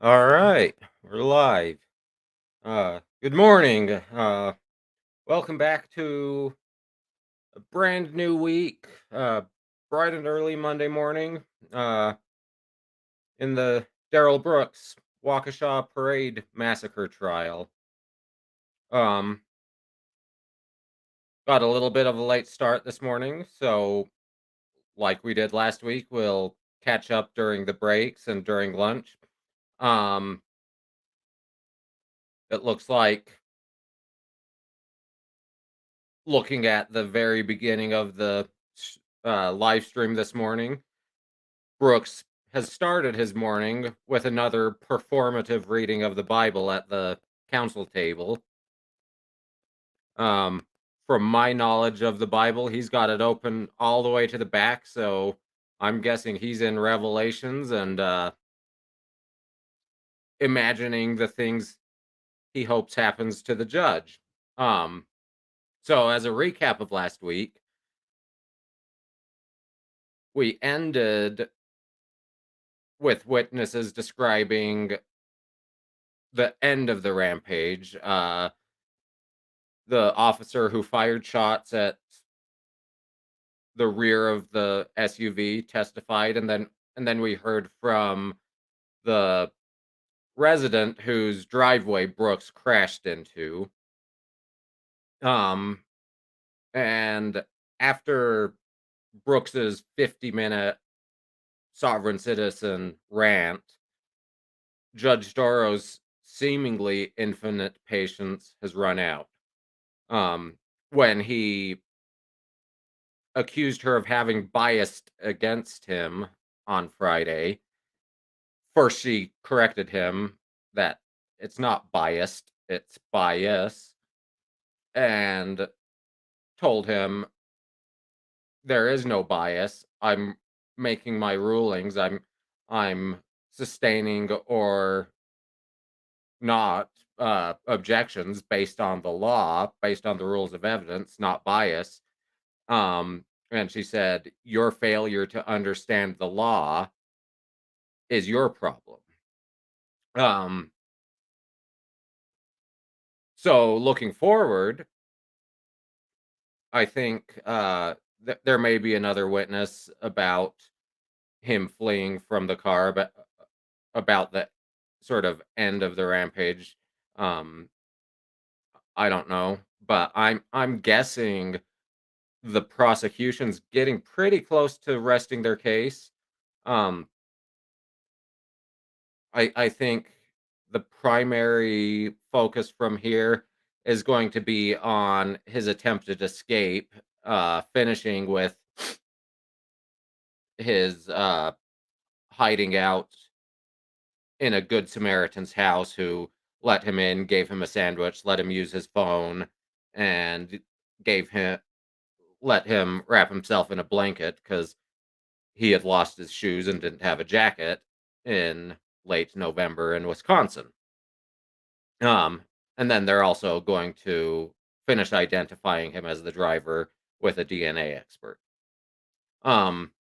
All right, we're live. Good morning. Welcome back to a brand new week. Bright and early Monday morning. Uh, in the Darrell Brooks Waukesha Parade massacre trial. Um, got a little bit of a late start this morning, so like we did last week, we'll catch up during the breaks and during lunch. Um, it looks like looking at the very beginning of the live stream this morning, Brooks has started his morning with another performative reading of the Bible at the council table. Um, from my knowledge of the Bible, he's got it open all the way to the back, so I'm guessing he's in Revelations and imagining the things he hopes happens to the judge. Um, so as a recap of last week, we ended with witnesses describing the end of the rampage. The officer who fired shots at the rear of the SUV testified, and then we heard from the resident whose driveway Brooks crashed into. Um, and after Brooks's 50-minute sovereign citizen rant, Judge Doro's seemingly infinite patience has run out. When he accused her of having biased against him on Friday. First, she corrected him that it's not biased, it's bias, and told him there is no bias. I'm making my rulings. I'm sustaining or not objections based on the law, based on the rules of evidence, not bias. And she said, your failure to understand the law is your problem. Um, so looking forward, I think there may be another witness about him fleeing from the car, but about the sort of end of the rampage. Um, I don't know, but I'm guessing the prosecution's getting pretty close to resting their case. Um, I think the primary focus from here is going to be on his attempted escape, finishing with his hiding out in a good Samaritan's house who let him in, gave him a sandwich, let him use his phone, and gave him let him wrap himself in a blanket because he had lost his shoes and didn't have a jacket in late November in Wisconsin. Um, and then they're also going to finish identifying him as the driver with a DNA expert. Um,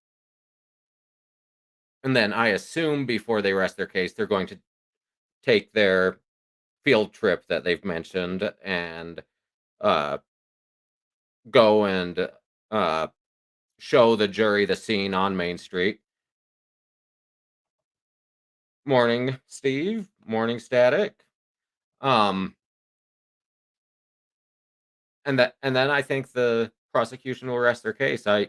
and then I assume before they rest their case, they're going to take their field trip that they've mentioned and uh, go and uh, show the jury the scene on Main Street. Morning, Steve. Morning, Static. Um, and then I think the prosecution will rest their case. I'm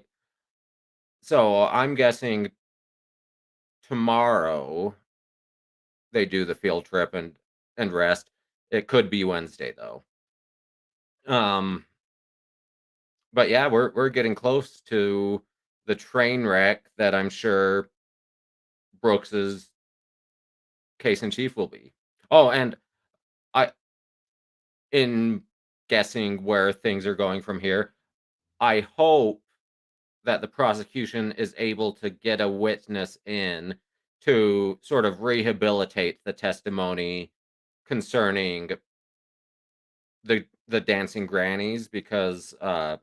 guessing tomorrow they do the field trip and rest. It could be Wednesday though. Um, but yeah, we're getting close to the train wreck that I'm sure Brooks's case in chief will be. Oh, and I in guessing where things are going from here, I hope that the prosecution is able to get a witness in to sort of rehabilitate the testimony concerning the dancing grannies because that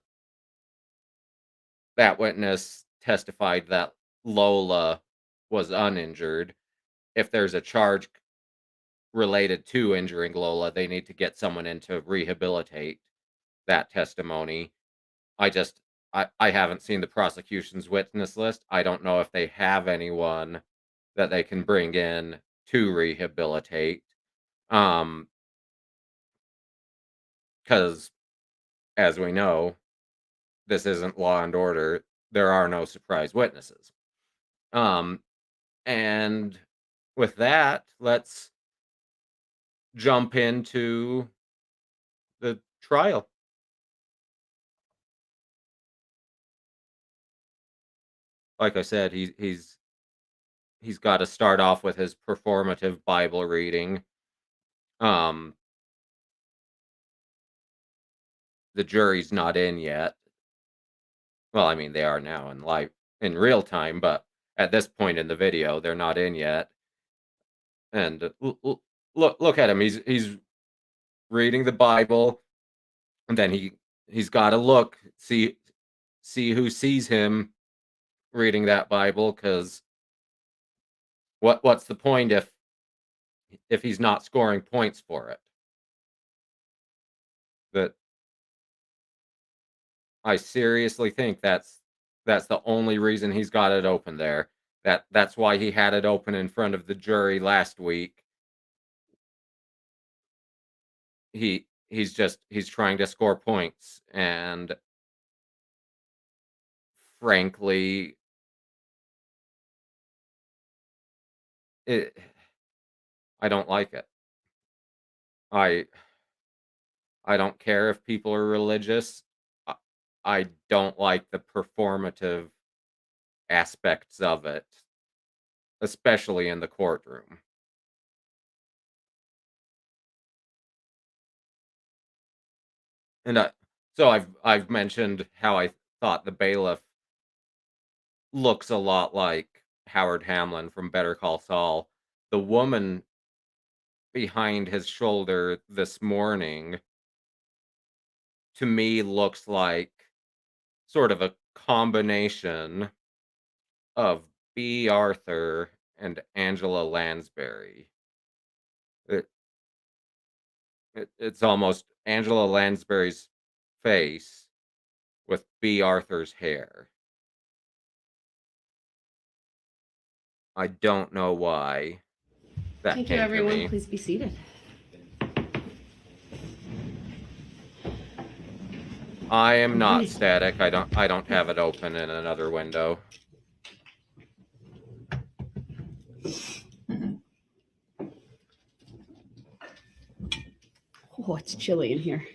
witness testified that Lola was uninjured. If there's a charge related to injuring Lola. They need to get someone in to rehabilitate that testimony. I haven't seen the prosecution's witness list. I don't know if they have anyone that they can bring in to rehabilitate. Because as we know, this isn't Law and Order. There are no surprise witnesses. And with that, let's jump into the trial. Like I said, he's got to start off with his performative Bible reading. The jury's not in yet. Well, I mean, they are now in real time, but at this point in the video, they're not in yet. And look at him. He's reading the Bible, and then he's got to look, see who sees him reading that Bible, because what's the point if he's not scoring points for it? That I seriously think that's the only reason he's got it open there. That's why he had it open in front of the jury last week. He's trying to score points, and frankly, I don't like it. I don't care if people are religious. I don't like the performative aspects of it, especially in the courtroom. And so I've mentioned how I thought the bailiff looks a lot like Howard Hamlin from Better Call Saul. The woman behind his shoulder this morning, to me, looks like sort of a combination of B. Arthur and Angela Lansbury. It's almost Angela Lansbury's face with B. Arthur's hair. I don't know why that Thank came you, everyone. to me. Please be seated. I am not static. I don't have it open in another window. Oh, it's chilly in here.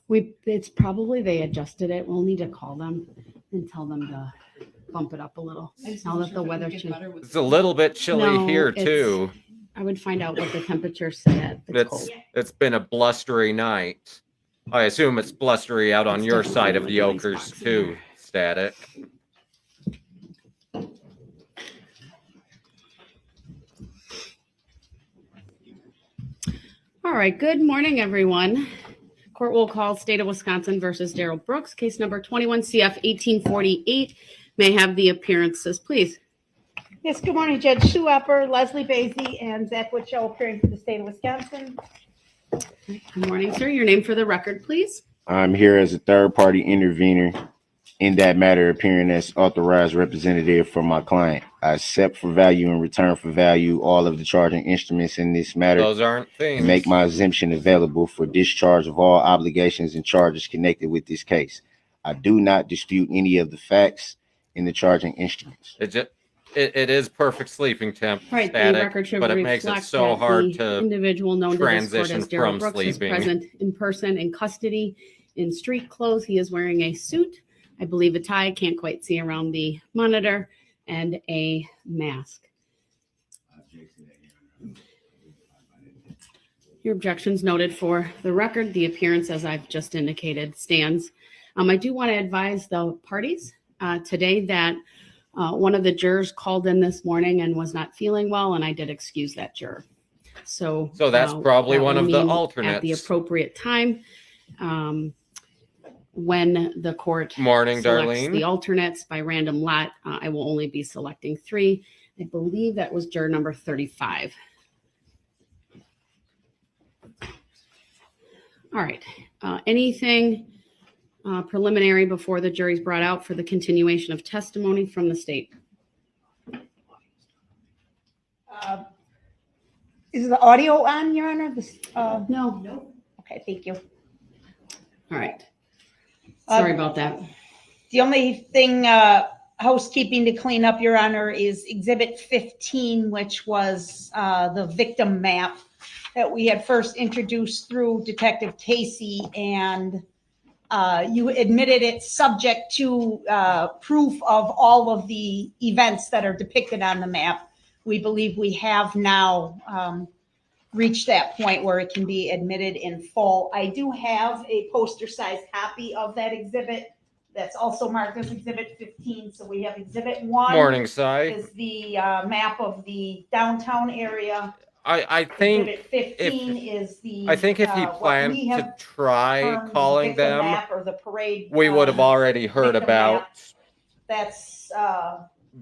It's probably they adjusted it. We'll need to call them and tell them to bump it up a little. Now that the weather changed. It's a little bit chilly No, here too. I would find out what the temperature said. It's been a blustery night. I assume it's blustery out on your side of the Oakers too, Static. All right. Good morning, everyone. Court will call State of Wisconsin versus Darrell Brooks, case number 21 CF 1848. May I have the appearances, please. Yes, good morning, Judge Sue Upper, Leslie Basie, and Zach Woodshaw appearing for the state of Wisconsin. Good morning, sir. Your name for the record, please. I'm here as a third-party intervener in that matter, appearing as authorized representative for my client. I accept for value in return for value all of the charging instruments in this matter. Those aren't things. And make my exemption available for discharge of all obligations and charges connected with this case. I do not dispute any of the facts in the charging instruments. It is perfect sleeping temp, Right, Static, the record should but it makes it reflect so that hard the to individual known to this court transition as Darrell from Brooks sleeping. is present in person in custody in street clothes. He is wearing a suit, I believe a tie, can't quite see around the monitor, and a mask. Your objections noted for the record. The appearance, as I've just indicated, stands. I do want to advise the parties today that one of the jurors called in this morning and was not feeling well, and I did excuse that juror. So that's probably that one will of the mean alternates. at the appropriate time, when the court Morning, selects Darlene. the alternates by random lot, I will only be selecting 3. I believe that was juror number 35. All right. Anything preliminary before the jury's brought out for the continuation of testimony from the state? Is the audio on, Your Honor? No. Okay, thank you. All right. Sorry about that. The only thing, housekeeping to clean up, Your Honor, is Exhibit 15, which was the victim map that we had first introduced through Detective Casey, and you admitted it subject to proof of all of the events that are depicted on the map. We believe we have now reached that point where it can be admitted in full. I do have a poster-sized copy of that exhibit that's also marked as Exhibit 15. So we have Exhibit 1 Morning, Cy. is the map of the downtown area. I think Exhibit 15 is the if he what planned we to have try termed the calling victim them, map or the parade. we would have already heard victim about. map. That's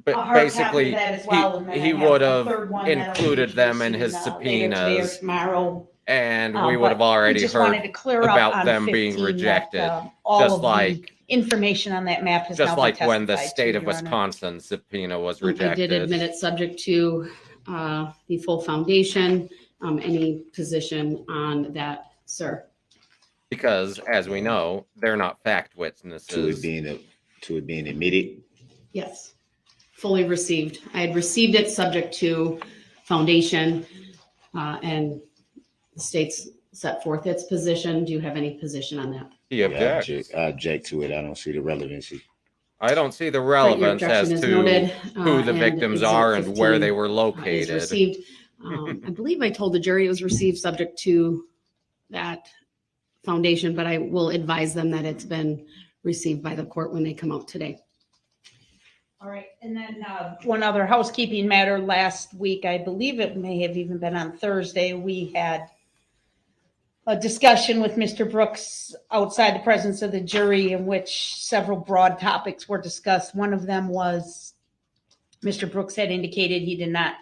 But a hard copy basically, of that as well, and then he I have would a have third one that'll be included them in introduced his later today or subpoenas, tomorrow. and we would have But already we just heard wanted to clear up about on them being 15 rejected. that, all Just of like the information on that map has now just been like when the testified state to, of Your Honor. Wisconsin subpoena was I rejected. did admit it subject to the full foundation. Any position on that, sir? Because, as we know, they're not fact To witnesses. it being admitted. Yes, fully received. I had received it subject to foundation, and the state's set forth its position. Do you have any position on that? He objects. I object to it. I don't see the relevancy. I don't see the Right, your relevance objection as is to noted, who the and victims Exhibit are and where 15, they were is located. received. I believe I told the jury it was received subject to that foundation, but I will advise them that it's been received by the court when they come out today. All right, and then one other housekeeping matter. Last week, I believe it may have even been on Thursday, we had a discussion with Mr. Brooks outside the presence of the jury in which several broad topics were discussed. One of them was Mr. Brooks had indicated he did not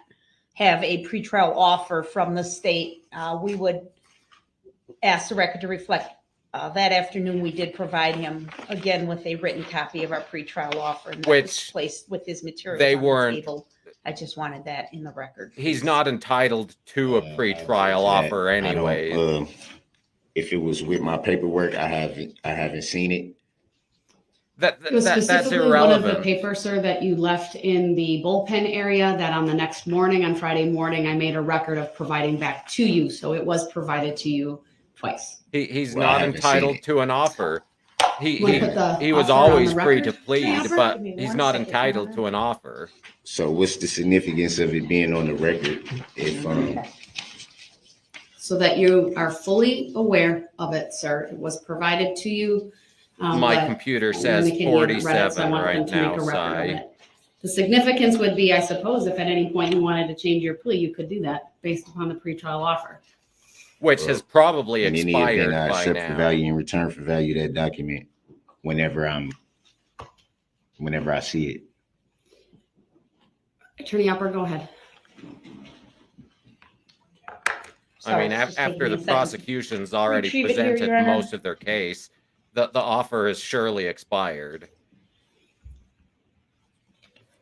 have a pretrial offer from the state. We would ask the record to reflect that afternoon we did provide him again with a written copy of our pretrial offer, and that was Which placed with his materials they on the weren't- table. I just wanted that in the record. He's not entitled to a pretrial offer I don't, anyway. if it was with my paperwork, I haven't seen it. It was That's specifically one of the irrelevant. papers, sir, that you left in the bullpen area that on the next morning, on Friday morning, I made a record of providing back to you. So it was provided to you twice. He's Well, I not haven't entitled seen it. to an offer. He Wanna put the he was offer on always the free record? to plead, Albert? but Give me he's one not second, entitled Your to an offer. So what's the significance of it being on the record? If So that you are fully aware of it, sir. It was provided to you. My but computer I'm says indicating you haven't read it, so I 47 want them right to make now, a record of Cy. it. The significance would be, I suppose, if at any point you wanted to change your plea, you could do that based upon the pretrial offer. Which has probably in any expired event, I by accept for now. value and return for value that document whenever I see it. Attorney Upper, go ahead. I mean, Sorry, it's just after taking me the a second. prosecution's already Retrieve it here, presented Your Honor. most of their case, the offer is surely expired.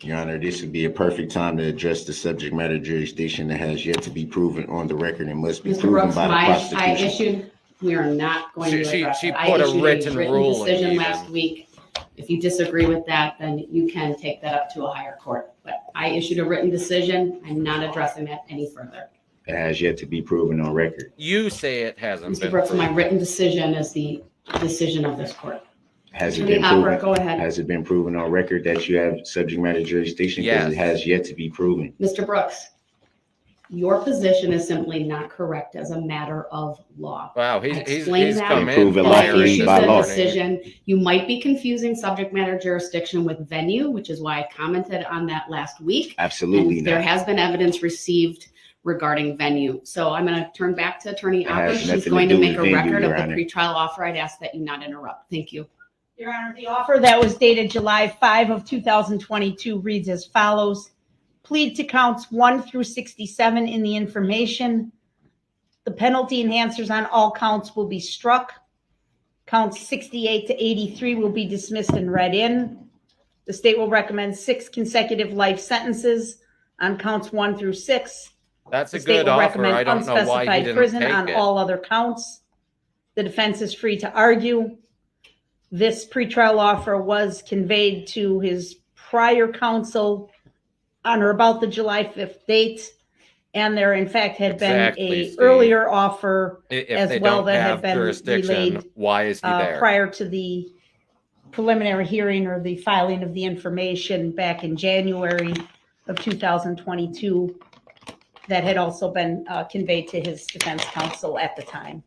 Your Honor, this would be a perfect time to address the subject matter jurisdiction that has yet to be proven on the record and must be Mr. proven Brooks, by the I prosecution. issued, we are not going to She address it. I put a issued written ruling decision even. last week. If you disagree with that, then you can take that up to a higher court. But I issued a written decision. I'm not addressing that any further. It has yet to be proven on record. You say it hasn't Mr. been Brooks, my proven. written decision is the decision of this court. Has it Attorney been Opera, proven? go ahead. Has it been proven on record that you have subject matter jurisdiction? Yes. Because it has yet to be proven. Mr. Brooks, your position is simply not correct as a matter of law. Wow, I he's explained that. come in Prove it And I like firing read issued this by the law. morning. decision. You might be confusing subject matter jurisdiction with venue, which is why I commented on that last week. Absolutely And there not. has been evidence received regarding venue. So I'm going to turn back to Attorney It has Opper. She's nothing to going to do make with a venue, record of Your the Honor. pretrial offer. I'd ask that you not interrupt. Thank you. Your Honor, the offer that was dated July 5 of 2022 reads as follows. Plead to counts 1 through 67 in the information. The penalty enhancers on all counts will be struck. Counts 68 to 83 will be dismissed and read in. The state will recommend 6 consecutive life sentences on counts 1 through 6. That's The a state good will offer. recommend I don't know why he unspecified didn't prison take on it. all other counts. The defense is free to argue. This pretrial offer was conveyed to his prior counsel on or about the July 5th date. And there, in fact, had Exactly, been a Steve. earlier offer If as they well don't that have had been jurisdiction, relayed why is he there? prior to the preliminary hearing or the filing of the information back in January of 2022 that had also been conveyed to his defense counsel at the time.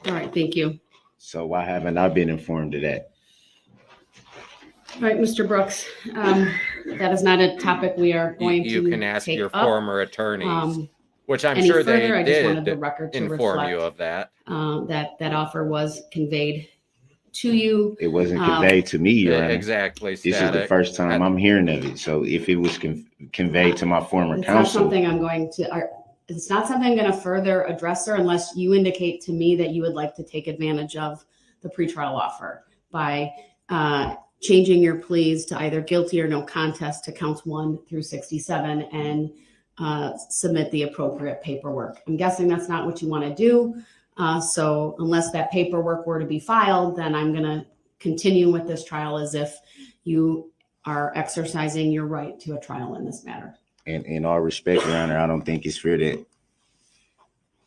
All right, thank you. So why haven't I been informed of that? All right, Mr. Brooks, that is not a topic we are going You to can ask take your up. former attorneys, which I'm Any sure further, they I just wanted the did record to inform reflect you of that. that offer was conveyed to you. It wasn't conveyed to me, Your Honor. Exactly, This is the Static. first time I'm hearing of it. So if it was conveyed to my former It's not counsel, something I'm going to, it's not something I'm going to further address, sir, unless you indicate to me that you would like to take advantage of the pretrial offer by changing your pleas to either guilty or no contest to counts 1 through 67 and submit the appropriate paperwork. I'm guessing that's not what you want to do. So unless that paperwork were to be filed, then I'm going to continue with this trial as if you are exercising your right to a trial in this matter. and in all respect, Your Honor, I don't think it's fair that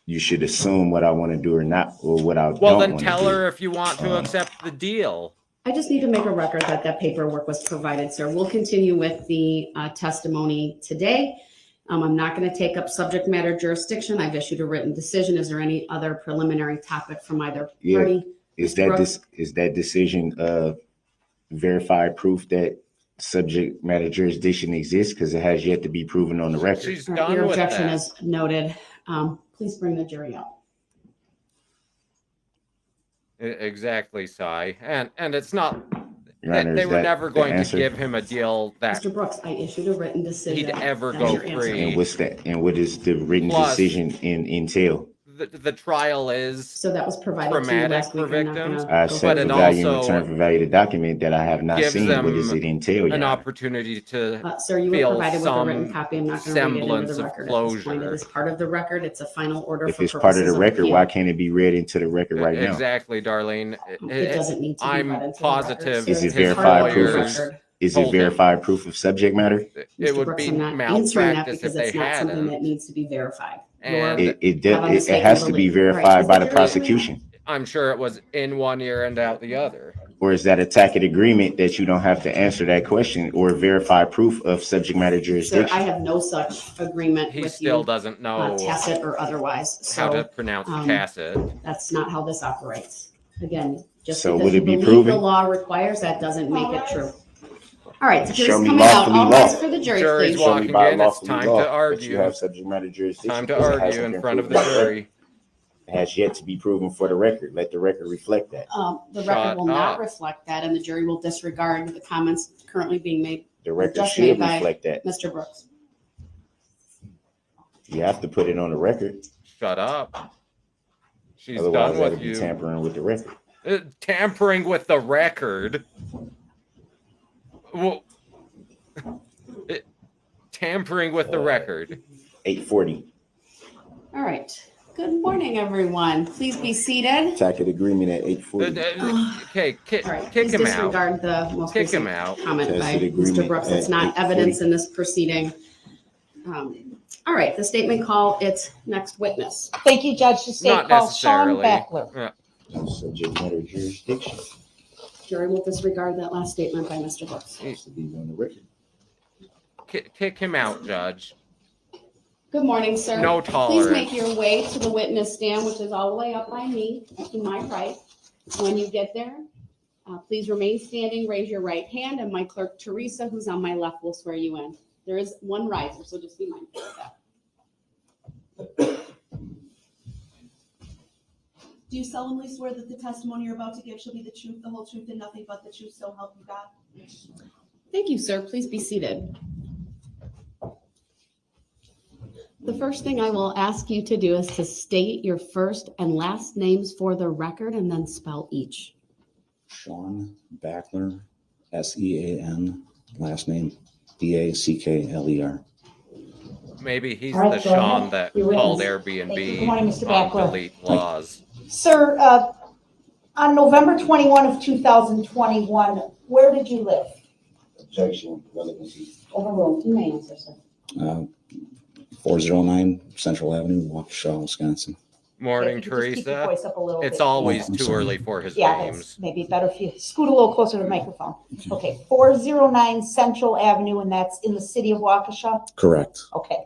you should assume what I want to do or not, or what I Well, don't then want to tell do. her if you want to accept the deal. I just need to make a record that that paperwork was provided, sir. We'll continue with the testimony today. I'm not going to take up subject matter jurisdiction. I've issued a written decision. Is there any other preliminary topic from either Yeah. party? Is Mr. that Brooks? is that decision verified proof that subject matter jurisdiction exists? Because it has yet to be proven on the record. She's All right, done your with objection that. is noted. Please bring the jury up. Exactly, Cy. And it's not Your Honor, they is were that never the going to answer? give him a deal that Mr. Brooks, I issued a written decision. he'd ever That's go your answer. free. And what's that? And what is the written Plus- decision entail? the trial is So that was provided to you traumatic last week. for I'm not victims, gonna I go accept it for through value and also return for value the document that I have not gives seen. What does them it entail, Your an Honor? opportunity to Sir, you were feel provided with a written some copy. I'm not going to read it into semblance the of record at this point. It closure. is part of the record. It's a final order If for it's part of purposes the record, appeal. why can't it be read into the record right now? Exactly, Darlene. It doesn't need to be I'm read into positive the record. Is sir. it It's his part of verified the proof lawyers record. Is it told him. verified proof of subject matter? It Mr. would Brooks, be I'm not answering that malpractice if because they it's not something hadn't. that needs to be verified. And Your- It have a it mistaken has to be belief. All right, verified is by the the jury prosecution. I'm sure it was in one ear and out the other. Or is that a tacit agreement that you don't have to answer that question or verify proof of subject matter Sir, I jurisdiction? have no such agreement He with still you, doesn't know tacit or otherwise. how to So pronounce um, tacit. that's not how this operates. Again, just So because would you it be believe the proven? law requires, that doesn't make it true. All right, the Show jury's me coming out. lawfully All law. rise for the jury, Jury's please. walking by in, it's lawfully time law to that argue. you have subject matter jurisdiction. Time to because it argue hasn't in been front of the proven on jury. It has yet to be proven for the record. Let the record reflect that. The Shut record will not up. reflect that, and the jury will disregard the comments currently being made. The record Just should made by- reflect that. Mr. Brooks. You have to put it on the record. Shut up. She's Otherwise, done that'll with be you. tampering with the record. Tampering with the record. Well, tampering with the record. 840. All right. Good morning, everyone. Please be seated. Tacit agreement at 840. Okay, All right. kick Please him out. disregard the most Kick him recent out. comment by Tacit Mr. agreement Brooks. It's at not 8:40. evidence in this proceeding. All right, the statement call its next witness. Thank you, Judge. The state Not calls Sean necessarily. Backler. Yeah. Subject matter jurisdiction. Jury will disregard that last statement by Mr. Brooks. Has to be on the record. Kick him out, Judge. Good morning, sir. No Please tolerance. make your way to the witness stand, which is all the way up by me, to my right. When you get there, please remain standing, raise your right hand, and my clerk, Teresa, who's on my left, will swear you in. There is one riser, so just be mindful of that. Do you solemnly swear that the testimony you're about to give shall be the truth, the whole truth, and nothing but the truth, so help you God? Thank you, sir. Please be seated. The first thing I will ask you to do is to state your first and last names for the record and then spell each. Sean Backler, Sean, last name Backler. Maybe he's All right, the go ahead. Sean that Your called witness. Thank you. Good Airbnb morning, Mr. on Backler. delete laws. Sir, on November 21 of 2021, where did you live? Objection, relevancy. Overruled. You may answer, sir. 409 Central Avenue, Waukesha, Wisconsin. Morning, Okay, if you could just keep your Teresa. voice up a little It's bit. always I'm too sorry. early for his Yeah, names. that's maybe better if you scoot a little closer to the microphone. Okay, 409 Central Avenue, and that's in the city of Waukesha? Correct. Okay.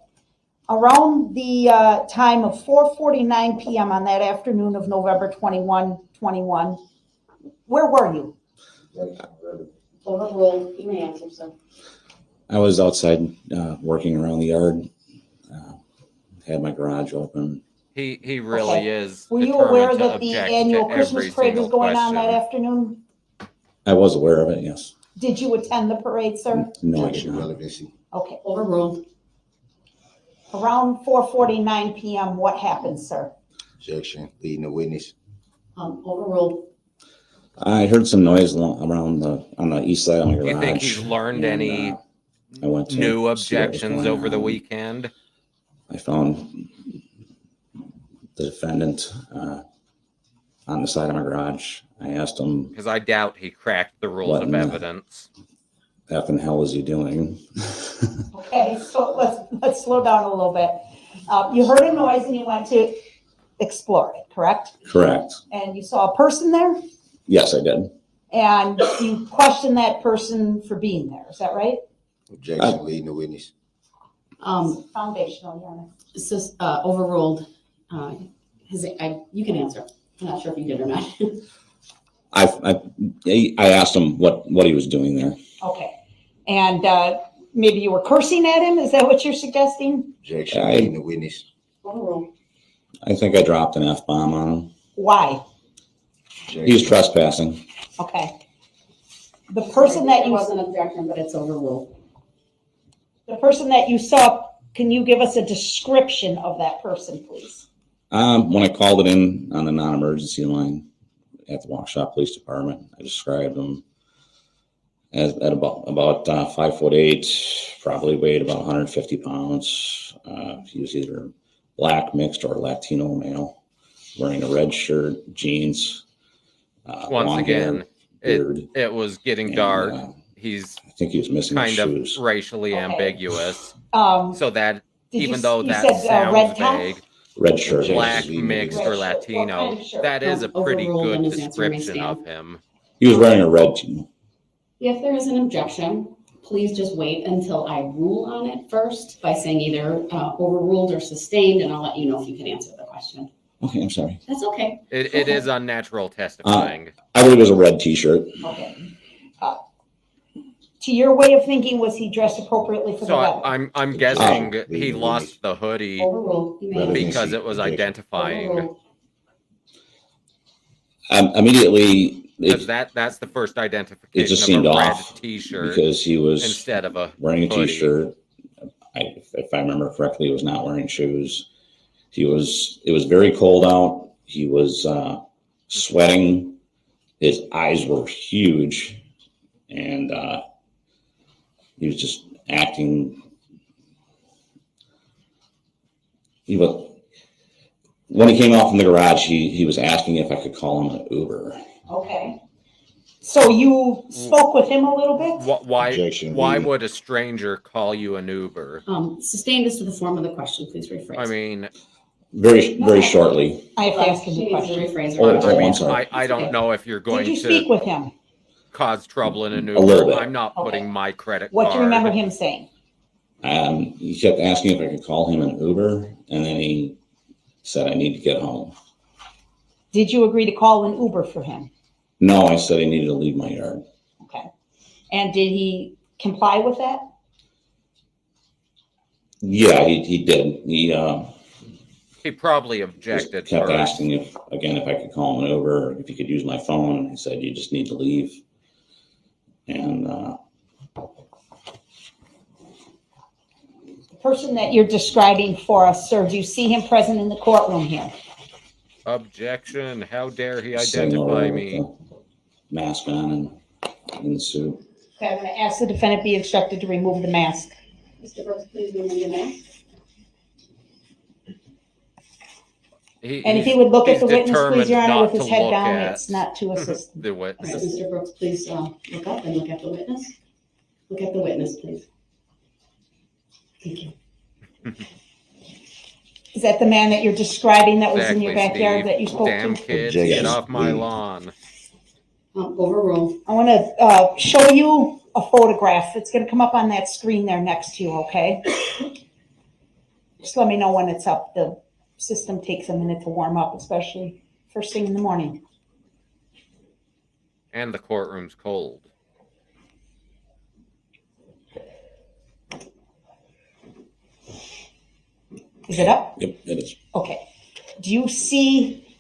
Around the time of 4:49 PM on that afternoon of November 21, where were you? Overruled. You may answer, sir. I was outside working around the yard. Had my garage open. He really Okay. is Were you aware determined to that the object annual to Christmas every parade was single going on that question. afternoon? I was aware of it, yes. Did you attend the parade, sir? No, I did Objection, not. relevancy. Okay. Overruled. Around 4:49 PM, what happened, sir? Objection, leading the witness. Overruled. I heard some noise on the east side of my Do garage. you think he's learned and, any I went to new see what was objections going over the on. weekend? I found the defendant on the side of my garage. I asked him, Because I doubt he cracked the rules What of in the- evidence. "What in the hell is he doing?" Okay, so let's slow down a little bit. You heard a noise and you went to explore it, correct? Correct. And you saw a person there Yes, I did. and you questioned that person for being there. Is that right? Objection, leading the witness. Foundational, Your Honor. It's just overruled. You can answer. I'm not sure if you did or not. I asked him what he was doing there. Okay. And maybe you were cursing at him? Is that what you're suggesting? Objection, I- leading the witness. Overruled. I think I dropped an F-bomb on him. Why? He was trespassing. Okay. The person that It you, was an objection, but it's overruled. the person that you saw, can you give us a description of that person, please? When I called it in on the non-emergency line at the Waukesha Police Department, I described him as at about 5'8", probably weighed about 150 pounds. He was either black, mixed, or Latino male, wearing a red shirt, jeans. Once long again, hair, beard, it was getting and, dark. He's I think he was missing his kind of shoes. racially Okay. ambiguous. So So that did even you, though you that said red sounds top? vague, Red shirt. black, Leading the mixed, Red or shirt. What kind Latino, of shirt? that is a pretty Overruled and good his answer may description stand. of him. He was wearing a red tee. If there is an objection, please just wait until I rule on it first by saying either overruled or sustained, and I'll let you know if you can answer the question. Okay, I'm sorry. That's okay. It is unnatural testifying. I believe it was a red T-shirt. Okay. To your way of thinking, was he dressed appropriately for the So wedding? I'm guessing Oh. he lost the hoodie Overruled. You may Relevant. answer. because it was Objection. identifying. Overruled. Immediately, Because that's the first it identification just of seemed a red off T-shirt because he was instead of a wearing a hoodie. T-shirt. If I remember correctly, he was not wearing shoes. It was very cold out. He was sweating. His eyes were huge, and he was just acting. When he came out from the garage, he was asking if I could call him an Uber. Okay. So you spoke with him a little bit? Why Objection, why leading. would a stranger call you an Uber? Sustained as to the form of the question. Please rephrase. I mean, Very shortly. I have to ask him She the needs to question. rephrase Oh, her. oh, I'm I sorry. don't know if you're going Did you speak to with him? cause trouble in an little Uber. bit. I'm not Okay. putting my credit What card. do you remember him saying? He kept asking if I could call him an Uber, and then he said I need to get home. Did you agree to call an Uber for him? No, I said I needed to leave my yard. Okay. And did he comply with that? Yeah, he did. He probably Just objected kept first. asking if I could call him an Uber, or if he could use my phone. I said, you just need to leave. And person that you're describing for us, sir, do you see him present in the courtroom here? Objection. How dare he Sitting over identify there me? with the mask on and in the suit. Okay, I'm going to ask the defendant be instructed to remove the mask. Mr. Brooks, please remove your mask. And if he would look at he's the witness, please, determined Your Honor, not with his to head look down, at it's not to assist. the All right, witness. Mr. Brooks, please look up and look at the witness. Look at the witness, please. Thank you. Is that the man that you're describing that was in your Exactly, backyard Steve. that you spoke Damn to? kids, Objection. get off my Please. lawn. Overruled. I want to show you a photograph. It's going to come up on that screen there next to you, okay? Just let me know when it's up. The system takes a minute to warm up, especially first thing in the morning. And the courtroom's cold. Is it up? Yep, it is. Okay. Do you see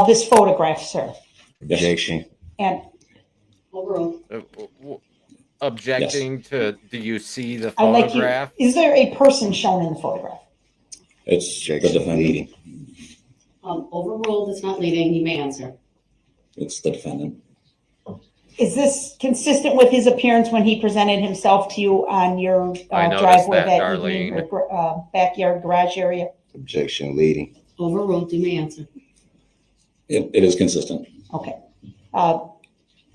this photograph, sir? Yes. Objection. And Overruled. Objecting to, do you see the I'd like you, photograph? is there a person shown in the photograph? It's the Objection. defendant. Leading. Overruled. It's not leading. You may answer. It's the defendant. Is this consistent with his appearance when he presented himself to you on your I noticed driveway that, that evening Darlene. or backyard garage area? Objection. Leading. Overruled. You may answer. It is consistent. Okay.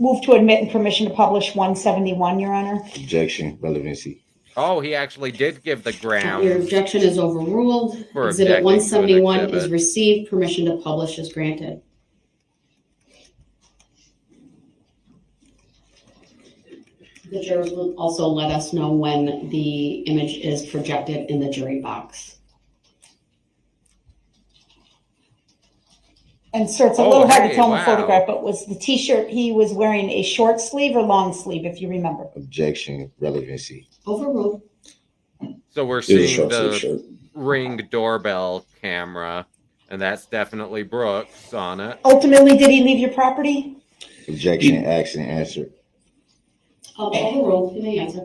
Move to admit and permission to publish 171, Your Honor. Objection. Relevancy. Oh, he actually did give the Your ground. objection is overruled. For Exhibit objecting to an 171 is exhibit. received. Permission to publish is granted. The jurors will also let us know when the image is projected in the jury box. And sir, it's a Oh, little hard to hey, tell in the wow. photograph, but was the t-shirt he was wearing a short sleeve or long sleeve, if you remember? Objection. Relevancy. Overruled. So we're It was a seeing short sleeve the shirt. Ring doorbell camera, and that's definitely Brooks on it. Ultimately, did he leave your property? Objection. Accident answered. Overruled. You may answer.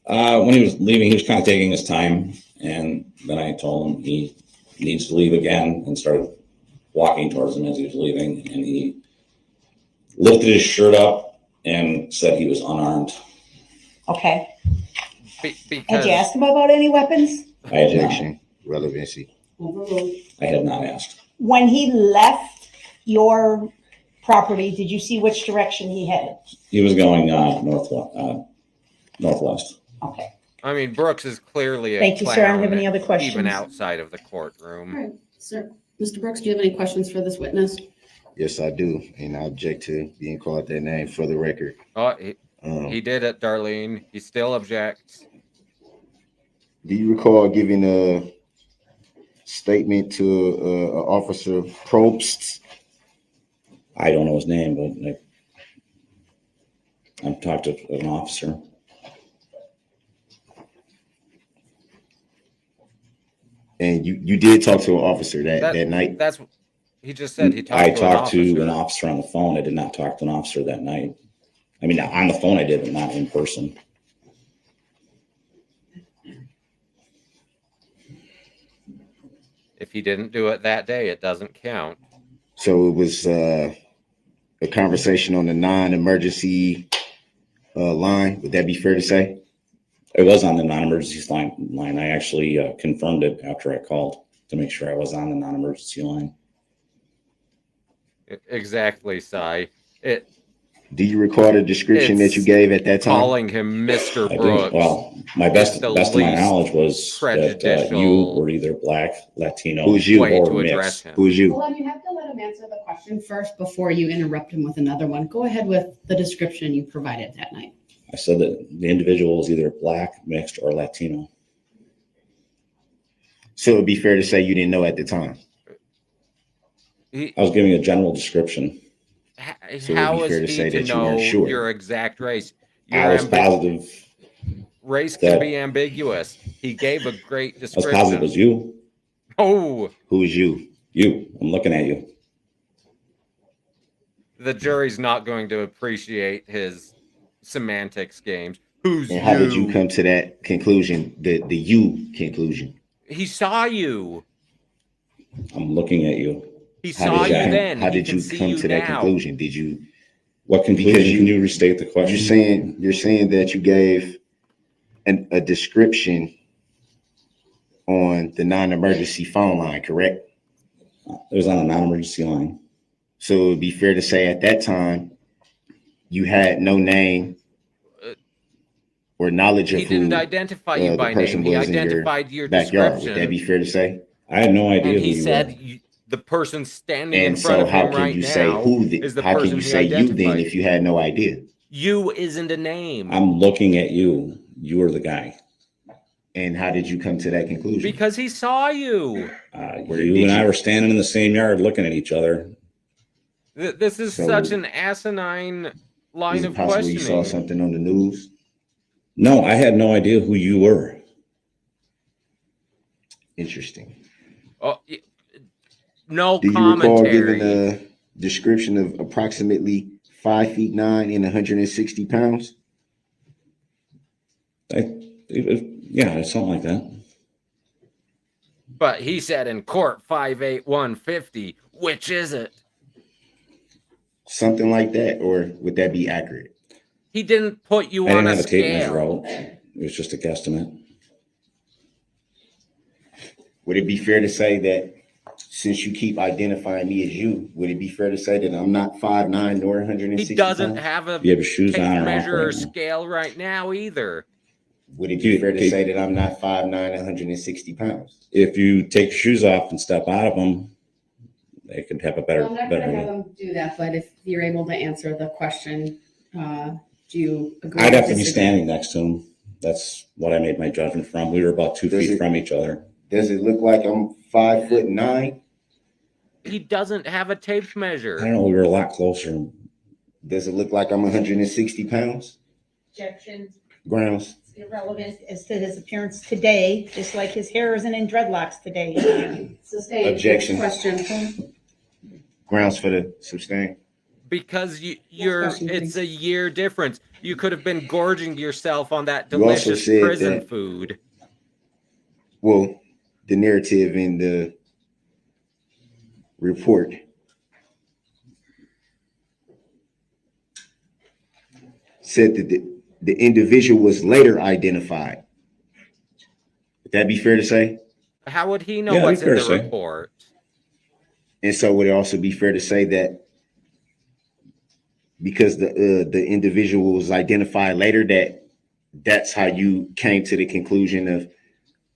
When he was leaving, he was kind of taking his time, and then I told him he needs to leave again and started walking towards him as he was leaving, and he lifted his shirt up and said he was unarmed. Okay. Had Because you asked him about any weapons? I had not. Objection. Relevancy. Overruled. I had not asked. When he left your property, did you see which direction he headed? He was going northwest. Okay. I mean, Brooks is clearly a Thank you, sir. I don't have clown, any other questions. even outside of the All courtroom. right, sir. Mr. Brooks, do you have any questions for this witness? Yes, I do, and I object to being called that name for the record. Oh, Um, he did it, Darlene. He still objects. do you recall giving a statement to Officer Probst? I don't know his name, but I've talked to an officer. And you did talk to an officer that night? That's he just said. He talked I to talked to an an officer. officer on the phone. I did not talk to an officer that night. I mean, on the phone I did, but not in person. If he didn't do it that day, it doesn't count. So it was a conversation on the non-emergency line. Would that be fair to say? It was on the non-emergency line. I actually confirmed it after I called to make sure I was on the non-emergency line. Exactly, Cy. Do you recall the description that you It's gave at that time? Calling him Mr. I Brooks. did. Well, my best the of my least knowledge was that you prejudicial were either black, Latino, Who's you? way or to address mixed. him. Who's you? Hold on, you have to let him answer the question first before you interrupt him with another one. Go ahead with the description you provided that night. I said that the individual was either black, mixed, or Latino. So it'd be fair to say you didn't know at the time. He, I was giving a general description. So it'd how be is fair to he say to that you know weren't sure. your exact race? I Your was positive. race can that- be ambiguous. He gave a great I was positive it was description. you. Oh, Who's you? You. I'm looking at you. the jury's not going to appreciate his semantics games. Who's And how did you you? come to that conclusion, the you conclusion? He saw you. I'm looking at you. He How saw did you you come, then. how He did can you see come you to that now. conclusion? Did you, What conclusion? Can you restate the question? you're saying that you gave a description on the non-emergency phone line, correct? It was on a non-emergency line. So it would be fair to say at that time, you had no name or knowledge of He didn't who identify you the by person name. He was in your identified your backyard. Would that description. be fair to say? I had no idea And who he you said were. the person standing in And front so of how him can right you say now who is the how can person you he say you then identified. if you had no idea? You isn't a name. I'm looking at you. You were the guy. And how did you come to that conclusion? Because he saw you. You and I were standing in the same yard looking at each other. This is So, such an asinine line is of it possible you saw questioning. something on the news? No, I had no idea who you were. Interesting. Oh, no Do you recall giving commentary. a description of approximately 5'9" and 160 pounds? Yeah, something like that. But he said in court 5'8", 150. Which is it? Something like that, or would that be accurate? He didn't put you I on didn't a have a tape measure scale. out. It was just a guesstimate. Would it be fair to say that since you keep identifying me as you, would it be fair to say that I'm not 5'9" nor 160 He doesn't pounds? have a Do you have your shoes tape on or off measure or right now? scale right now either. Would it be fair to say that I'm not 5'9", 160 pounds? If you take your shoes off and step out of them, they could have a better. Well, I'm not going to have them do that, but if you're able to answer the question, do you agree? I'd or have to be disagree? standing next to him. That's what I made my judgment from. We were about 2 feet from each other. Does it look like I'm 5'9"? He doesn't have a tape I measure. don't know. We were a lot closer. Does it look like I'm 160 pounds? Objection. Grounds? It's irrelevant as to his appearance today, just like his hair isn't in dreadlocks today. Sustained. Objection. Question. Grounds for the sustain? Because you're question, it's please. a year difference. You could have been gorging yourself on that You also delicious said prison that- food. Well, the narrative in the report said that the individual was later identified. Would that be fair to say? How would he know Yeah, what's that'd in be the fair to say. report? And so would it also be fair to say that because the individual was identified later, that's how you came to the conclusion of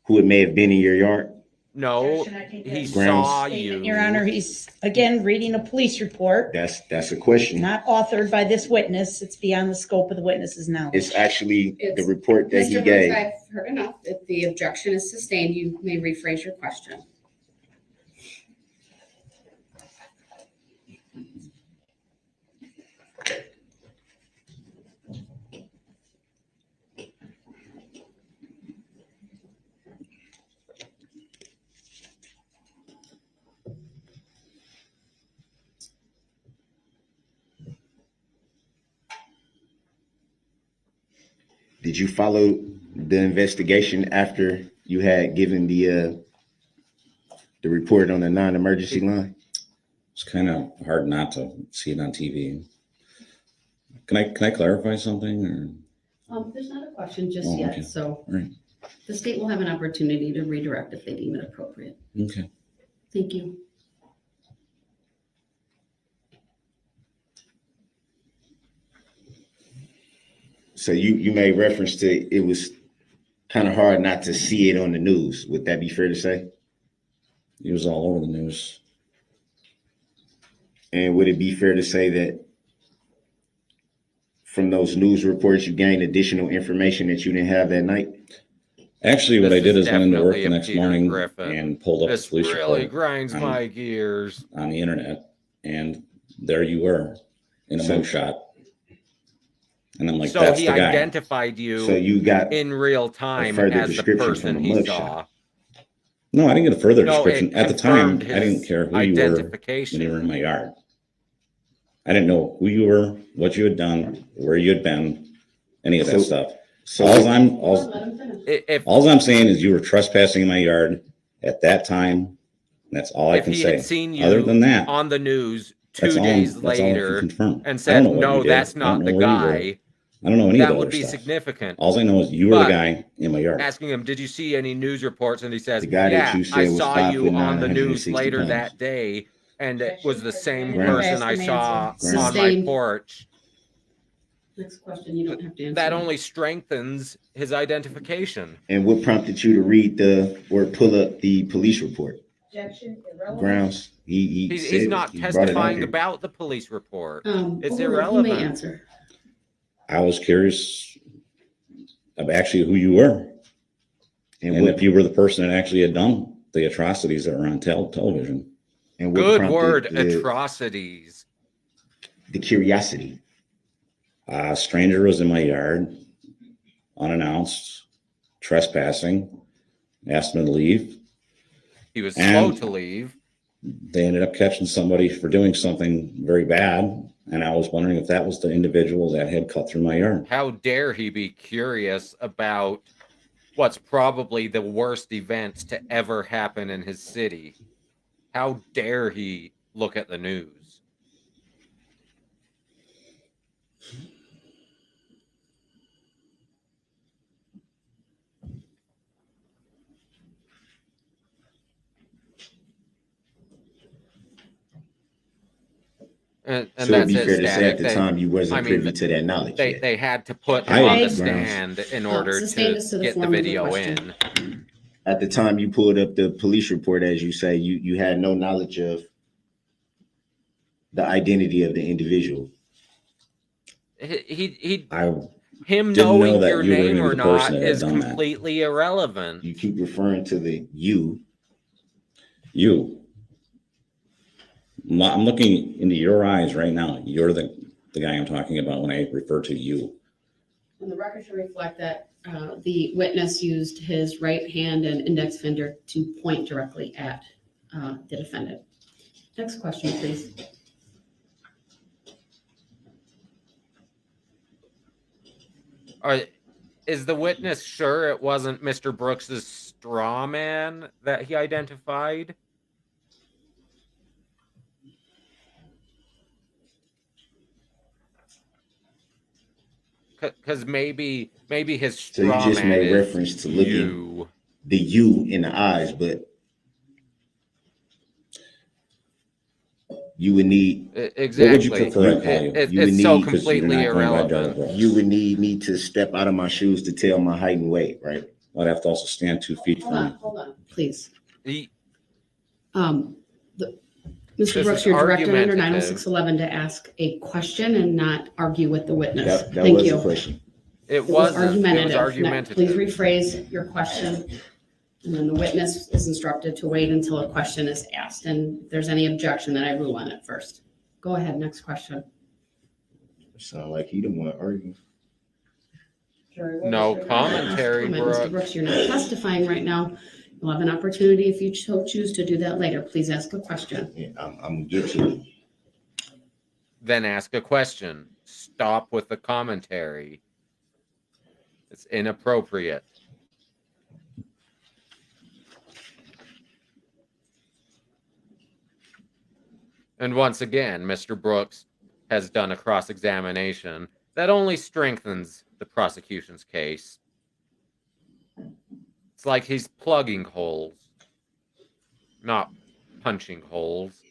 who it may have been in your yard? No, Objection, I think he that's saw a statement, you. Your Honor, he's again reading a police report, That's a question. not authored by this witness. It's beyond the scope of the witness's knowledge. It's actually the It's- report that he Mr. gave. Booth, I've heard enough. If the objection is sustained, you may rephrase your question. Did you follow the investigation after you had given the report on the non-emergency line? It's kind of hard not to see it on TV. Can I clarify something? Or There's not a question just Oh, yet, okay. so right? the state will have an opportunity to redirect if they deem it appropriate. Okay. Thank you. So you made reference to it was kind of hard not to see it on the news. Would that be fair to say? He was all over the news. And would it be fair to say that from those news reports, you gained additional information that you didn't have that night? Actually, what This I did is is went into work definitely the a next Peter morning Griffin. and pulled up This the police really report grinds my gears. on the internet, and there you were in a So- mugshot. And I'm like, So that's he the guy. identified you So you got in real time further as the description person from a he mugshot. saw. No, I didn't get a further No, description. it At the time, confirmed I didn't his care who you were when identification. you were in my yard. I didn't know who you were, what you had done, where you had been, any of that So- stuff. So Let him finish. If all I'm saying is you were trespassing in my yard at that time. That's all I if can he say. had seen you Other than that, on the news that's 2 days all I can later confirm. and I don't said, know what you no, did. that's I not don't the know where you were. guy, I don't know any of that the would other be stuff. significant. All I know is you were the But guy in my yard. asking him, did you see any news reports? And he says, the guy that yeah, you I said was saw 5 you foot 9, on the news 160 later pounds. that day, and it was the same Grounds. person I Ask him saw answer. on my Sustained. porch. Next question, you don't have to answer. That only strengthens his identification. And what prompted you to read or pull up the police report? Objection, irrelevant. Grounds. He He's said not he brought it out testifying there. about the police report. It's Overruled. You may irrelevant. answer. I was curious of actually who you were And and what if you were the person that actually had done the atrocities that were on television. and what Good prompted word, the atrocities. curiosity? A stranger was in my yard, unannounced, trespassing, asked him to leave. He was And- slow to leave. They ended up catching somebody for doing something very bad. And I was wondering if that was the individual that had cut through my yard. How dare he be curious about what's probably the worst events to ever happen in his city? How dare he look at the news? And So it'd that's be it, fair to say at Static. the time you wasn't I mean, privy to that knowledge yet. They had to put I him on the agree. stand in order sustained to us to the get the form of the video question. in. At the time you pulled up the police report, as you say, you had no knowledge of the identity of the individual. Him Didn't knowing know that your you were name even or the person not that had is done that. completely irrelevant. You keep referring to the you. You. I'm looking into your eyes right now. You're the guy I'm talking about when I refer to you. And the record should reflect that the witness used his right hand and index finger to point directly at the defendant. Next question, please. Is the witness sure it wasn't Mr. Brooks's straw man that he identified? Because maybe his So you straw just man made is reference to looking you. the you in the eyes, but you would need Exactly. What would you prefer I call you? It's You would so need- 'cause you're completely not going by Darrell irrelevant. Brooks. you would need me to step out of my shoes to tell my height and weight, right? I'd have to also stand 2 feet Hold from on, you. hold on, please. He- Mr. This Brooks, is you're directed under argumentative. 90611 to ask a question and not argue with the witness. That Thank was you. the question. It It was wasn't. It was argumentative. Now, argumentative. please rephrase your question. And then the witness is instructed to wait until a question is asked. And if there's any objection, then I rule on it first. Go ahead, next question. Sound like he didn't want to argue. No commentary, Mr. Brooks. Brooks, you're not testifying right now. You'll have an opportunity if you choose to do that later. Please ask a question. Yeah, I'm gonna get to it. Then ask a question. Stop with the commentary. It's inappropriate. And once again, Mr. Brooks has done a cross-examination that only strengthens the prosecution's case. It's like he's plugging holes, not punching holes.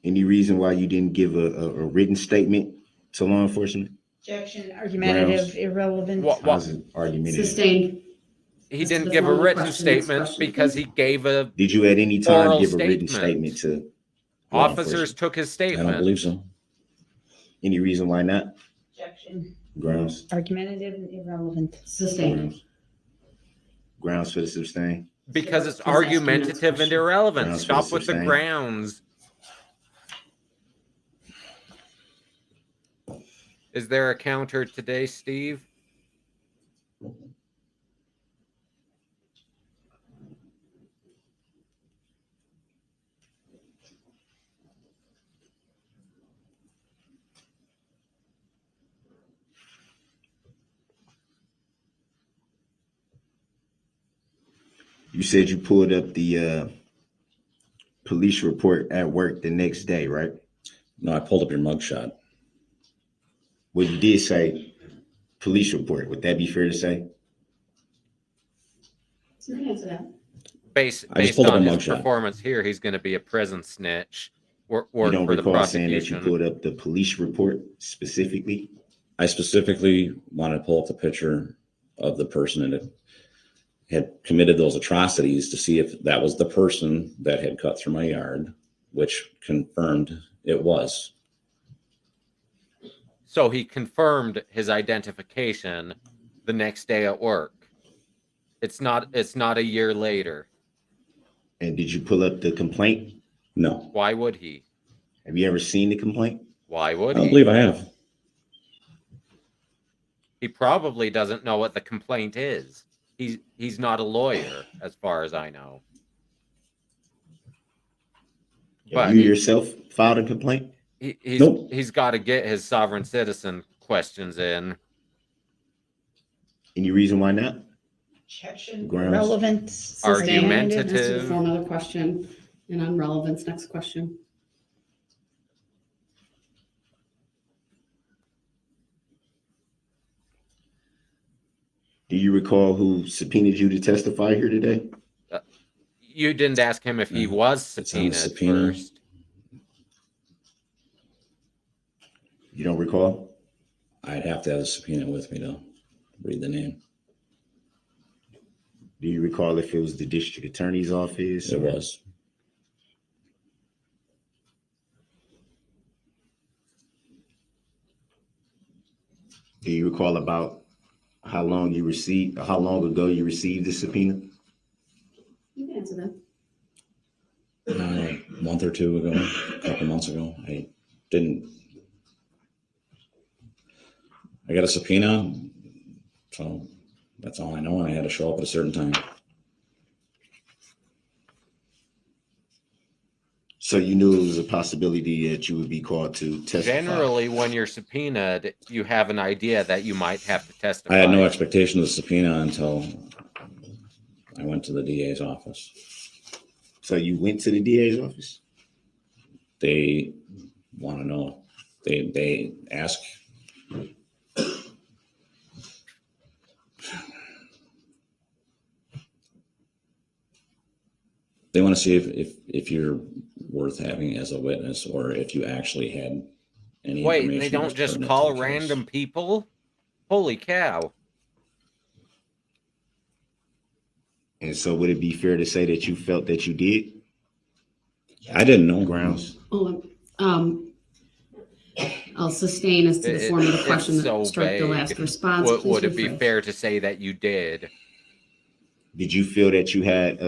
Any reason why you didn't give a written statement to law enforcement? Objection, argumentative, Grounds. irrelevant. How's it argumentative? Sustained. He This didn't is give a one more written question. Next statement question, because please. he gave a Did you at any time Oral give a written statement. statement to law officers enforcement? took his I statement. don't believe so. Any reason why not? Objection, Grounds. argumentative and irrelevant. Sustained. Grounds for the sustain. Because it's Please ask your next argumentative and question. irrelevant. Grounds for Stop with the sustain. grounds. Is there a counter today, Steve? You said you pulled up the police report at work the next day, right? No, I pulled up your mugshot. Well, you did say police report. Would that be fair to say? You can answer that. Based I just pulled up on a his mugshot. performance here, he's going to be a prison snitch. You Work don't for the recall saying that you prosecution. pulled up the police report specifically? I specifically wanted to pull up the picture of the person that had committed those atrocities to see if that was the person that had cut through my yard, which confirmed it was. So he confirmed his identification the next day at work. It's not a year later. And did you pull up the complaint? No, Why would he? Have you ever seen the complaint? Why I would don't he? believe I have. He probably doesn't know what the complaint is. He's not a lawyer, as far as I know. But Have you yourself filed a complaint? Nope. he's got to get his sovereign citizen questions in. Any reason why not? Objection, Grounds. relevant. Argumentative. This is for another question, and on relevance, next question. Do you recall who subpoenaed you to testify here today? You didn't ask him if he was It's on the subpoenaed subpoena. first. You don't recall? I'd have to have a subpoena with me to read the name. Do you recall if it was the district attorney's office? It was. Do you recall about how long ago you received the subpoena? You can answer that. A month or two ago, a couple months ago. I got a subpoena, so that's all I know. And I had to show up at a certain time. So you knew it was a possibility that you would be called to testify. Generally, when you're subpoenaed, you have an idea that you might have to testify. I had no expectation of the subpoena until I went to the DA's office. So you went to the DA's office? They want to know. They ask. They want to see if you're worth having as a witness or if you actually had any Wait, information. they that don't was just pertinent call to the case. random people? Holy cow. And so would it be fair to say that you felt that you did? I didn't know. Grounds. Oh, I'll sustain as to the form of the It's question that so strike the vague. last response. Please Would it be rephrase. fair to say that you did? Did you feel that you had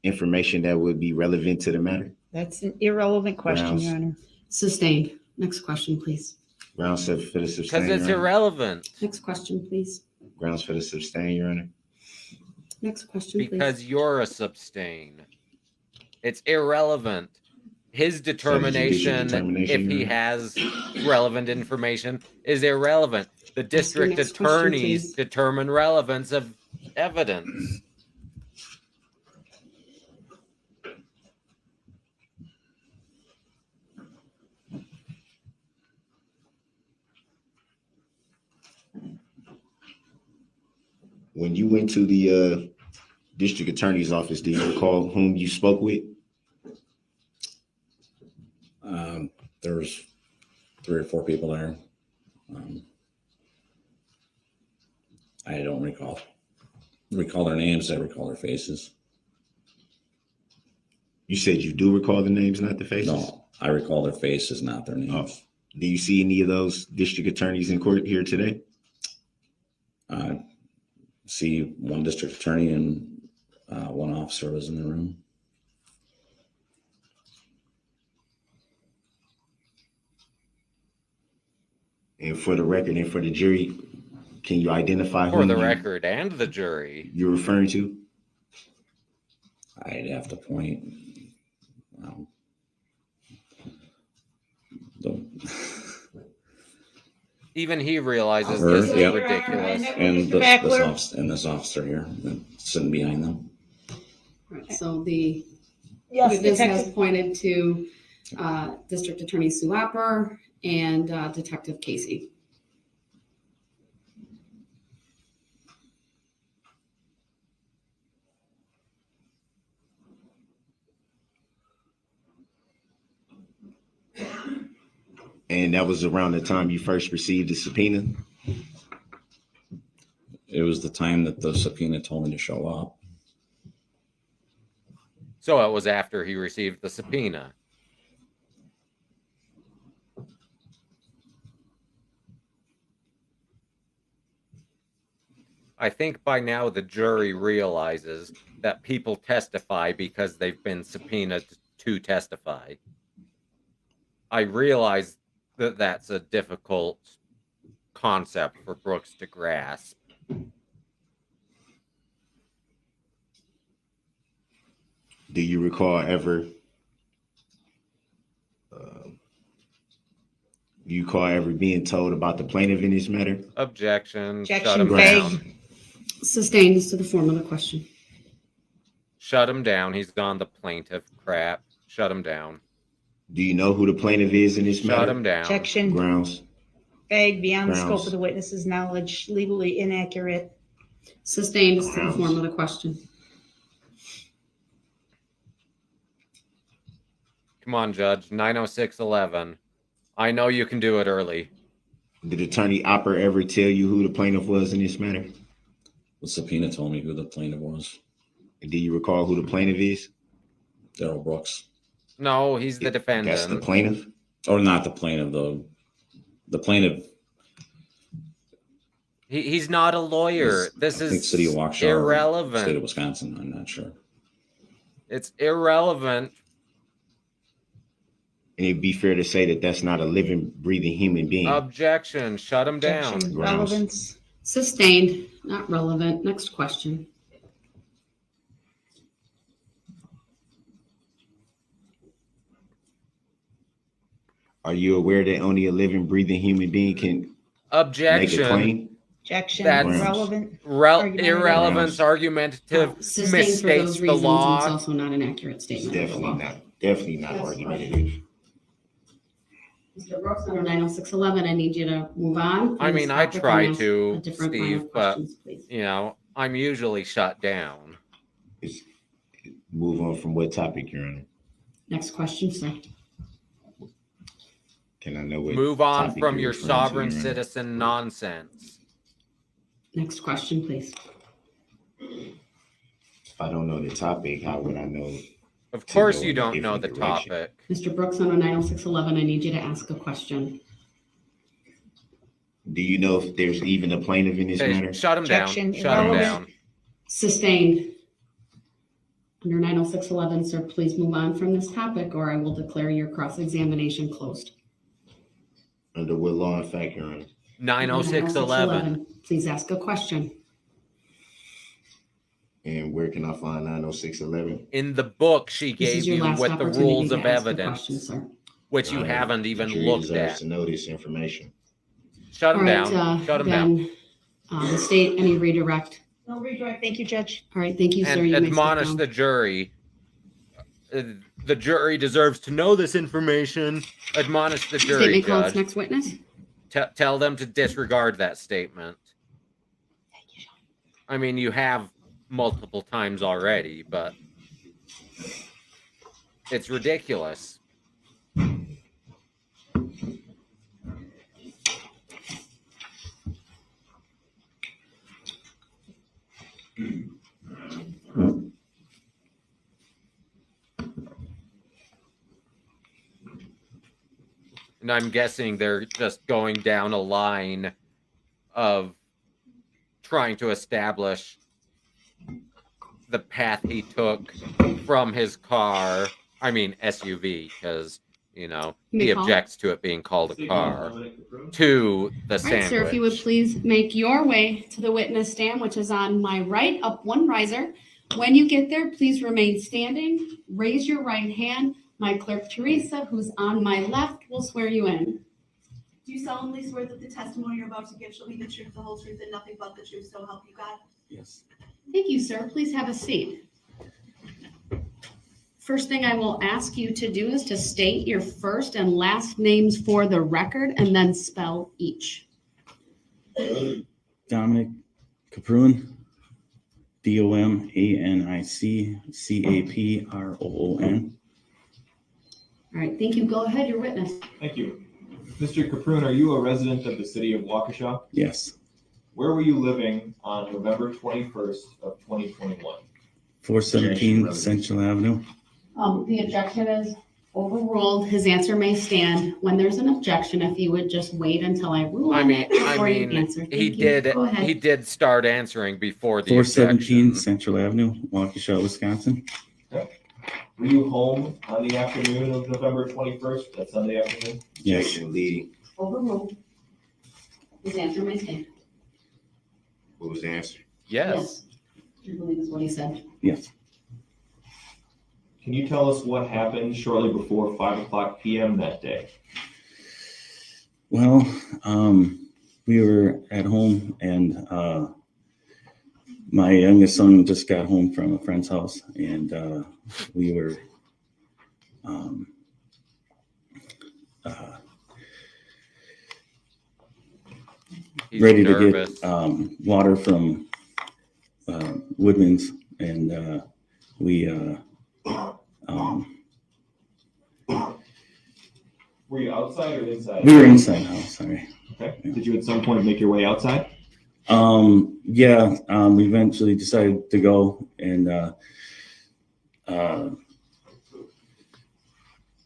information that would be relevant to the matter? That's an irrelevant question, Grounds. Your Honor. Sustained. Next question, please. Grounds for the sustain, Because it's Your Honor. irrelevant. Next question, please. Grounds for the sustain, Your Honor. Next question, please. Because you're a substain. It's irrelevant. His determination, determination, if he Your Honor? has relevant information, is irrelevant. The district next question, attorneys please. determine relevance of evidence. When you went to the district attorney's office, do you recall whom you spoke with? There was 3 or 4 people there. I don't recall their names. I recall their faces. You said you do recall the names, not the faces? No, I recall their faces, not their names. Do you see any of those district attorneys in court here today? I see one district attorney and one officer was in the room. And for the record and for the jury, can you identify For who the record and the jury. you're referring to? I'd have to point. The Even he realizes Her, this is yep. ridiculous. And Mr. Backler. this officer here that's sitting behind them. All right, so the Yes, witness has Detective. pointed to District Attorney Sue Apper and Detective Casey. And that was around the time you first received the subpoena? It was the time that the subpoena told me to show up. So it was after he received the subpoena. I think by now the jury realizes that people testify because they've been subpoenaed to testify. I realize that that's a difficult concept for Brooks to grasp. Do you recall ever being told about the plaintiff in this matter? Objection. Shut Objection, him vague. down. Sustained as to the form of the question. Shut him down. He's gone the plaintiff crap. Shut him down. Do you know who the plaintiff is in this matter? Shut him down. Objection, Grounds. vague, beyond the scope Grounds. of the witness's knowledge, legally inaccurate. Sustained as to the form of the question. Come on, Judge. 90611. I know you can do it early. Did Attorney Opper ever tell you who the plaintiff was in this matter? The subpoena told me who the plaintiff was. Do you recall who the plaintiff is? Darrell Brooks. No, he's the defendant. That's the plaintiff? Or not the plaintiff, the plaintiff. He's not a lawyer. This I think is City of Waukesha, State irrelevant. of Wisconsin. I'm not sure. It's irrelevant. And it'd be fair to say that that's not a living, breathing human being. Objection. Shut him down. Objection, Grounds. relevance. Sustained, not relevant. Next question. Are you aware that only a living, breathing human being can make a Objection. claim? Objection, That's- relevant. Irrelevance, argumentative, Sustained for misstates those the reasons, and it's law. also not an accurate It's statement of the definitely law. not Yes. argumentative. Mr. Brooks, under 90611, I need you to move on. I from mean, this I topic try and ask to, a different line of Steve, but, questions, please. you know, I'm usually shut down. It's, move on from what topic, Your Honor? Next question, sir. Can I know what Move on topic from you're your referring to, sovereign Your Honor? citizen nonsense. Next question, please. If I don't know the topic, how would I know? Of To course go you in a don't know the different direction. topic. Mr. Brooks, under 90611, I need you to ask a question. Do you know if there's even a plaintiff in this Okay, matter? shut him down. Objection, Shut him irrelevant. down. Sustained. Under 90611, sir, please move on from this topic or I will declare your cross-examination closed. Under what law and fact, Your Honor? 90611. Please ask a question. And where can I find 90611? In the book she This is gave your you last with the opportunity rules to of ask a evidence, question, sir. which you Your Honor, haven't the even jury looked deserves at. to know this information. Shut All him right, down. Shut him down. then, the state, any redirect? No redirect. Thank you, Judge. All right, thank you, sir. And You may step admonish down. the jury. The jury deserves to know this information. Admonish the jury, Statement called, Judge. next witness. Tell them to disregard that statement. I mean, you have multiple times already, but it's ridiculous. And I'm guessing they're just going down a line of trying to establish the path he took from his car. I mean, SUV, because, you know, You may he call. objects to it being called a car, to the All right, sir, if you would sandwich. please make your way to the witness stand, which is on my right, up one riser. When you get there, please remain standing. Raise your right hand. My clerk, Teresa, who's on my left, will swear you in. Do you solemnly swear that the testimony you're about to give shall be the truth, the whole truth, and nothing but the truth, so help you God? Yes. Thank you, sir. Please have a seat. First thing I will ask you to do is to state your first and last names for the record and then spell each. Dominic Capone, Domanic Caproon. All right, thank you. Go ahead, your witness. Thank you. Mr. Courtroom, are you a resident of the city of Waukesha? Yes, Where were you living on November 21st of 2021? 417 Central Avenue. The objection is overruled. His answer may stand. When there's an objection, if you would just wait until I rule on it before you answer. Thank he you. did. Go ahead. He did start answering before the 417 objection. Central Avenue, Waukesha, Wisconsin. Were you home on the afternoon of November 21st, that Sunday afternoon? Yes, Objection leading. Overruled. His answer may stand. What was the answer? Yes. I believe is what he said. yes. Can you tell us what happened shortly before 5:00 p.m. that day? Well, we were at home and my youngest son just got home from a friend's house and we were He's ready nervous. to get water from Woodman's, and we Were you outside or inside? we were inside the house. Sorry. Okay. Did you at some point make your way outside? Yeah. We eventually decided to go, and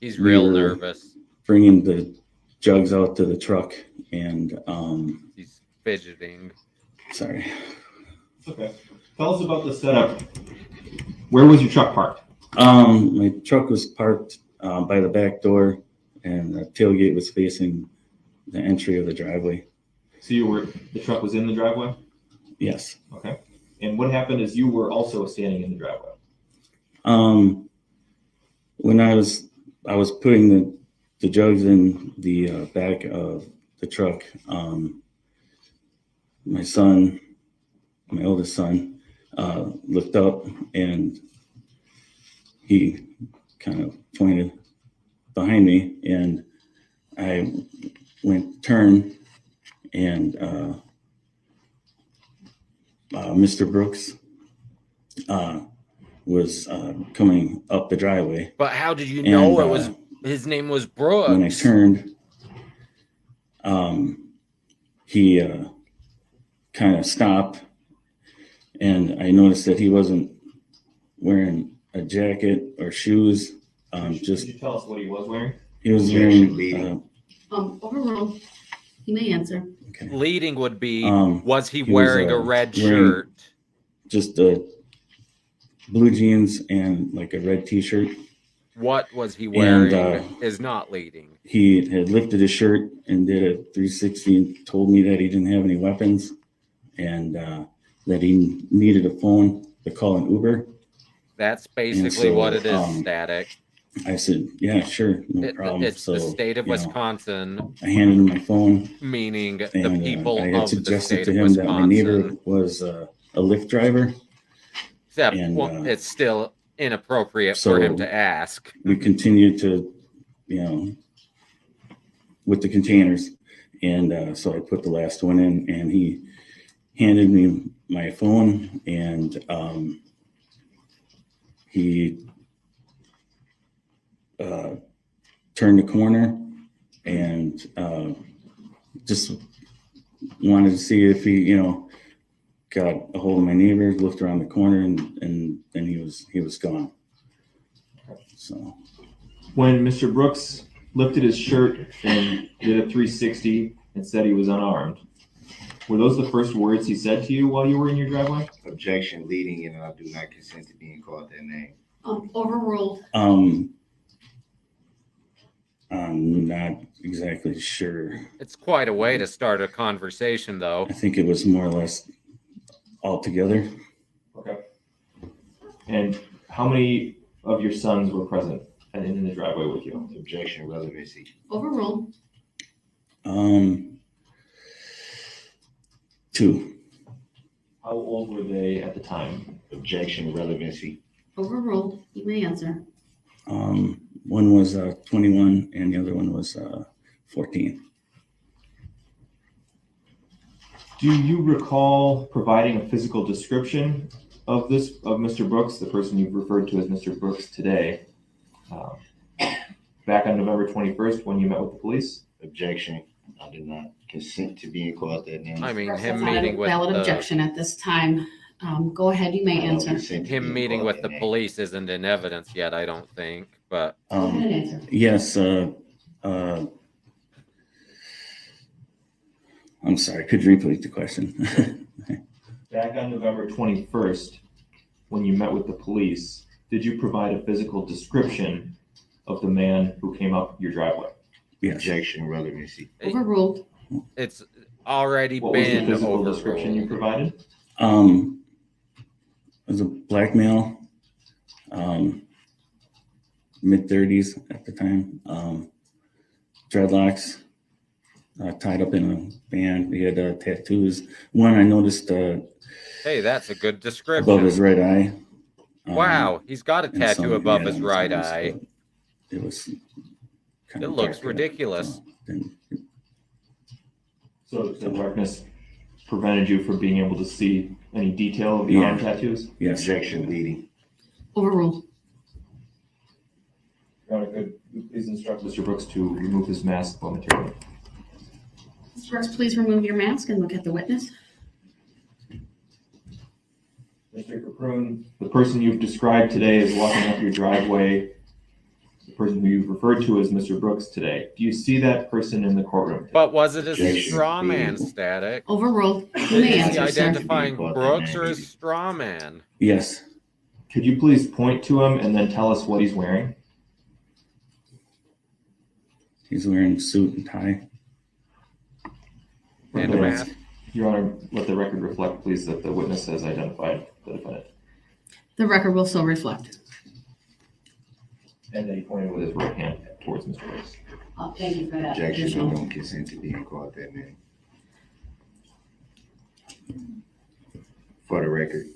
He's we real were nervous. bringing the jugs out to the truck, and He's fidgeting. sorry. It's okay. Tell us about the setup. Where was your truck parked? My truck was parked by the back door, and the tailgate was facing the entry of the driveway. So the truck was in the driveway? Yes. Okay. And what happened is you were also standing in the driveway? When I was putting the jugs in the back of the truck, my oldest son, looked up and he kind of pointed behind me, and I went turn, and Mr. Brooks was coming up the driveway. But how did you know And, it was his name was Brooks? When I turned, he kind of stopped, and I noticed that he wasn't wearing a jacket or shoes. Could you tell us what he was wearing? He was Objection, wearing. leading. Overruled. He may answer. Okay. Leading would be, was he he was, wearing a red wearing- shirt? Just blue jeans and like a red T-shirt. What was he wearing And, is not leading. He had lifted his shirt and did a 360 and told me that he didn't have any weapons, and that he needed a phone to call an Uber. That's basically so, what it is, Static. I said, yeah, sure, no problem. It's the state of you know, Wisconsin, I handed him my phone, meaning the and people I had of the suggested state to of him that my neighbor Wisconsin. was a Lyft driver. Except and, it's still inappropriate so for him to ask. We continued to, with the containers. And so I put the last one in, and he handed me my phone, and he turned the corner and just wanted to see if he, got a hold of my neighbor, looked around the corner, and then he was gone. So When Mr. Brooks lifted his shirt and did a 360 and said he was unarmed, were those the first words he said to you while you were in your driveway? Objection leading, and I do not consent to being called that name. Overruled. I'm not exactly sure. It's quite a way to start a conversation, though. I think it was more or less all together. Okay. And how many of your sons were present and in the driveway with you? Objection relevancy. Overruled. Two. How old were they at the time? Objection, relevancy. Overruled. You may answer. One was 21 and the other one was 14. Do you recall providing a physical description of Mr. Brooks, the person you've referred to as Mr. Brooks today, back on November 21st when you met with the police? Objection. I did not consent to being called that name. I mean, That's him not a meeting with valid the objection at this time. Go ahead. You may I don't answer. consent to him being meeting called with that the name. police isn't in evidence yet, I don't think. But Go ahead and answer. Yes. I'm sorry. Could you repeat the question? Back on November 21st, when you met with the police, did you provide a physical description of the man who came up your driveway? Yes. Objection, relevancy. Overruled. it's already What was the been physical description you overruled. provided? It was a black male, mid-30s at the time, dreadlocks, tied up in a band. He had tattoos. One I noticed Hey, that's a good above description. his right eye. Wow, he's got a and tattoo some- above yeah, his and right some- eye. It was kind It of looks dark, ridiculous. then- So the darkness prevented you from being able to see any detail of the arm tattoos? Yes. Objection, leading. Overruled. Your Honor, could you please instruct Mr. Brooks to remove his mask momentarily? Mr. Brooks, please remove your mask and look at the witness. Mr. Capone, the person you've described today as walking up your driveway, the person who you've referred to as Mr. Brooks today, do you see that person in the courtroom? But was it a Objection. straw man, Static? Overruled. You Is may he answer, sir. identifying Being caught Brooks that or name. his straw man? Yes. Could you please point to him and then tell us what he's wearing? He's wearing a suit and tie. And a mask? Your Honor, let the record reflect, please, that the witness has identified the defendant The record will so reflect. and that he pointed with his right hand towards Mr. Brooks. Thank you for that. Objection, I additional- don't consent to being called that name. For the record.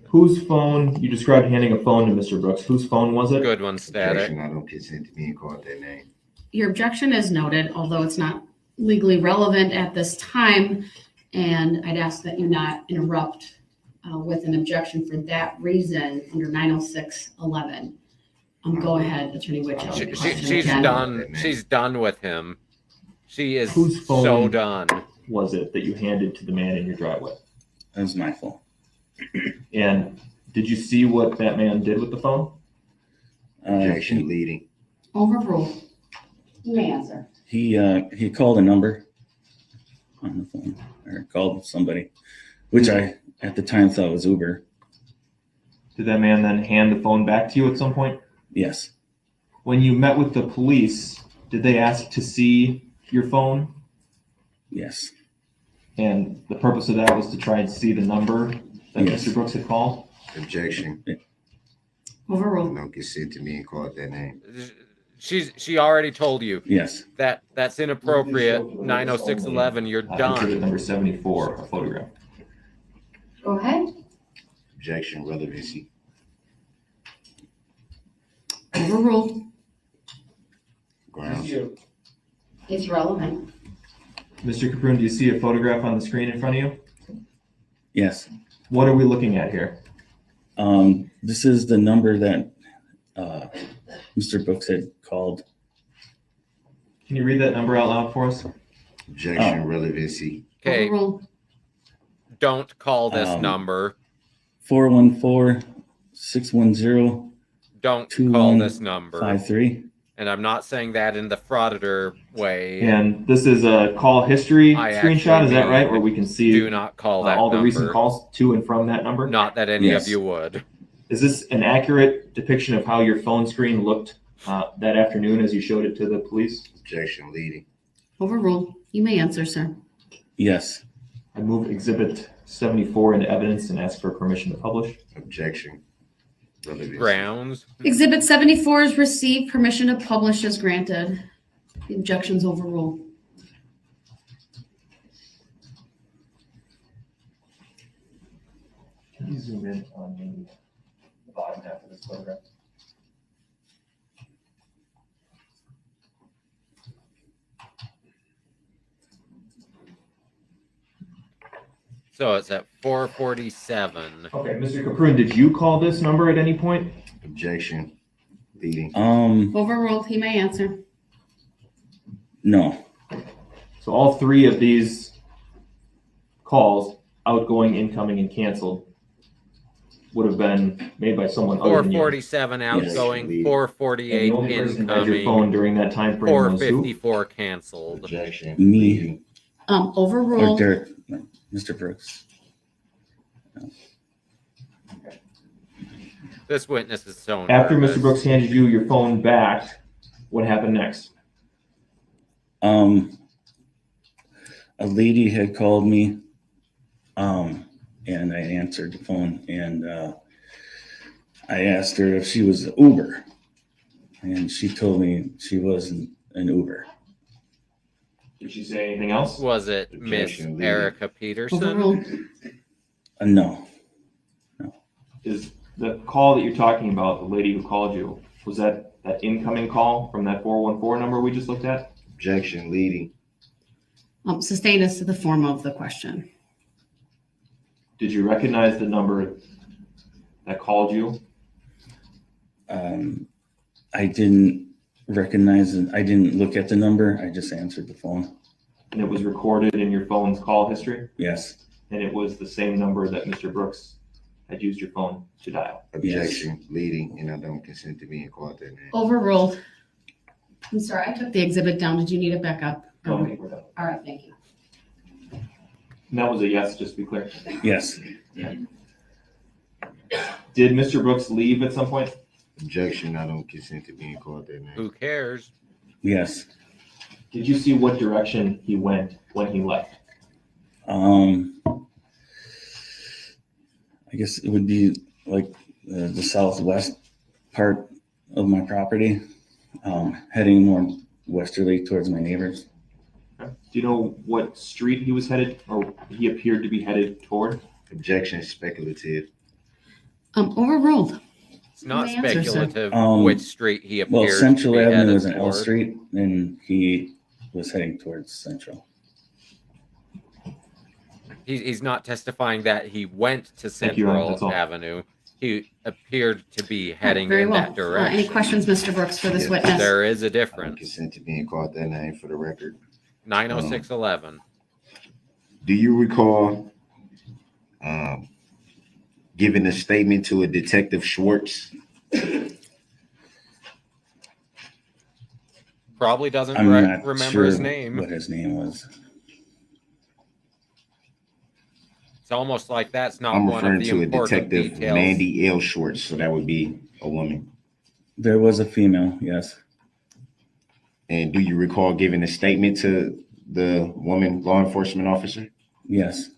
Whose phone, you described handing a phone to Mr. Brooks. Whose phone was it? Good one, Static. Objection, I don't consent to being called that name. Your objection is noted, although it's not legally relevant at this time. And I'd ask that you not interrupt with an objection for that reason under 906.11. Go ahead, Attorney Witcher. She's done. She's done with him. She is Whose phone? so done. Was it that you handed to the man in your driveway? That was my fault. And did you see what that man did with the phone? Objection, leading. Overruled. You may answer. He called a number on the phone, or called somebody, which I at the time thought was Uber. Did that man then hand the phone back to you at some point? Yes. When you met with the police, did they ask to see your phone? Yes. And the purpose of that was to try and see the number that Yes. Mr. Brooks had called? Objection, I Overruled. don't consent to being called that name. She already told you Yes. that that's inappropriate. 906.11. You're Exhibit done. number 74, a photograph. Go ahead. Objection, relevancy. Overruled. Grounds. It's relevant. Mr. Capone, do you see a photograph on the screen in front of you? Yes. What are we looking at here? This is the number that Mr. Brooks had called. Can you read that number out loud for us? Objection, relevancy. Okay, Overruled. don't call this Um, number. 414-610-53. Don't call this number. And I'm not saying that in the frauditor way. And this is a call history I screenshot, is that actually right? Where we can see Do not call that all the number. recent calls to and from that number? Not that any Yes. of you would. Is this an accurate depiction of how your phone screen looked that afternoon as you showed it to the police? Objection, leading. Overruled. You may answer, sir. Yes. I move exhibit 74 into evidence and ask for permission to publish. Objection, relevancy. Grounds. Exhibit 74 is received. Permission to publish is granted. The objection's overruled. Can you zoom in on the bottom half of this photograph? So it's at 4:47. Okay, Mr. Caproon, did you call this number at any point? Objection. Leading. Overruled. He may answer. No. So all three of these calls, outgoing, incoming, and canceled, would have been made by someone other than you. 4:47 outgoing, Yes. 4:48 And the only person who had your phone incoming, during that time frame was who? 4:54 canceled. Objection. Me. Leading. Or Overruled. Derek, Mr. Brooks. This witness is so After nervous. Mr. Brooks handed you your phone back, what happened next? A lady had called me, and I answered the phone, and I asked her if she was Uber, and she told me she wasn't an Uber. Did she say anything else? Was it Miss Objection, leading. Erica Peterson? Overruled. No. Is the call that you're talking about, the lady who called you, was that incoming call from that 414 number we just looked at? Objection. Leading. Sustained as to the form of the question. Did you recognize the number that called you? I didn't recognize it. I didn't look at the number. I just answered the phone. And it was recorded in your phone's call history? Yes. And it was the same number that Mr. Brooks had used your phone to dial? Objection. Leading, and I don't consent to being called that name. Overruled. I'm sorry, I took the exhibit down. Did you need it back up? No, I think we're done. All right, thank you. And that was a yes, just to be clear. Yes. Did Mr. Brooks leave at some point? Objection. I don't consent to being called that name. Who cares? Yes. Did you see what direction he went when he left? I guess it would be like the southwest part of my property, heading more westerly towards my neighbors. Do you know what street he was headed, or he appeared to be headed toward? Objection. Speculative. Overruled. It's not May answer, sir. speculative Um, which street he appeared Well, Central to be Avenue headed was an L toward. Street, and he was heading towards Central. He's not testifying that he went to Thank you, Ron. That's Central all. Avenue. He appeared to be heading Very in well. that direction. Any questions, Mr. Brooks, for this Yes. witness? There is a I don't difference. consent to being called that name for the record. 90611. Do you recall giving a statement to a Detective Schwartz? Probably doesn't I'm not remember sure his name. what his name was. It's almost like that's not I'm one of referring the to a important Detective details. Mandy L. Schwartz, so that would be a woman. There was a female, yes. And do you recall giving a statement to the woman law enforcement officer? Yes.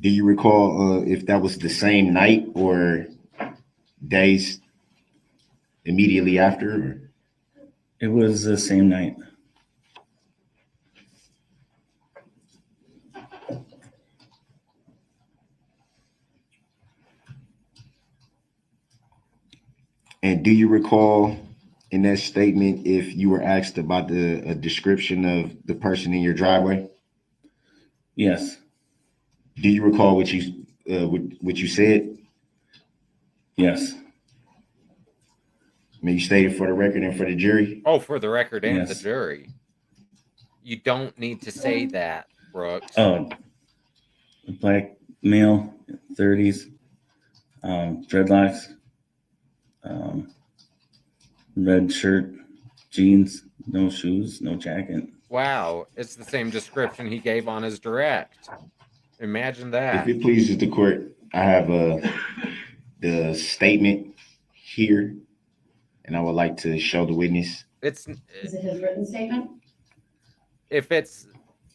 Do you recall if that was the same night or days immediately after? Or? It was the same night. And do you recall in that statement if you were asked about a description of the person in your driveway? Yes. Do you recall what you said? Yes. I mean, you stated for the record and for the jury. Oh, for the record and the Yes. jury. You don't need to say that, Brooks. Oh, black male, 30s, dreadlocks, red shirt, jeans, no shoes, no jacket. Wow, it's the same description he gave on his direct. Imagine If that. it pleases the court, I have the statement here, and I would like to show the witness. It's Is it his written statement? if it's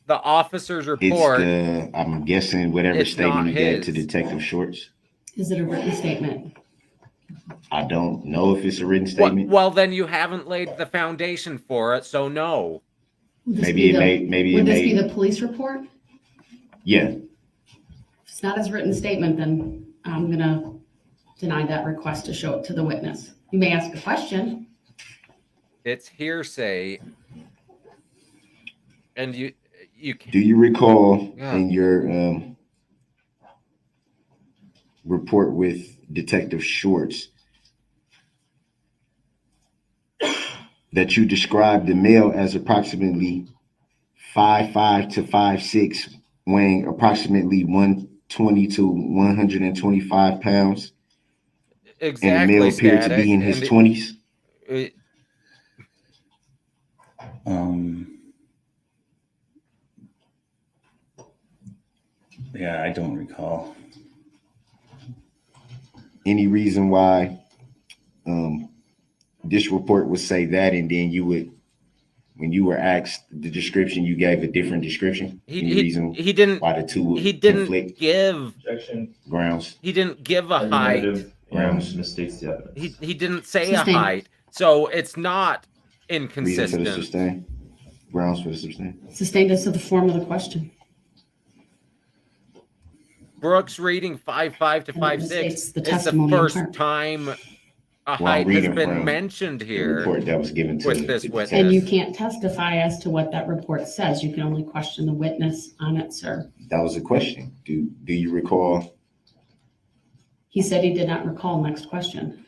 the officer's It's report. I'm guessing whatever It's statement not you gave to his. Detective Schwartz. Is it a written statement? I don't know if it's a written Well, statement. well, then you haven't laid the foundation for it, so no. Would this Maybe be it the- may. Maybe it Would this be may. the police report? Yeah. it's not his written statement, then I'm gonna deny that request to show it to the witness. You may ask a question. It's hearsay. And you Do you recall Yeah. in your report with Detective Shorts that you described the male as approximately 5'5" to 5'6", weighing approximately 120 to 125 pounds, exactly and the male appeared to Static, be in his and 20s? Yeah, I don't recall. Any reason why this report would say that, and then you would, when you were asked the description, you gave a different description? Any reason he didn't why the two would he didn't conflict? give Objection. Grounds. he didn't give a height. Argumentative and misstates the evidence. He didn't say a Sustained. height, so it's not Reason for the inconsistent. sustain. Grounds for the sustain. Sustained as to the form of the question. Brooks reading 5'5" to And it 5'6" misstates the is the testimony in first part. time a I'm height has reading been from mentioned The here. report that was given to with this the witness. And you detective. can't testify as to what that report says. You can only question the witness on it, sir. That was a question. Do you recall? He said he did not recall. Next question.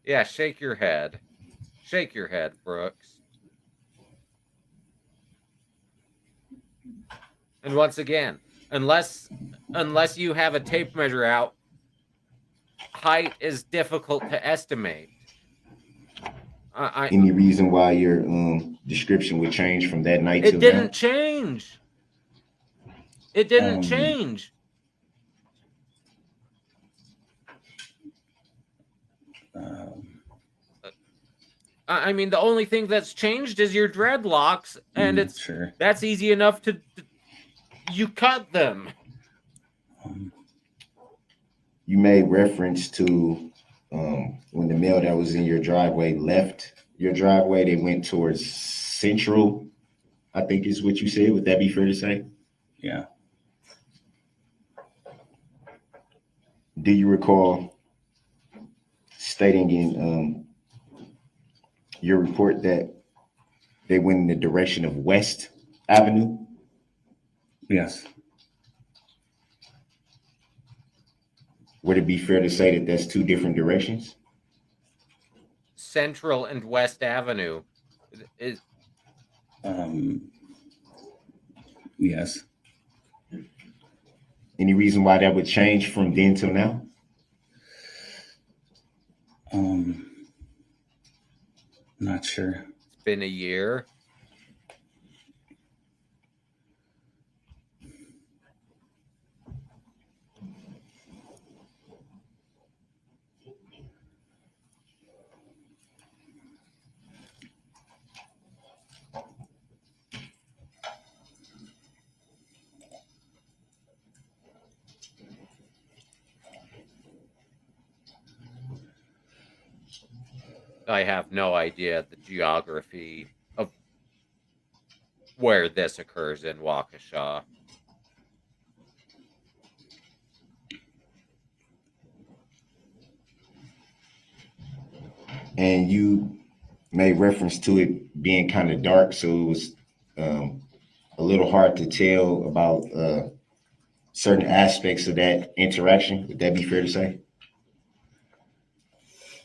Yeah, shake your head. Shake your head, Brooks. And once again, unless you have a tape measure out, height is difficult to estimate. Any reason why your description would change from that night It till didn't now? change. It didn't change. I mean, the only thing that's changed is your dreadlocks, and it's Sure. that's easy enough to you cut them. You made reference to when the male that was in your driveway left your driveway, they went towards Central, I think is what you said. Would that be fair to say? Yeah. Do you recall stating in your report that they went in the direction of West Avenue? Yes. Would it be fair to say that that's two different directions? Central and West Avenue. Yes. Any reason why that would change from then till now? Not sure. It's been a year. I have no idea the geography of where this occurs in Waukesha. And you made reference to it being kind of dark, so it was a little hard to tell about certain aspects of that interaction. Would that be fair to say?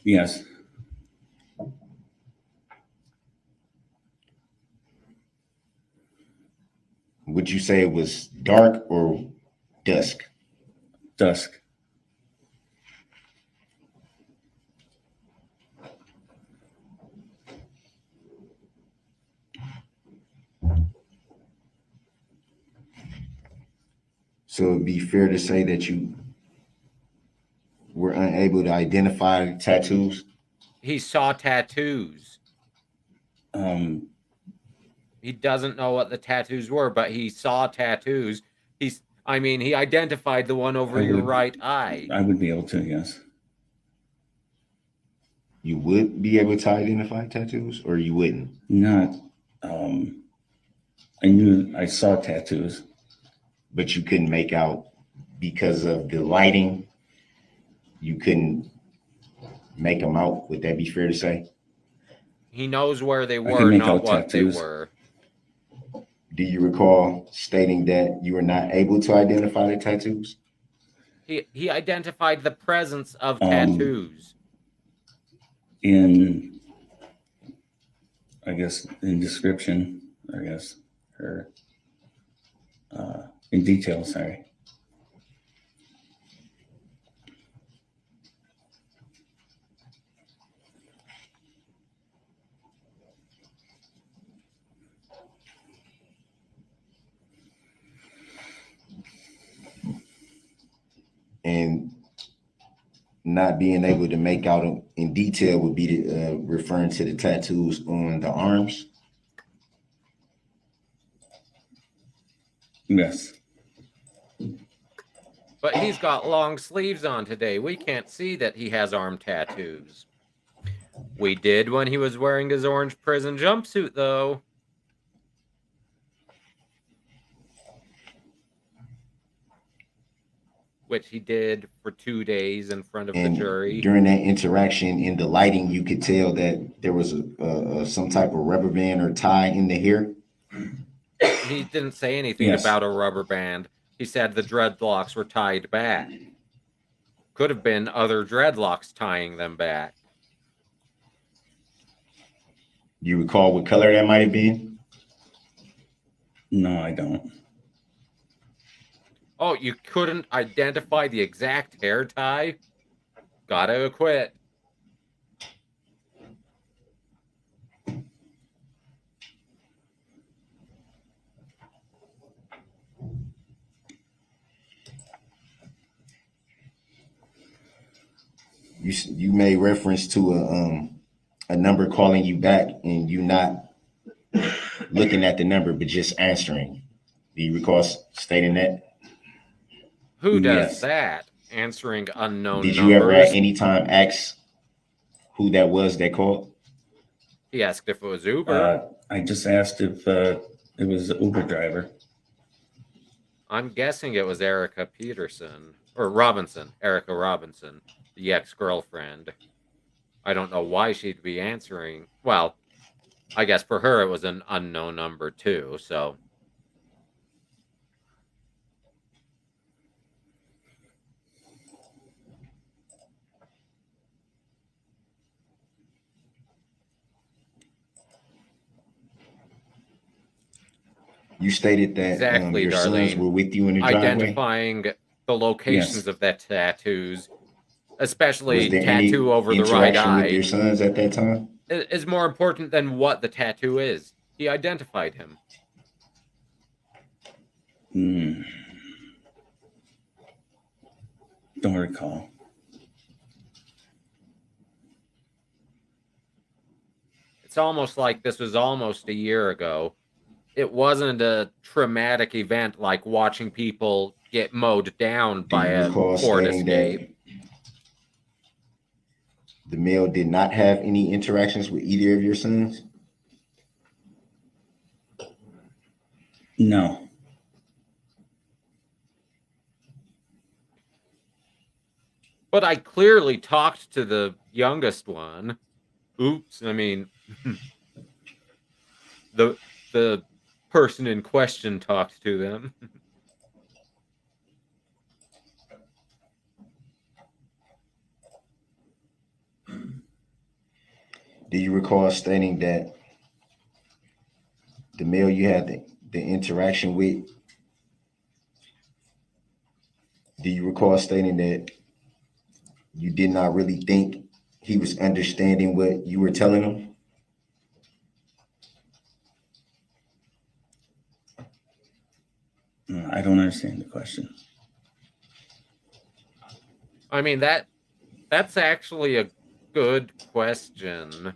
Yes. Would you say it was dark or dusk? Dusk. So it'd be fair to say that you were unable to identify tattoos? He saw tattoos. He doesn't know what the tattoos were, but he saw tattoos. He identified the one over your right eye. I would be able to, yes. You would be able to identify tattoos, or you wouldn't? Not, I knew I saw tattoos. but you couldn't make out because of the lighting. You couldn't make them out. Would that be fair to say? He knows where they can were, make not out what tattoos. they were. Do you recall stating that you were not able to identify the tattoos? He identified the presence of tattoos. In, I guess, in description, I guess, or in detail, sorry. And not being able to make out in detail would be referring to the tattoos on the arms. Yes. But he's got long sleeves on today. We can't see that he has arm tattoos. We did when he was wearing his orange prison jumpsuit, though. Which he did for 2 days in front of the jury. During that interaction in the lighting, you could tell that there was some type of rubber band or tie in the hair. He didn't say anything about a rubber band. He said the dreadlocks were tied back. Could have been other dreadlocks tying them back. You recall what color that might have been? No, I don't. Oh, you couldn't identify the exact hair tie? Gotta acquit. You made reference to a number calling you back and you not looking at the number but just answering. Do you recall stating that? Who does that? Answering unknown numbers. Did you numbers? ever at any time ask who that was that called? He asked if it was Uber. I just asked if it was an Uber driver. I'm guessing it was Erica Peterson. Or Robinson. Erica Robinson. The ex-girlfriend. I don't know why she'd be answering. Well, I guess for her it was an unknown number too, so... You stated that exactly, your Darlene. sons were with you in the driveway? Identifying the locations of the tattoos, especially Was there tattoo any over the right interaction eye, with your sons at that time? is more important than what the tattoo is. He identified him. Don't recall. It's almost like this was almost a year ago. It wasn't a traumatic event like watching people get mowed down by a Ford Escape. The male did not have any interactions with either of your sons? No. But I clearly talked to the youngest one. Oops, I mean, the person in question talked to them. Do you recall stating that the male you had the interaction with, do you recall stating that you did not really think he was understanding what you were telling him? I don't understand the question. I mean, that's actually a good question.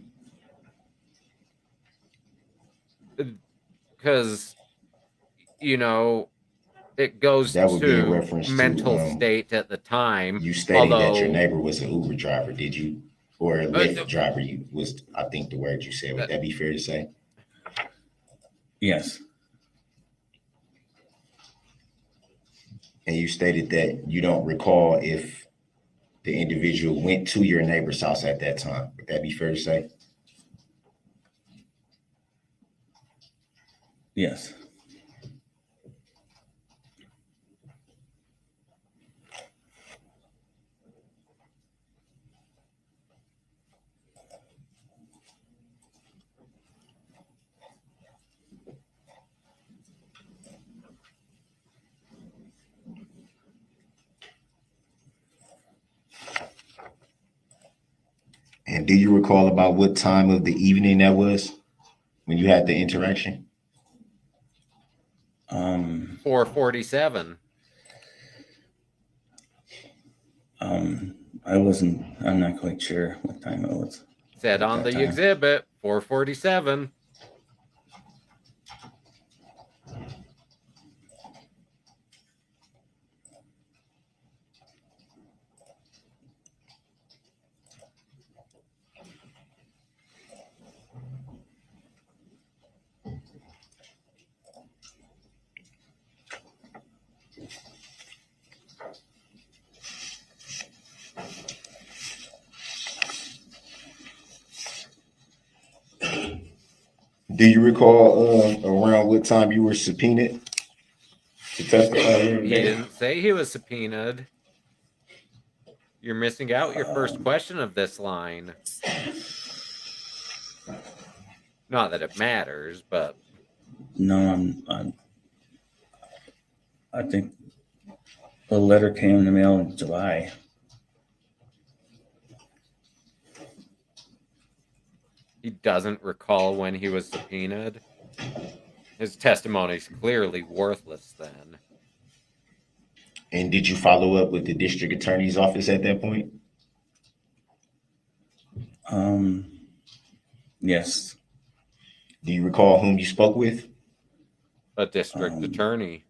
Because, you know, it goes That would be in to reference mental to, state at the time. You stated that your neighbor was an Uber driver, did you? Or a Lyft driver was, I think, the word you said. Would that be fair to say? Yes. And you stated that you don't recall if the individual went to your neighbor's house at that time. Would that be fair to say? Yes. And do you recall about what time of the evening that was when you had the interaction? 4:47. I'm not quite sure what time it was. Said At on that the time. exhibit, 4:47. Do you recall around what time you were subpoenaed to testify here He today? didn't say he was subpoenaed. You're missing out your first question of this line. Not that it matters, but No, I think the letter came in the mail in July. he doesn't recall when he was subpoenaed. His testimony's clearly worthless then. And did you follow up with the district attorney's office at that point? Yes. Do you recall whom you spoke with? A district attorney.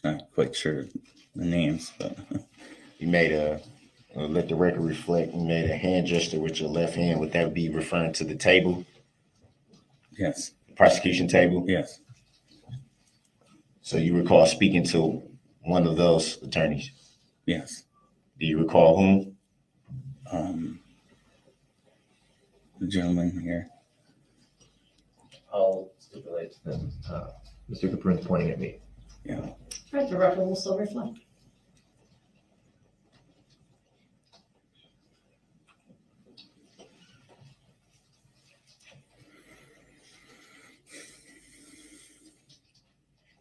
Not quite sure the names, but You made let the record reflect, you made a hand gesture with your left hand. Would that be referring to the table, yes, the prosecution table? yes. So you recall speaking to one of those attorneys? Yes. Do you recall whom? The gentleman here. I'll stipulate that Mr. Caproon's pointing at me. Yeah. Right, the record will still reflect.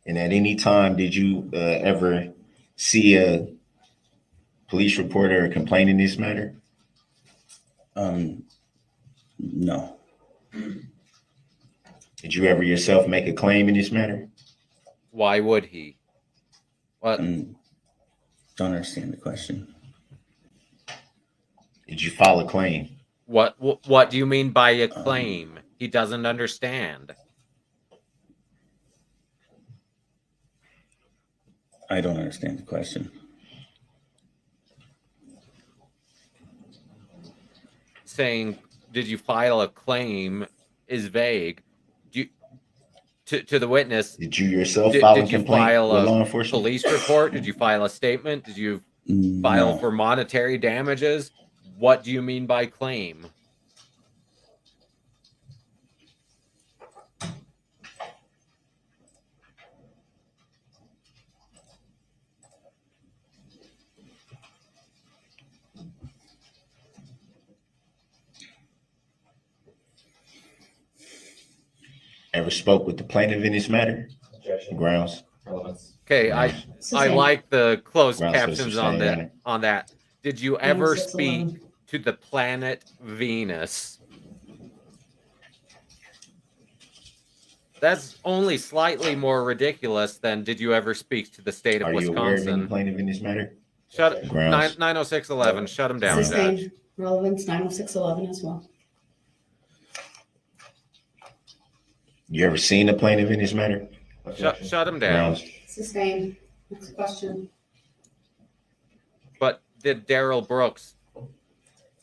And at any time, did you ever see a police report or a complaint in this matter? No. Did you ever yourself make a claim in this matter? Why would he? What? Don't understand the question. Did you file a claim? What do you mean by a claim? He doesn't understand. I don't understand the question. Saying, did you file a claim is vague. To the witness, Did you yourself file a complaint with law enforcement? Police report? Did you file a statement? Did you file for monetary damages? What do you mean by claim? Ever spoke with the plaintiff in this matter? Objection. Grounds. Relevance. Okay, I like the closed Grounds for captions sustained on that. Did you ever 611. speak to the planet Venus? That's only slightly more ridiculous than did you ever speak to the state of Are you aware of any Wisconsin? plaintiff in this matter? Shut Grounds. 90611. Shut him down, Judge. Sustained. Relevance 90611 as well. You ever seen a plaintiff in this matter? Objection. Shut him down. Grounds. Sustained. Next question. But did Darrell Brooks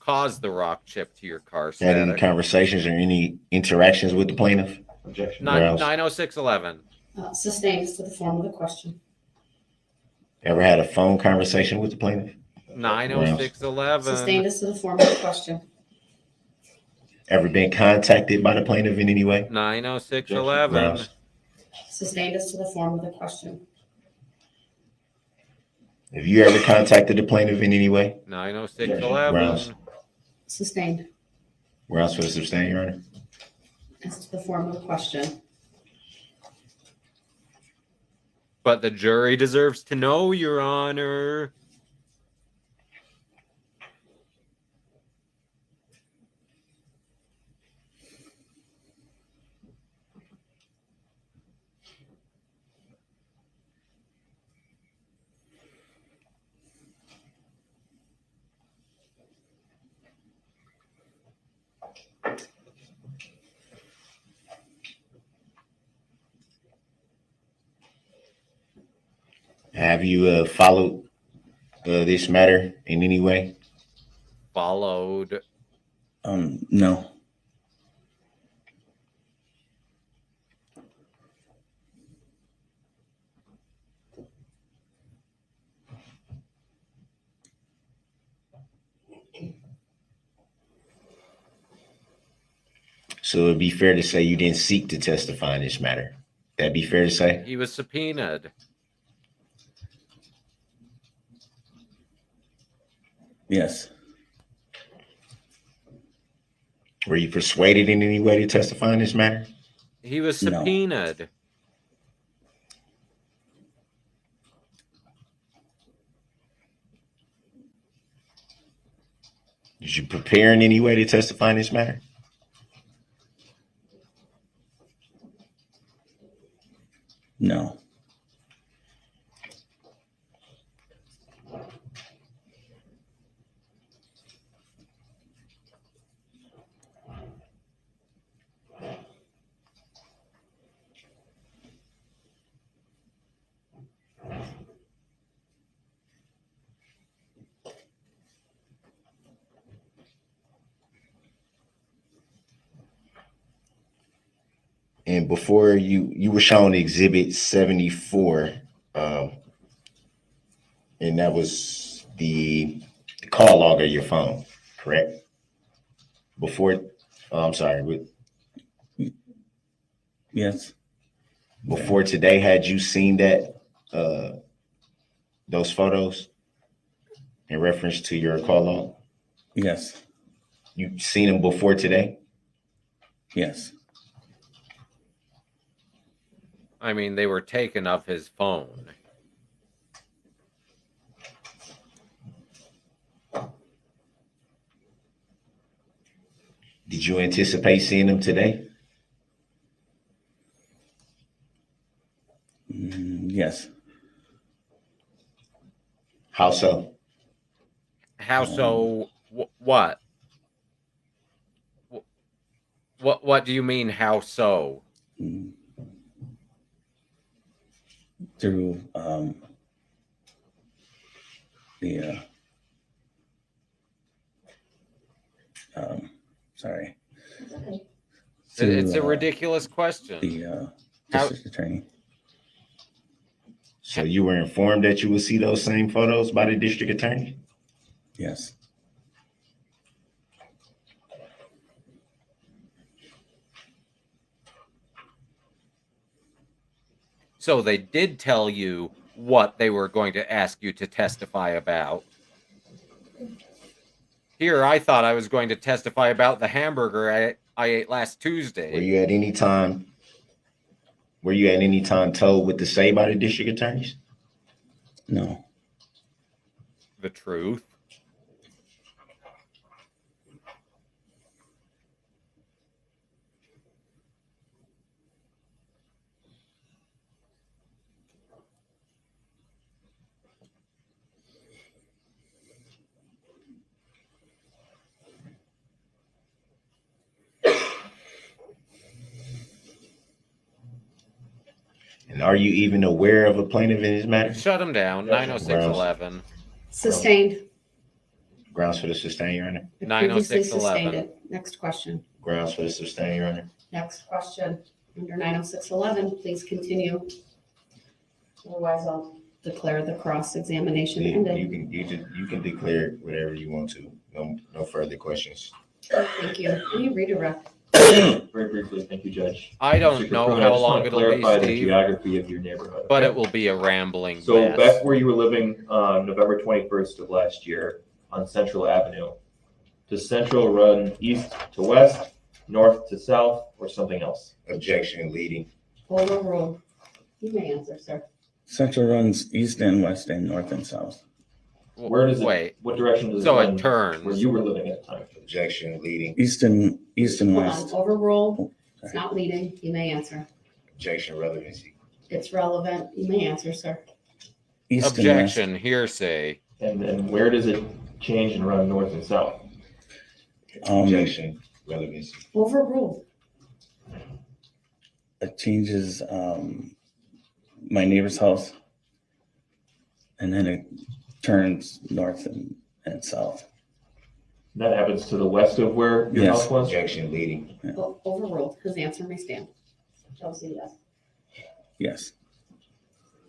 caused the rock chip to your car. Had any Static. conversations or any interactions with the plaintiff? Objection. 90611. Sustained as to the form of the question. Ever had a phone conversation with the plaintiff? 90611. Sustained as to the form of the question. Ever been contacted by the plaintiff in any way? 90611. Grounds. Sustained as to the form of the question. Have you ever contacted the plaintiff in any way? 90611. Grounds. Sustained Grounds for the sustain, Your Honor. as to the form of the question. But the jury deserves to know, Your Honor. Have you followed this matter in any way? Followed. No. So it'd be fair to say you didn't seek to testify in this matter. That'd be fair to say? He was subpoenaed. Yes. Were you persuaded in any way to testify in this matter? He was No. subpoenaed. Did you prepare in any way to testify in this matter? No. And before you were shown Exhibit 74, and that was the call log of your phone, correct? Before, I'm sorry, Yes. before today, had you seen that those photos in reference to your call log? Yes. You seen them before today? Yes. I mean, they were taken off his phone. Did you anticipate seeing them today? Yes. How so? How so? What? What do you mean? How so? Mm. Through the sorry. It's a ridiculous question. The How- district attorney. So you were informed that you would see those same photos by the district attorney? Yes. So they did tell you what they were going to ask you to testify about. Here, I thought I was going to testify about the hamburger I ate last Tuesday. Were you at any time told what to say by the district attorneys? No. The truth. And are you even aware of a plaintiff in this matter? Shut him down. 90611. Sustained. Grounds for the sustain, Your Honor. I previously 906.11. sustained it. Next question. Grounds for the sustain, Your Honor. Next question. Under 906.11, please continue. Otherwise, I'll declare the cross-examination ended. You can declare whatever you want to. No further questions. Thank you. Any redirect? Very briefly, thank you, Judge. I don't Mr. know Capone, I how just long want to it'll be, clarify the Steve, geography of your neighborhood. but okay? it will be a rambling So mess. back where you were living on November 21st of last year on Central Avenue, does Central run east to west, north to south, or something else? Objection, leading. Overruled. You may answer, sir. Central runs east and west and north and south. Where does it, Wait, what direction does it so run it turns. where you were living at the time? Objection, leading. East and Hold west. on. Overruled. It's not leading. You may answer. Objection, relevancy. It's relevant. You may answer, sir. East and west. Objection, hearsay. And where does it change and run north and south? Objection, relevancy. Overruled. It changes my neighbor's house, and then it turns north and south. That happens to the west of where your Yes. house was? Objection, leading. Overruled. His answer may stand. Chelsea, yes. Yes.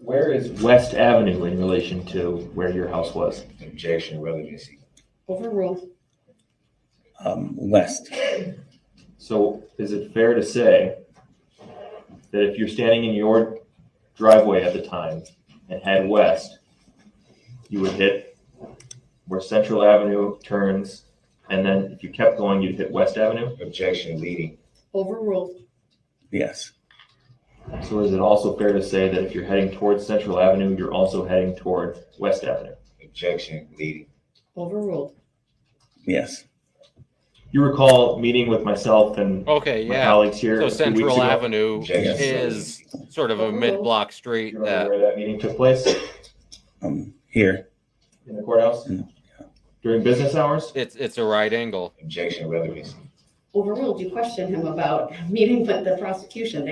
Where is West Avenue in relation to where your house was? Objection, relevancy. Overruled. West. So is it fair to say that if you're standing in your driveway at the time and head west, you would hit where Central Avenue turns, and then if you kept going, you'd hit West Avenue? Objection, leading. Overruled. Yes. So is it also fair to say that if you're heading towards Central Avenue, you're also heading toward West Avenue? Objection, leading. Overruled. Yes. You recall meeting with myself and Okay, my yeah. colleagues here So a few weeks Central ago? Avenue Objection, is sort of a mid-block street You remember that, where that meeting took place? Here. In the courthouse? During business hours? it's a right angle. Objection, relevancy. Overruled. You questioned him about meeting with the prosecution.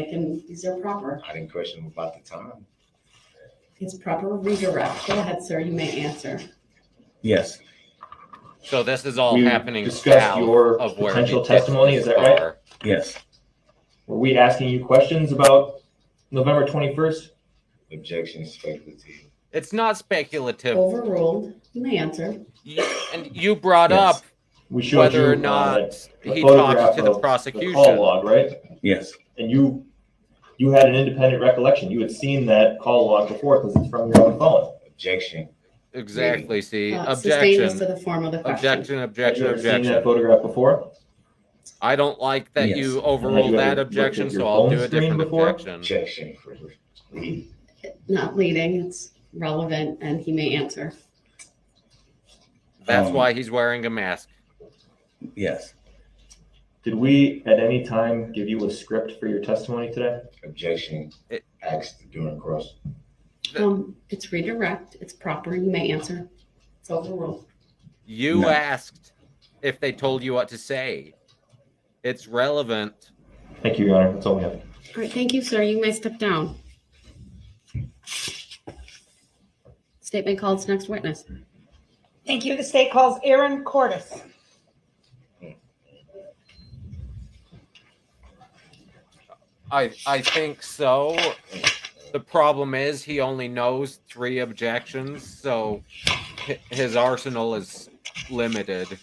These are proper. I didn't question him about the time. It's proper redirect. Go ahead, sir. You may answer. Yes. So this is all We happening discussed south your of where potential he ditched testimony, his is that right? car. Yes. Were we asking you questions about November 21st? Objection, speculative. It's not speculative. Overruled. You may answer. And you brought Yes. up We showed whether you or not the he photograph talked to the of prosecution. call log, right? Yes. And you had an independent recollection. You had seen that call log before because it's from your own phone. Objection. Exactly, see, Sustained as objection, to the form of the question. objection, Have objection, you ever seen that objection. photograph before? I don't like that Yes. you Have overruled you that ever looked objection, at your so I'll do phone a screen different before? objection. Objection, leading. Not leading. It's relevant, and he may answer. That's why he's wearing a mask. Yes. Did we at any time give you a script for your testimony today? Objection, asked during cross. It's redirect. It's proper. You may answer. It's overruled. You No. asked if they told you what to say. It's relevant. Thank you, Your Honor. That's all we have. All right. Thank you, sir. You may step down. Statement called to next witness. Thank you. The state calls Aaron Cordes. I think so. The problem is he only knows 3 objections, so his arsenal is limited.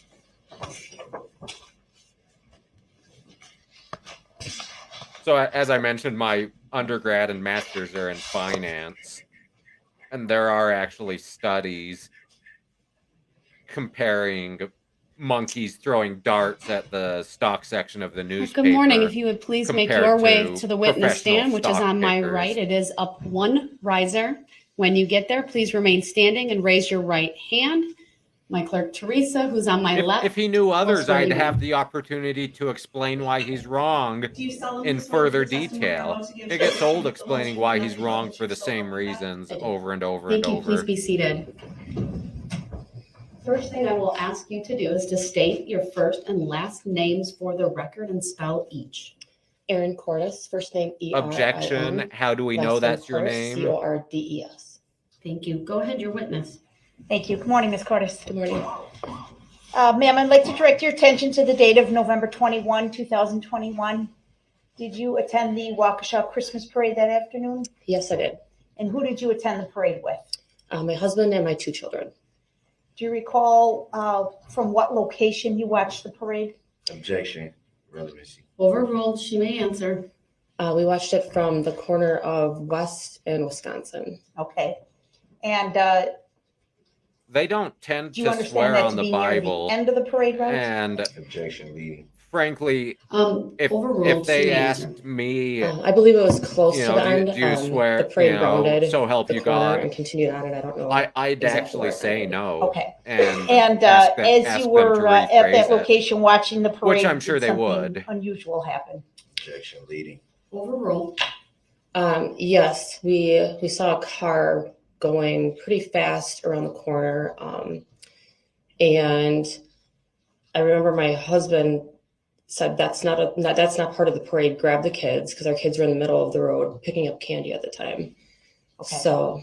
So as I mentioned, my undergrad and master's are in finance, and there are actually studies comparing monkeys throwing darts at the stock section of the newspaper. Good morning. If you would please make compared your way to to the witness professional stand, which is stock on my pickers. right. It is up one riser. When you get there, please remain standing and raise your right hand. My clerk, Teresa, who's on my left. If he knew others, swear I'd you have the opportunity to explain why he's wrong Do you solemnly in swear that further the testimony you're detail. about to give It shall gets be old the explaining whole why truth he's and wrong nothing for the but the same truth, so help you reasons God? over and over Thank and you. Please over. be seated. First thing I will ask you to do is to state your first and last names for the record and spell each. Erin Cordes, first name E-R-I-N. Objection. How do we know last name that's your Cordes, name? C-O-R-D-E-S. Thank you. Go ahead, your witness. Thank you. Good morning, Ms. Cordes. Good morning. Ma'am, I'd like to direct your attention to the date of November 21, 2021. Did you attend the Waukesha Christmas parade that afternoon? Yes, I did. And who did you attend the parade with? My husband and my 2 children. Do you recall from what location you watched the parade? Objection, relevancy. Overruled. She may answer. We watched it from the corner of West and Wisconsin. Okay. And They don't tend do you to understand swear that on to the be near the Bible, end of the parade route? and Objection, leading. frankly, Overruled. if She they may answer. asked me, I believe it was close you to know, the end. do you swear, the parade you know, rounded so help the you corner God, and continued on it. I don't know. I'd exactly actually where it say ended. no. Okay. And And ask them as you were at rephrase that it, location watching the parade, which I'm sure did they something would. unusual happen? Objection, leading. Overruled. Yes, we saw a car going pretty fast around the corner. And I remember my husband said, that's not part of the parade. Grab the kids, because our kids were in the middle of the road picking up candy at the time. Okay. So,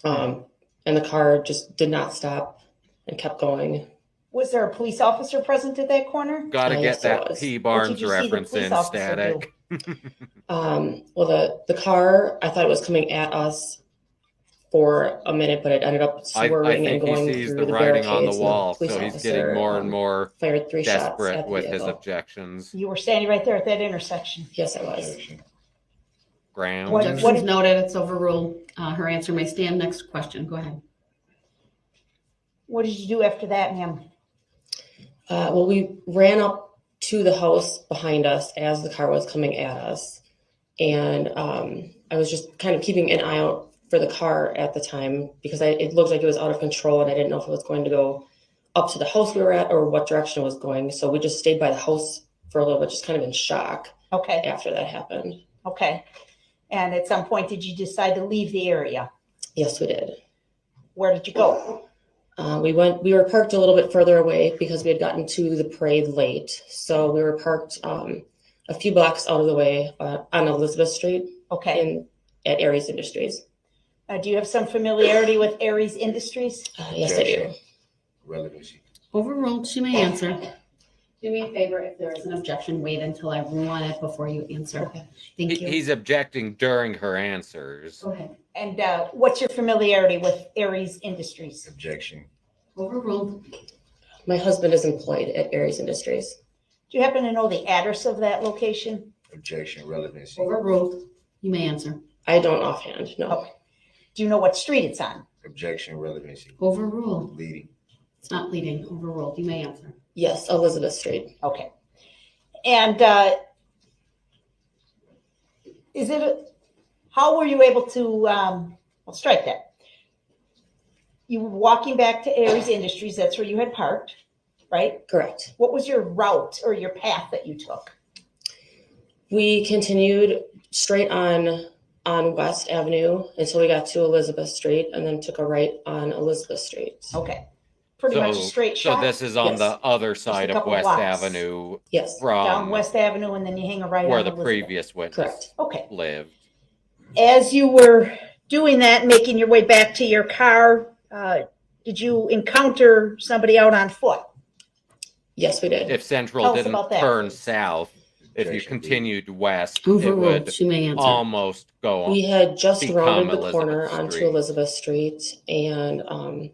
and the car just did not stop and kept going. Was there a police officer present at that corner? Gotta yes, get there that was. P. What Barnes did you see the reference police in, officer static. Well, the car, I thought it was coming at us for a minute, but it ended up I swerving and think he going sees through the the writing on the barricades. wall, police so he's officer, getting more and more fired 3 shots desperate at the with his vehicle. objections. You were standing right there at that intersection. Yes, I was. Objection. Grounds. What- Objections noted. It's overruled. Her answer may stand. Next question. Go ahead. What did you do after that, ma'am? Well, we ran up to the house behind us as the car was coming at us. And I was just kind of keeping an eye out for the car at the time, because it looked like it was out of control, and I didn't know if it was going to go up to the house we were at or what direction it was going. So we just stayed by the house for a little bit, just kind of in shock Okay. after that happened. Okay. And at some point, did you decide to leave the area? Yes, we did. Where did you go? We were parked a little bit further away because we had gotten to the parade late. So we were parked a few blocks out of the way on Elizabeth Street Okay. at Aries Industries. Do you have some familiarity with Aries Industries? Yes, I do. Objection, relevancy. Overruled. She may answer. Do me a favor. If there is an objection, wait until I rule on it before you answer. Okay. Thank you. He's objecting during her answers. Go ahead. And what's your familiarity with Aries Industries? Objection. Overruled. My husband is employed at Aries Industries. Do you happen to know the address of that location? Objection, relevancy. Overruled. You may answer. I don't offhand, no. Okay. Do you know what street it's on? Objection, relevancy. Overruled. Leading. It's not leading. Overruled. You may answer. Yes, Elizabeth Street. Okay. And how were you able to, well, strike that. You were walking back to Aries Industries, that's where you had parked, right? Correct. What was your route or your path that you took? We continued straight on West Avenue until we got to Elizabeth Street, and then took a right on Elizabeth Street. Okay. Pretty much a straight So shot? this is on Yes. the other side of couple West blocks. Avenue Yes, Down from West Avenue and then you hang a right where on the Elizabeth. previous witness correct. Okay. lived. As you were doing that, making your way back to your car, did you encounter somebody out on foot? Yes, we did. If Central Tell us didn't about that, turn please. south, if you Objection, continued west, it Overruled. would She may answer. almost go on. We had just Become rounded the Elizabeth corner onto Street. Elizabeth Street, and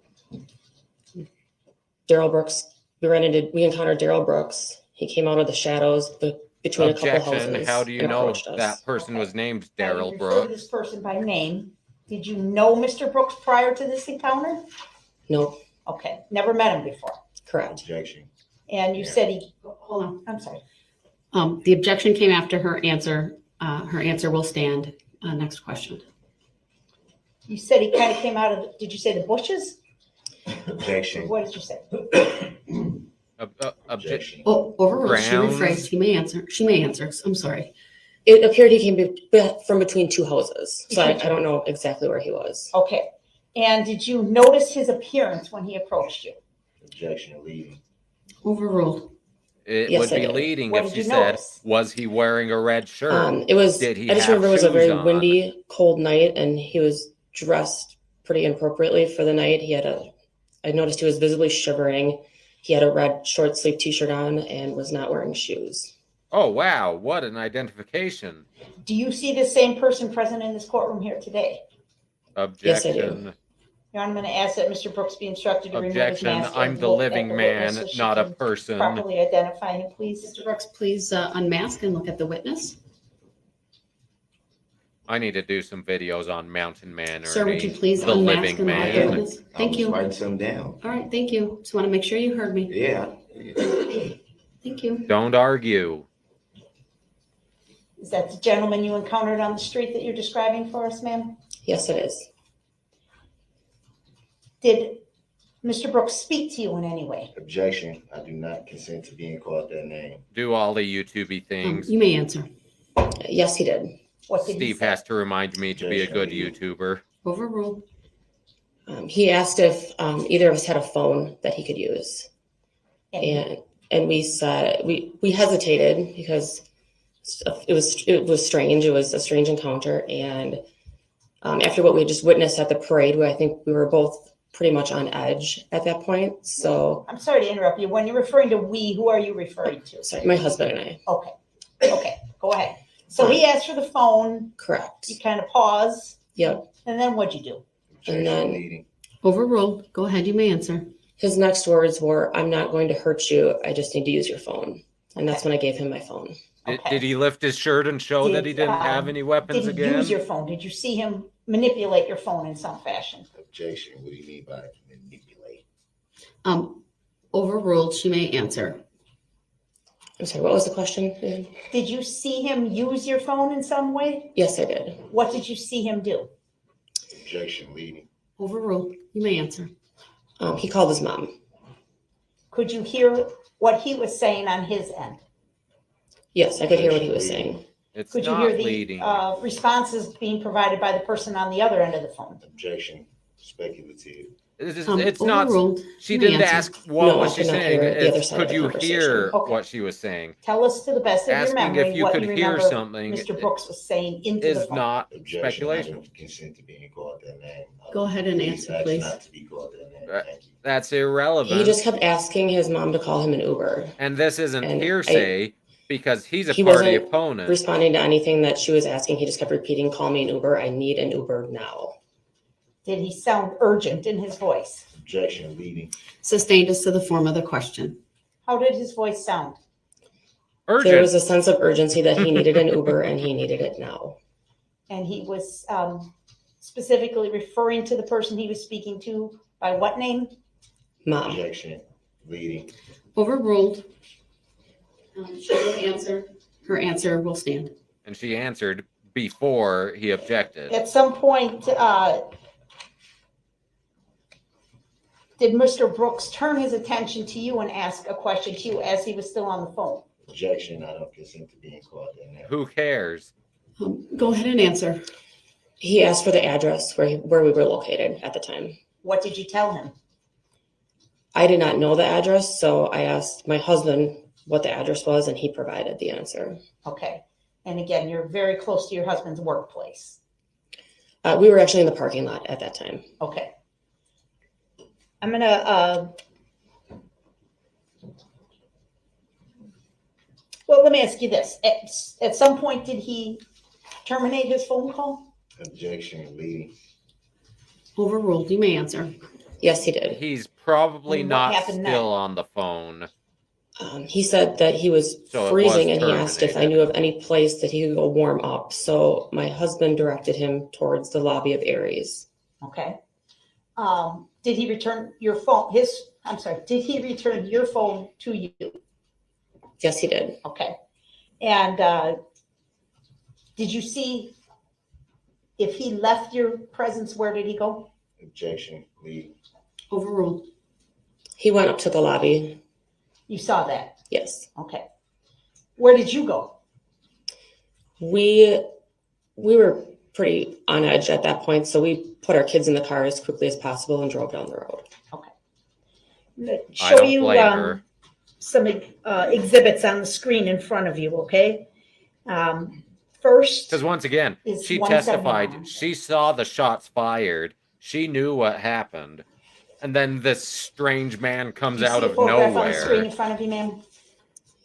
Darrell Brooks, we encountered Darrell Brooks. He came out of the shadows between a couple Objection. houses. How do you and know approached us. that person was named Now, you Darrell refer to Brooks? this person by name. Did you know Mr. Brooks prior to this encounter? No, Okay, never met him before. correct. Objection. And you Yeah. said he, Hold on. I'm sorry. The objection came after her answer. Her answer will stand. Next question. You said he kind of came out of, did you say the bushes? Objection. What did you say? Objection. Objection. Oh, overruled. She Grounds. rephrased. He may answer. She may answer. I'm sorry. It appeared he came from between 2 houses, so I don't know exactly where he was. Okay. And did you notice his appearance when he approached you? Objection, leading. Overruled. It Yes, would I be did. leading What if did she you said, notice? was he wearing a red shirt? It was. Did he I just have remember it was a very shoes on? windy, cold night, and he was dressed pretty inappropriately for the night. I noticed he was visibly shivering, He had a red short sleeve t-shirt on and was not wearing shoes. Oh, wow. What an identification. Do you see the same person present in this courtroom here today? Yes, I do. Objection. Your Honor, I'm going to ask that Mr. Brooks be instructed to remove his Objection. mask. I'm and the look at living the man, witness so she not a can person. Properly identify him, please. Mr. Brooks, please unmask and look at the witness. I need to do some videos on Mountain Man, Sir, would you Ernie, please the unmask living and look at the man. witness? I Thank was you. writing something down. All right, thank you. Just want to make sure you heard me. Yeah. Thank you. Don't argue. Is that the gentleman you encountered on the street that you're describing for us, ma'am? Yes, it is. Did Mr. Brooks speak to you in any way? Objection. I do not consent to being called that name. Do all the YouTubey things. You may answer. Yes, he did. What did he Steve say? has to remind me to be a good YouTuber. Overruled. He asked if either of us had a phone that he could use. And we said, we hesitated because it was strange. It was a strange encounter. And after what we had just witnessed at the parade, where I think we were both pretty much on edge at that point. So, I'm sorry to interrupt you. When you're referring to we, who are you referring to? sorry, my husband and I. Okay, go ahead. So he asked for the phone, Correct. you kind of pause, Yep. and then what'd you do? And then- Leading. Overruled. Go ahead. You may answer. His next words were, "I'm not going to hurt you. I just need to use your phone." And that's when I gave him my phone. Okay. Did he lift his shirt and show that he Did, didn't have any weapons Did he again? use your phone? Did you see him manipulate your phone in some fashion? Objection. What do you mean by manipulate? Overruled. She may answer. I'm sorry, what was the question? Did you see him use your phone in some way? Yes, I did. What did you see him do? Objection. Leading. Overruled. You may answer. He called his mom. Could you hear what he was saying on his end? Yes, I could hear what he was saying. It's Could you not hear the leading. responses being provided by the person on the other end of the phone? Objection. Speculative. It's not. Overruled. She You may didn't answer. ask what No, was I she could not saying. hear the other It's, side of could the you conversation. hear Okay. what she was saying? Tell us to the best of your Asking memory if you what could you hear remember something Mr. Brooks was saying into the Is phone. not Objection. I speculation. don't consent to being called that name. Go ahead and answer, ask please. Not to be called that name. Right. Thank you. That's irrelevant. He just kept asking his mom to call him an Uber, And this isn't And hearsay because he's a he party wasn't opponent. responding to anything that she was asking. He just kept repeating, "Call me an Uber. I need an Uber now." Did he sound urgent in his voice? Objection. Leading. Sustained as to the form of the question. How did his voice sound? Urgent. There was a sense of urgency that he needed an Uber and he needed it now. And he was specifically referring to the person he was speaking to by what name? Mom. Objection. Leading. Overruled. She will answer. Her answer will stand. And she answered before he objected. At some point, did Mr. Brooks turn his attention to you and ask a question to you as he was still on the phone? Objection. I don't consent to being called that name. Who cares? Go ahead and answer. He asked for the address where we were located at the time. What did you tell him? I did not know the address, so I asked my husband what the address was, and he provided the answer. Okay. And again, you're very close to your husband's workplace. We were actually in the parking lot at that time. Okay. I'm gonna, well, let me ask you this. At some point, did he terminate his phone call? Objection. Leading. Overruled. You may answer. Yes, he did. He's probably And what not happened still then? on the phone. He said that he was So it freezing was and he asked if I terminated. knew of any place that he could go warm up. So my husband directed him towards the lobby of Aries. Okay. Did he return your phone, did he return your phone to you? Yes, he did. Okay. And did you see if he left your presence, where did he go? Objection. Leading. Overruled. He went up to the lobby. You saw that? Yes. Okay. Where did you go? We were pretty on edge at that point, so we put our kids in the car as quickly as possible and drove down the road. I'm gonna I show don't you blame her. some exhibits on the screen in front of you, okay? First, Because once again, is she 179. testified. She saw the shots fired. She knew what happened. And then this strange man comes Do you out see a of photograph on the screen nowhere. in front of you, ma'am?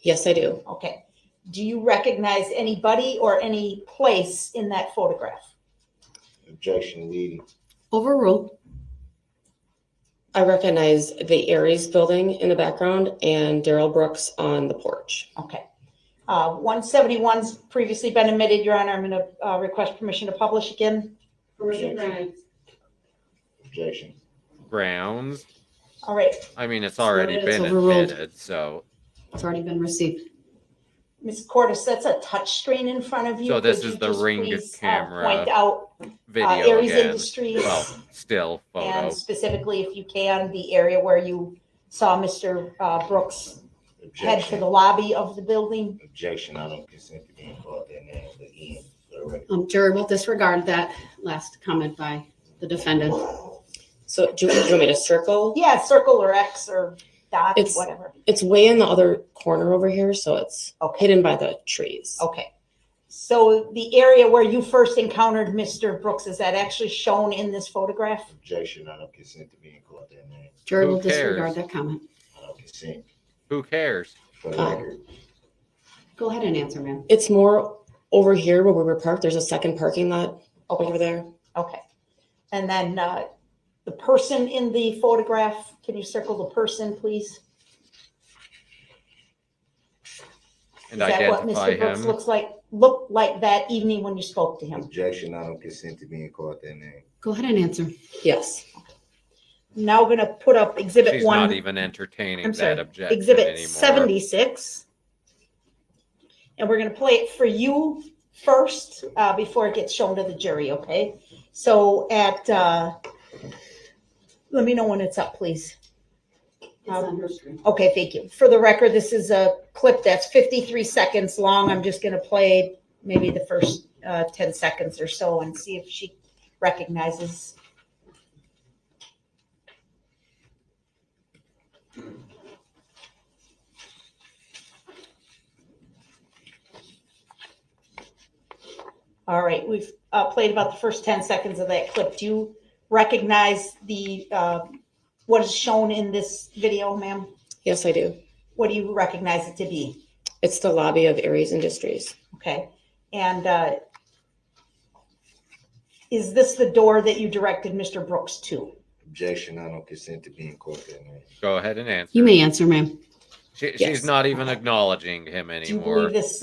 Yes, I do. Okay. Do you recognize anybody or any place in that photograph? Objection, leading. Overruled. I recognize the Aries building in the background and Darrell Brooks on the porch. Okay. 171's previously been admitted, Your Honor. I'm going to request permission to publish again. Objection. Grounds. All right. I mean, it's already It's been overruled. admitted, so. It's already been received. Ms. Cordes, that's a touch screen in front of you. So this Could is you the just Ring please, camera point out Video Aries again. Industries Well, still photo. and specifically, if you can, the area where you saw Mr. Brooks head to the lobby of the building. Objection, I don't consent to being called that name again. For the record. Jury will disregard that last comment by the defendant. So do you want me to circle? Yeah, circle or X or dot, It's- whatever. It's way in the other corner over here, so it's Okay. hidden by the trees. Okay. So the area where you first encountered Mr. Brooks, is that actually shown in this photograph? Objection, I don't consent to being called that name. Jury Who will disregard cares? that comment. I don't consent. Who cares? For the record. Go ahead and answer, ma'am. It's more over here where we were parked. There's a second parking lot over Okay. there. Okay. And then the person in the photograph, can you circle the person, please? And Is that what identify Mr. Brooks him. looked like that evening when you spoke to him? Objection, I don't consent to being called that name. Go ahead and answer. Yes. Now we're gonna put up exhibit She's one. not even entertaining I'm that sorry, objection exhibit anymore. 76. And we're gonna play it for you first, before it gets shown to the jury, okay? So let me know when it's up, please. It's on her screen. Okay, thank you. For the record, this is a clip that's 53 seconds long. I'm just gonna play maybe the first 10 seconds or so and see if she recognizes. All right, we've played about the first 10 seconds of that clip. Do you recognize the what is shown in this video, ma'am? Yes, I do. What do you recognize it to be? It's the lobby of Aries Industries. Okay, and is this the door that you directed Mr. Brooks to? Objection, I don't consent to being called that name. Go ahead and answer. You may answer, ma'am. She's Yes. not even acknowledging him Do you anymore. believe this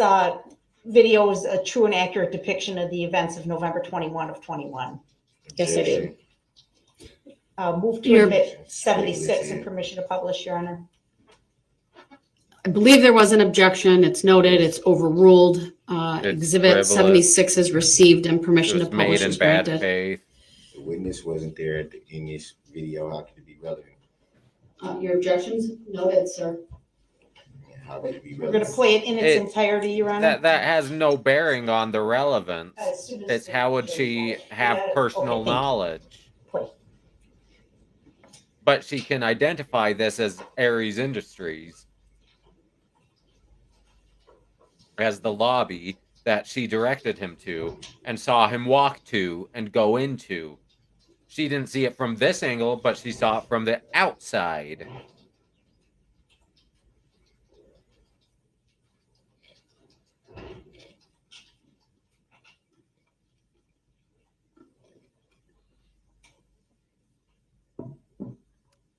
video is a true and accurate depiction of the events of November 21 of 21? Yes, I do. Move to Your- admit 76 and permission to publish, Your Honor. I believe there was an objection. It's noted. It's overruled. It's Exhibit frivolous. 76 is received and It permission to was made publish in is bad granted. faith. The witness wasn't there in this video. How could it be relevant? Your objections noted, sir. How could it be We're going relevant? to play it in its It- entirety, Your Honor. That has no bearing on the relevance. As soon as It's how would she have Okay, personal thank you. knowledge? Play. But she can identify this as Aries Industries as the lobby that she directed him to and saw him walk to and go into. She didn't see it from this angle, but she saw it from the outside.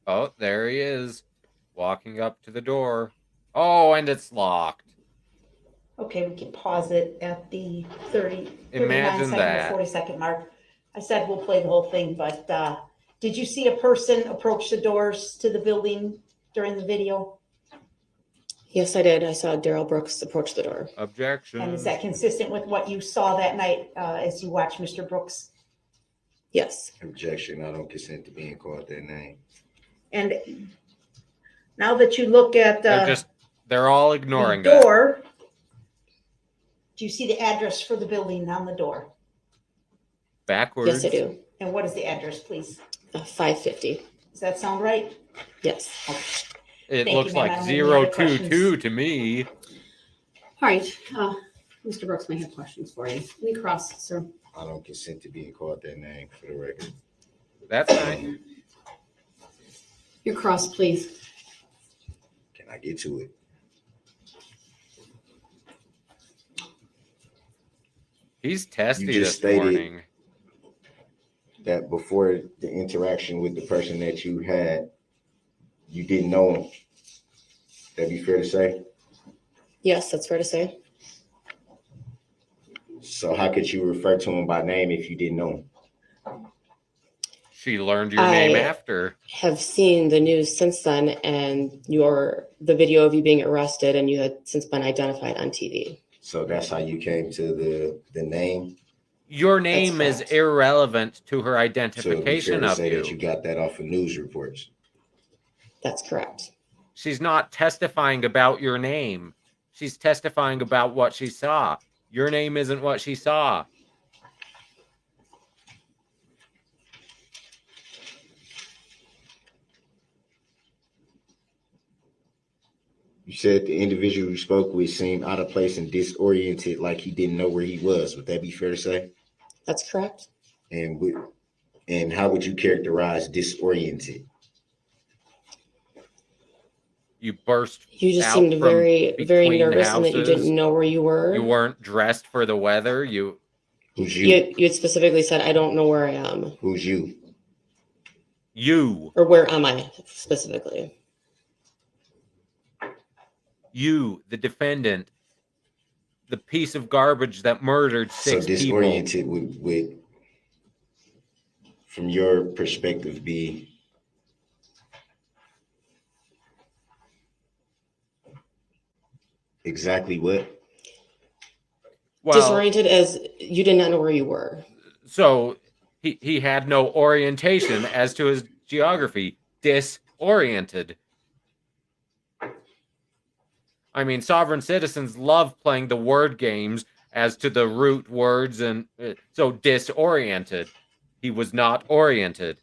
Oh, there he is, walking up to the door. Oh, and it's locked. Okay, we can pause it at the 39 Imagine second that. or 40 second mark. I said we'll play the whole thing, but did you see a person approach the doors to the building during the video? Yes, I did. I saw Darrell Brooks approach the door. Objection. And is that consistent with what you saw that night as you watched Mr. Brooks? Yes. Objection, I don't consent to being called that name. And now that you look at they're all the ignoring that. door, do you see the address for the building on the door? Backwards. Yes, I do. And what is the address, please? 550. Does that sound right? Yes. It Thank looks you, ma'am. I like don't have any other 022 to me. All right. Mr. Brooks may have questions for you. Any cross, sir? I don't consent to being called that name for the record. That's fine. Your cross, please. Can I get to it? He's testy You just this stated morning. that before the interaction with the person that you had, you didn't know him. That'd be fair to say? Yes, that's fair to say. So how could you refer to him by name if you didn't know him? She learned your name I after. have seen the news since then, and the video of you being arrested, and you had since been identified on TV. So that's how you came to the name? Your name is correct. irrelevant to her So it'd be fair identification to of say that you. you got that off of news reports? That's correct. She's not testifying about your name. She's testifying about what she saw. Your name isn't what she saw. You said the individual you spoke with seemed out of place and disoriented, like he didn't know where he was. Would that be fair to say? That's correct. And how would you characterize disoriented? You burst You just out seemed from very, very between nervous and that you houses. didn't know where you were. You weren't dressed for the weather. Who's you? You had specifically said, I don't know where I am. Who's you? You, Or where am I specifically? the defendant, the piece of garbage that murdered So six people. disoriented would, from your perspective, be exactly what? Well, Disoriented as you did not know where you were. so he had no orientation as to his geography. Disoriented. I mean, sovereign citizens love playing the word games as to the root words, and so disoriented. He was not oriented.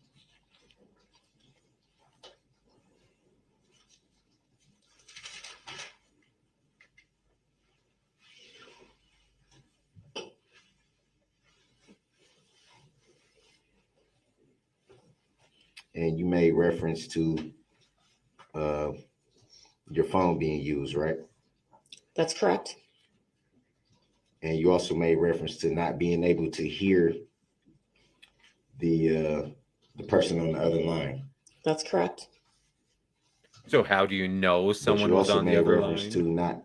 And you made reference to your phone being used, right? That's correct. And you also made reference to not being able to hear the person on the other line. That's correct. So how do you know But someone you was also on the made other reference line? to not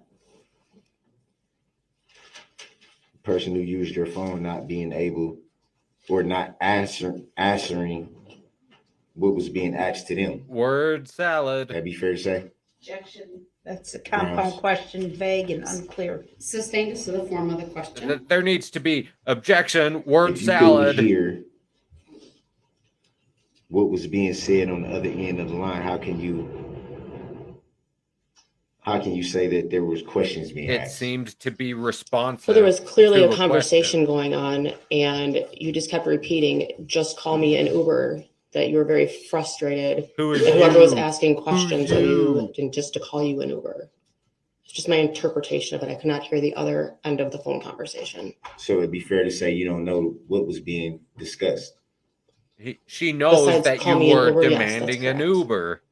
the person who used your phone not being able or not answering what was being asked to them. Word salad. That'd be fair to say? Objection. That's a compound Grounds. question, vague and unclear. Sustained is to the form of the question. There needs to be objection. Word If you salad. couldn't hear what was being said on the other end of the line, how can you say that there was questions being It asked? seemed to be responsive. So there was clearly to a conversation question. going on, and you just kept repeating, just call me an Uber, that you were very frustrated. Who is And whoever was you? asking questions of you? you, and just to call you an Uber. It's just my interpretation of it. I could not hear the other end of the phone conversation. So it'd be fair to say you don't know what was being discussed. She knows Besides that call you me an were Uber, yes, that's demanding an correct. Uber.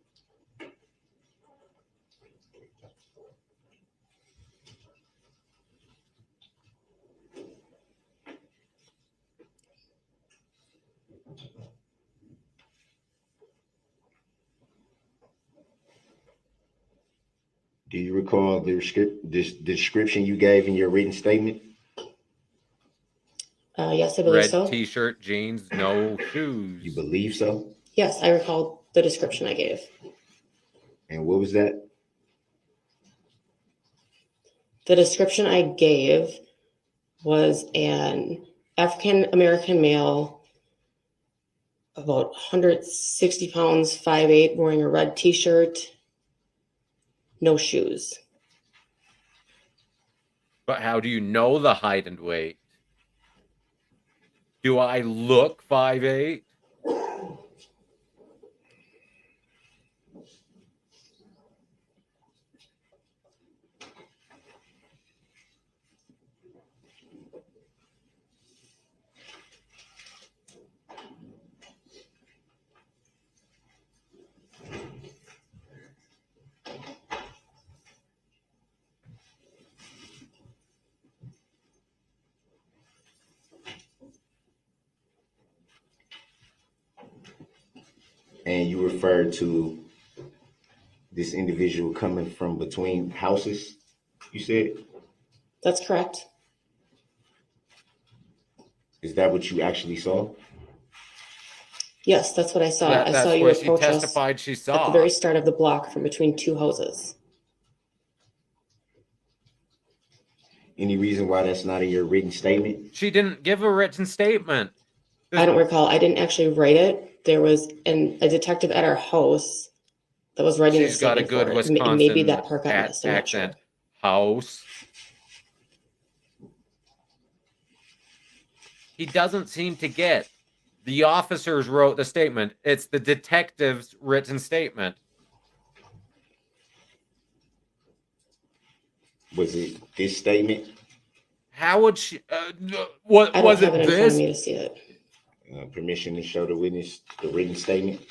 Do you recall the description you gave in your written statement? Yes, I believe Red so. t-shirt, jeans, no shoes. You believe so? Yes, I recall the description I gave. And what was that? The description I gave was an African American male, about 160 pounds, 5'8", wearing a red t-shirt, no shoes. But how do you know the height and weight? Do I look 5'8"? And you referred to this individual coming from between houses, you said? That's correct. Is that what you actually saw? Yes, that's what I saw. I saw That's you what she approach us testified she at the saw. very start of the block from between two houses. Any reason why that's not in your written statement? She didn't give a written statement. I don't recall. I didn't actually write it. There was a detective at our house that was writing She's got a statement good for it. Wisconsin Maybe that part got missed. I'm not sure. accent. House. He doesn't seem to get. The officers wrote the statement. It's the detective's written statement. Was it this statement? How would she? What I don't was have it? it in front of This? me to see it. Permission to show the witness the written statement?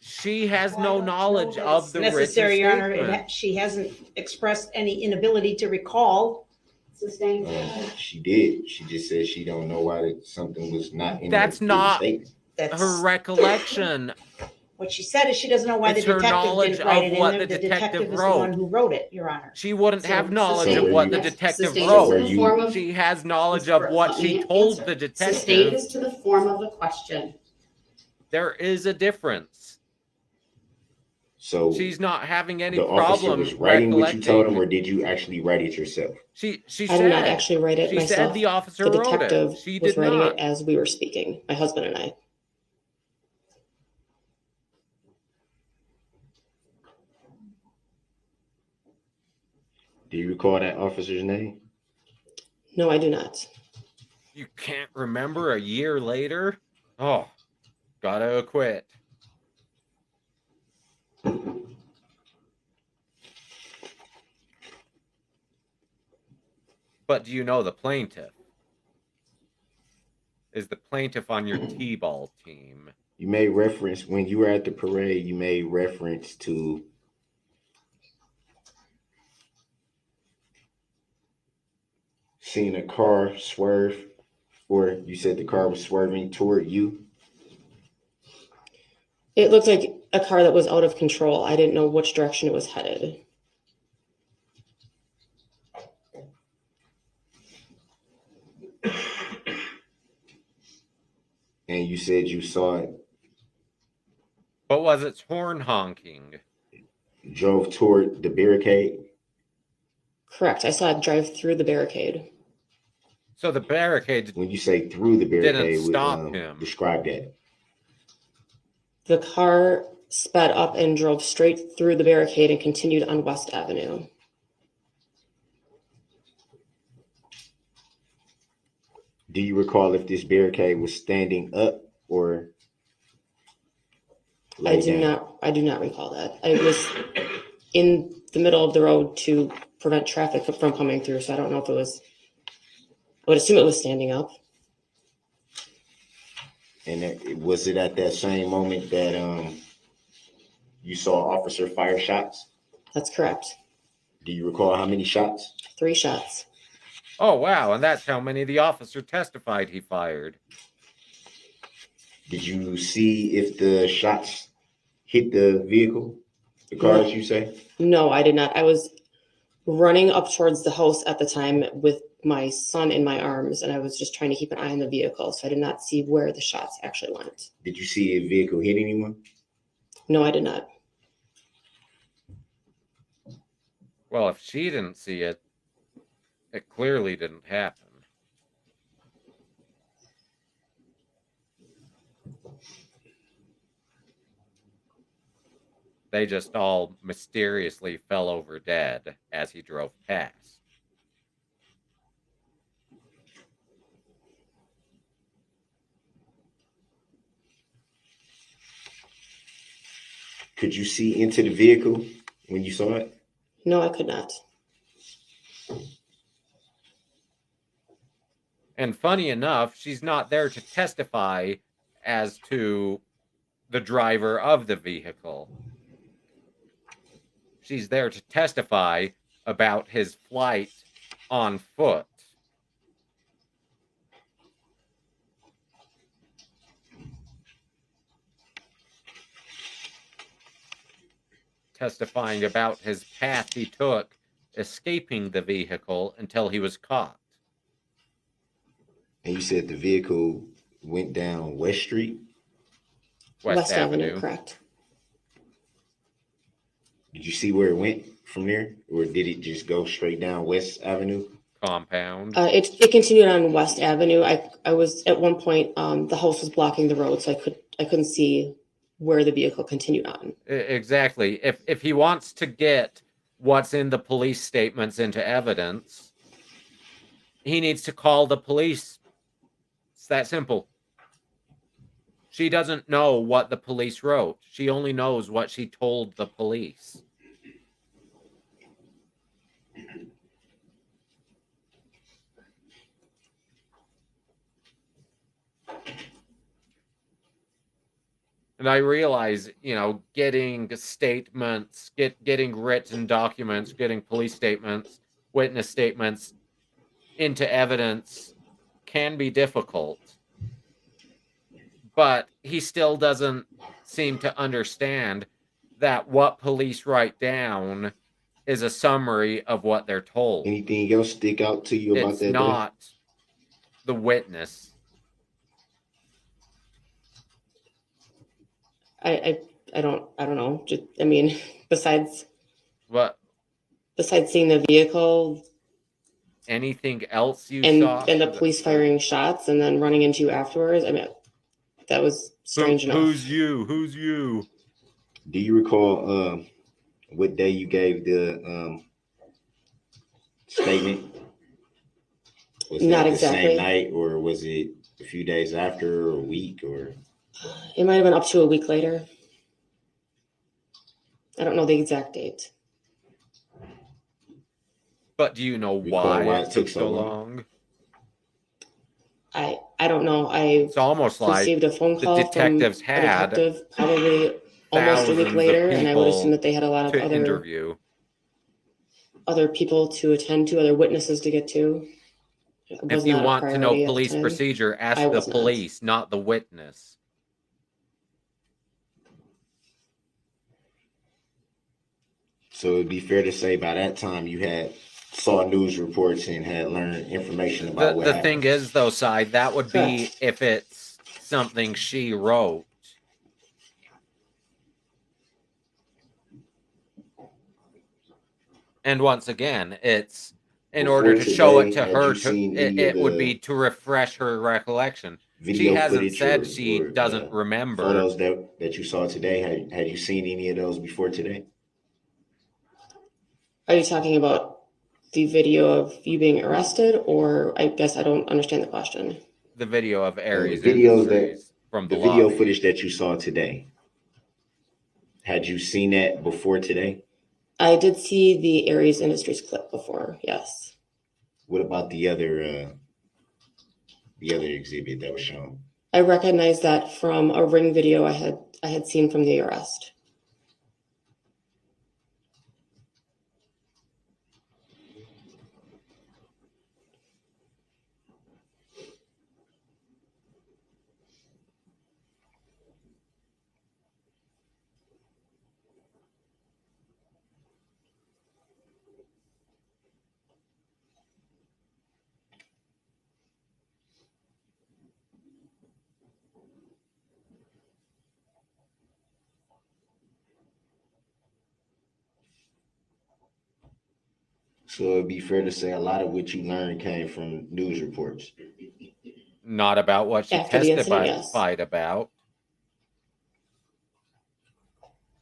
She has Well, I no don't knowledge know that of it's the written necessary, Your Honor. statement. She hasn't expressed any inability to recall. Sustained. She did. She just said she don't know why something was not in That's the written not statement. That's her recollection. what she said is she doesn't know why It's the her detective knowledge didn't write of it what in there. the The detective detective is the wrote. one who wrote it, Your Honor. She wouldn't So have knowledge sustained- of what the So detective Sustained wrote. is to the form of. She has knowledge of what she Let me told answer. the detective. Sustained is to the form of the question. There is a difference. So She's not having any the officer problem was writing what you told him, or recollecting. did you actually write it yourself? She I did not said. actually write it She myself. said the officer The wrote detective it. She was did writing not. it as we were speaking, my husband and I. Do you recall that officer's name? No, I do not. You can't remember a year later? Oh, gotta acquit. But do you know the plaintiff? Is the plaintiff on your T-ball team? You made reference when you were at the parade. You made reference to seeing a car swerve, or you said the car was swerving toward you. It looked like a car that was out of control. I didn't know which direction it was headed. And you said you saw it But was its horn honking? drove toward the barricade. Correct. I saw it drive through the barricade. So the barricade When you say through the barricade, didn't stop him. describe that. The car sped up and drove straight through the barricade and continued on West Avenue. Do you recall if this barricade was standing up or I laid down? I do not recall that. I was in the middle of the road to prevent traffic from coming through, so I don't know if it was, I would assume it was standing up. And was it at that same moment that you saw officer fire shots? That's correct. Do you recall how many shots? 3 shots. Oh, wow. And that's how many the officer testified he fired. Did you see if the shots hit the vehicle, the car, No. as you say? No, I did not. I was running up towards the house at the time with my son in my arms, and I was just trying to keep an eye on the vehicle, so I did not see where the shots actually went. Did you see a vehicle hit anyone? No, I did not. Well, if she didn't see it, it clearly didn't happen. They just all mysteriously fell over dead as he drove past. Could you see into the vehicle when you saw it? No, I could not. And funny enough, she's not there to testify as to the driver of the vehicle. She's there to testify about his flight on foot. testifying about his path he took escaping the vehicle until he was caught. And you said the vehicle went down West Street? West Avenue. correct. Did you see where it went from there? Or did it just go straight down West Avenue? Compound. It continued on West Avenue. I was at one point, the house was blocking the road, so I couldn't see where the vehicle continued on. Exactly. If he wants to get what's in the police statements into evidence, he needs to call the police. It's that simple. She doesn't know what the police wrote. She only knows what she told the police. And I realize, getting statements, getting written documents, getting police statements, witness statements into evidence can be difficult. But he still doesn't seem to understand that what police write down is a summary of what they're told. Anything else stick out to you about It's that? not the witness. I don't know. Just, I mean, besides What? seeing the vehicle Anything else you and saw? the police firing shots and then running into you afterwards, I mean, that was strange enough. Who's you? Who's you? Do you recall what day you gave the statement? Was Not that the exactly. same night, or was it a few days after, or a week, or? It might have been up to a week later. I don't know the exact date. But do you know Recall why it took so long? I don't know. I It's almost like received a phone the call detectives from had a detective probably almost a week thousands of later, and I would people assume that they had a lot of to interview. other people to attend to, other witnesses to get to. It was If you not a want to know priority at the police time. procedure, ask I the was not. police, not the witness. So it'd be fair to say by that time you had saw news reports and had learned information about what The happened. thing is, though, Side, that would be Correct. if it's something she wrote. And once again, it's in Before order to show it today, to had her, you seen any of it would the be to refresh her recollection. She video hasn't footage said she doesn't remember. photos that you saw today? Had you seen any of those before today? Are you talking about the video of you being arrested, or I guess I don't understand the question. The video of Aries videos Industries from the the video lobby. footage that you saw today. Had you seen that before today? I did see the Aries Industries clip before, yes. What about the other exhibit that was shown? I recognize that from a ring video I had seen from the arrest. So it'd be fair to say a lot of what you learned came from news reports. Not about what she After the incident, yes. testified about.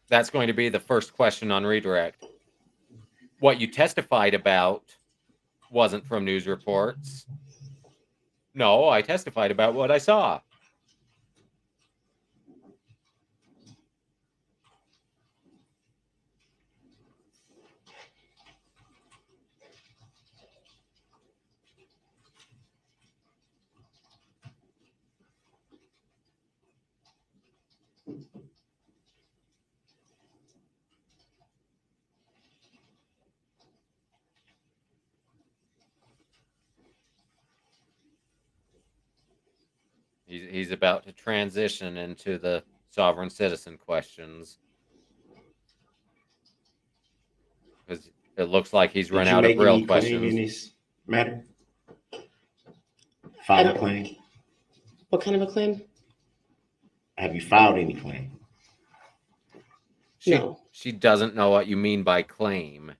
That's going to be the first question on redirect. What you testified about wasn't from news reports. No, I testified about what I saw. He's about to transition into the sovereign citizen questions. Because it looks like he's Did run you out of make real any claim in questions. this matter? Filed a claim? What kind of a claim? Have you filed any claim? No. She doesn't know what you mean by claim.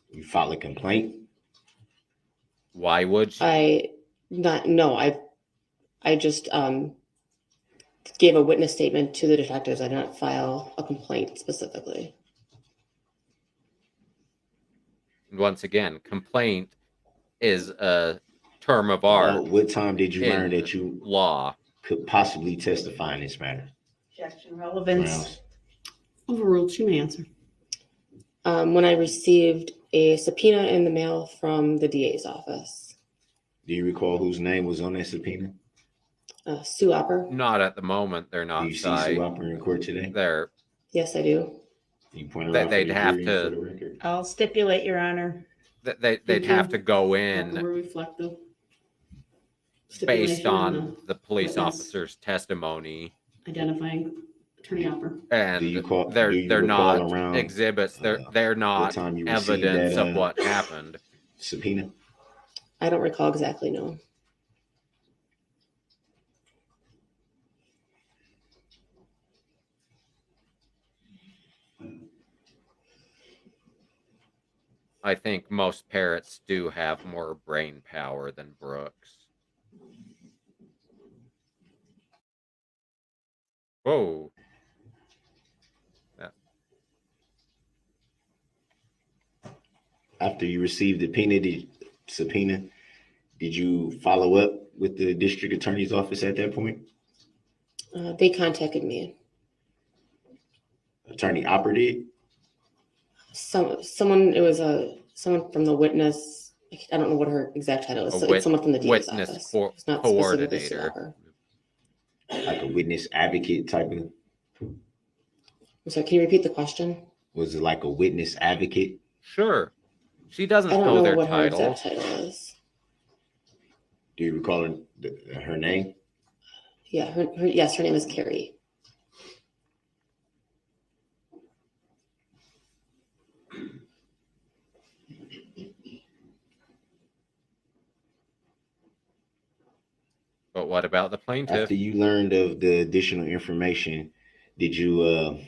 You filed a complaint? Why would she? I just gave a witness statement to the detectives. I did not file a complaint specifically. Once again, complaint is a term of Well, art what time did you learn in that you law. could possibly testify in this matter? Objection, relevance. Grounds. Overruled. She may answer. When I received a subpoena in the mail from the DA's office. Do you recall whose name was on that subpoena? Sue Opper. Not at the moment. They're Do not you see Sue shy. Opper in court today? They're Yes, I do. Can you point her That out they'd for the have jury to- and for the record? I'll stipulate, Your Honor. they'd have to go Have to in reflect the based stipulation on and the police witness. officer's testimony, identifying Attorney Opper. and Do you recall they're not around, exhibits. They're not time you received evidence that, of what happened. subpoena? I don't recall exactly, no. I think most parrots do have more brain power than Brooks. Whoa. After you received the subpoena, did you follow up with the district attorney's office at that point? They contacted me. Attorney Opper did? Someone from the witness. I don't know what her exact title is. It's someone from the DA's witness office. It's not specifically Sue coordinator. Opper. Like a witness advocate type of, I'm sorry, can you repeat the question? was it like a witness advocate? Sure. She doesn't I don't know know their what her title. exact title is. Do you recall her name? Yeah, her name is Carrie. But what about the plaintiff? After you learned of the additional information, did you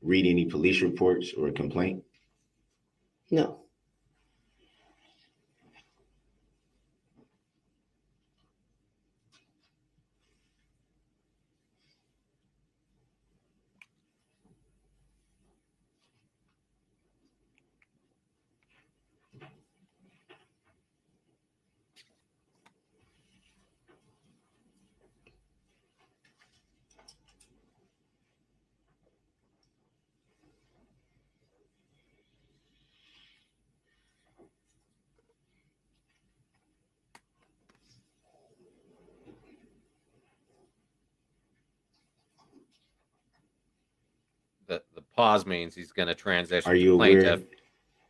read any police reports or a complaint? No. The pause means he's going to transition Are you to aware plaintiff.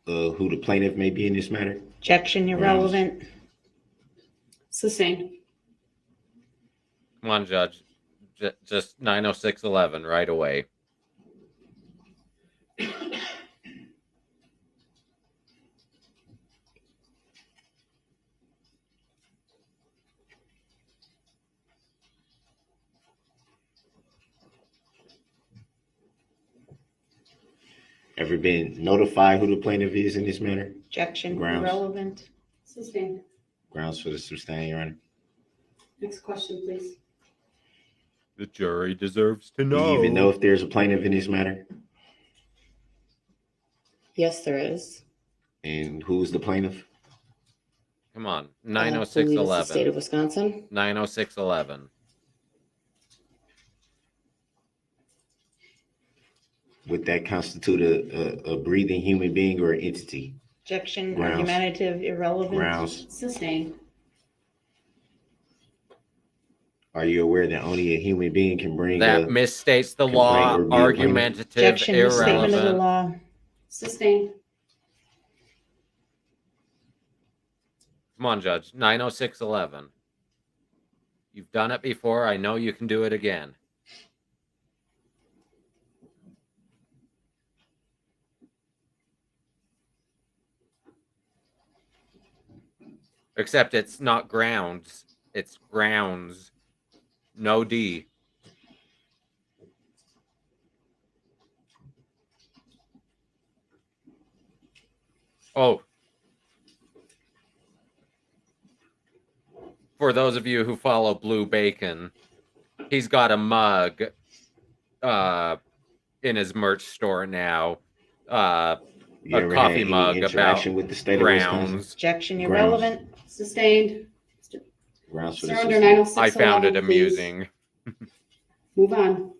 of who the plaintiff may be in this matter? Objection, irrelevant. Sustained. Come on, Judge. Just 90611 right away. Ever been notified who the plaintiff is in this matter? Objection, Grounds. irrelevant. Sustained. Grounds for the sustain, Your Honor. Next question, please. The jury deserves to Do know. you even know if there's a plaintiff in this matter? Yes, there is. And who's the plaintiff? Come on. I believe it's the state 90611. of Wisconsin. 90611. Would that constitute a breathing human being or an entity? Objection, Grounds. argumentative, irrelevant. Grounds. Sustained. Are you aware that only a human being can bring That a misstates the complaint law. or be a plaintiff? Argumentative, Objection, misstatement of the irrelevant. law. Sustained. Come on, Judge. 90611. You've done it before. I know you can do it again. Except it's not grounds, it's grounds. No D. Oh. For those of you who follow Blue Bacon, he's got a mug in his merch store now. You A ever coffee had any mug interaction about with the state of Wisconsin? grounds. Objection, Grounds. irrelevant. Sustained. Grounds for the Sir, under system. 906 I found it 11, please. amusing. Move on.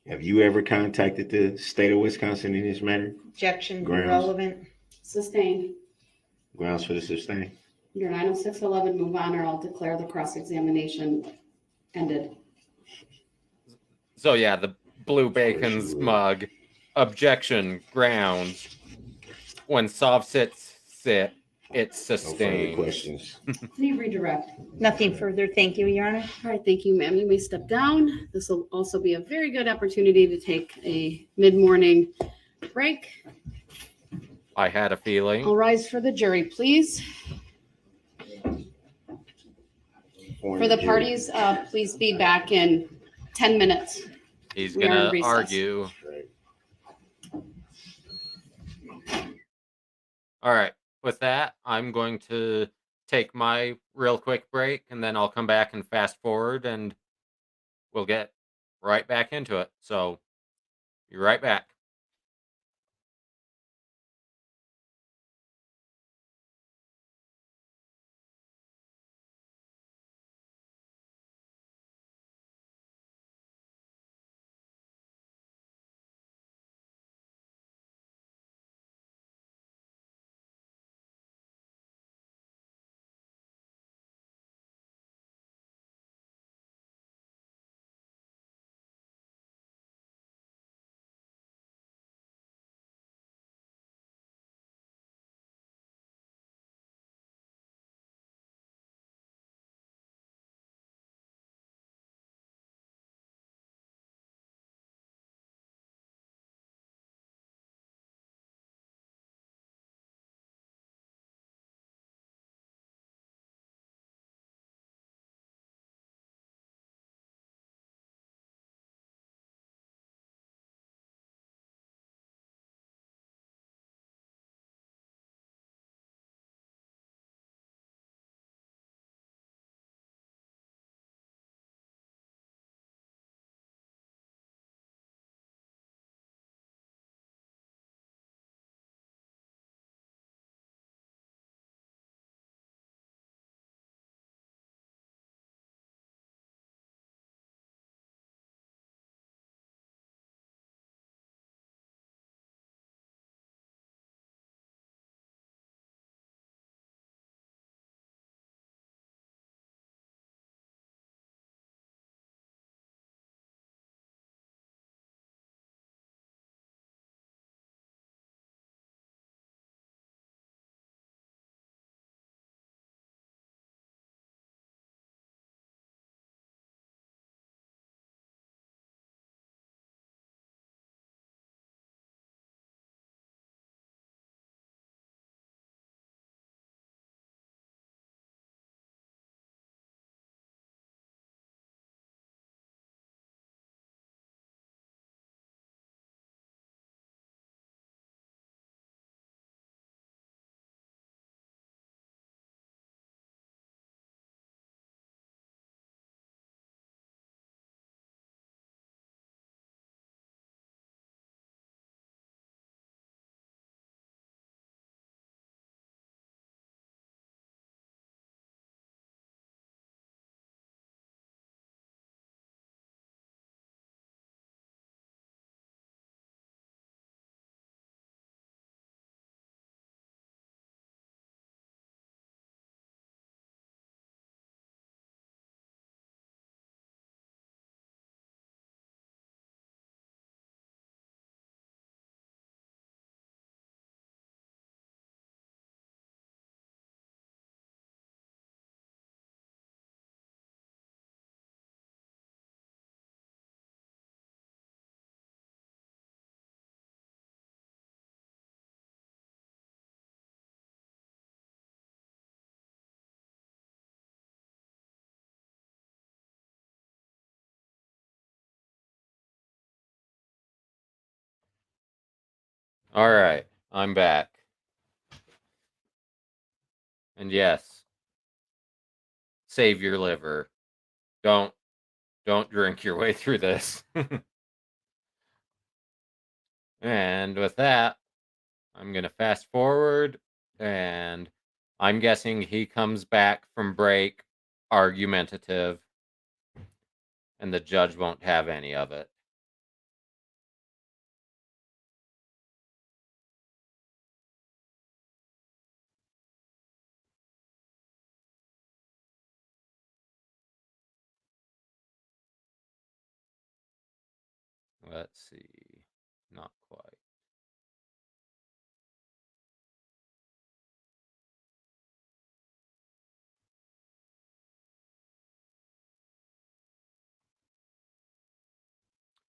Have you ever contacted the state of Wisconsin in this matter? Objection, Grounds. irrelevant. Sustained. Grounds for the sustain. Under 906 11, move on, or I'll declare the cross-examination ended. So yeah, the Blue Bacon's Sure. mug. Objection, grounds. When soft sits sit, it's No further sustained. questions. Please redirect. Nothing further. Thank you, Your Honor. All right, thank you, ma'am. You may step down. This will also be a very good opportunity to take a mid-morning break. I had a feeling. I'll rise for the jury, please. For the parties, please be back in 10 minutes. He's We are in gonna recess. argue. Right. All right. With that, I'm going to take my real quick break, and then I'll come back and fast forward, and we'll get right back into it. So, be right back. All right, I'm back. And yes, save your liver. Don't drink your way through this. And with that, I'm going to fast forward, and I'm guessing he comes back from break argumentative, and the judge won't have any of it. Let's see. Not quite.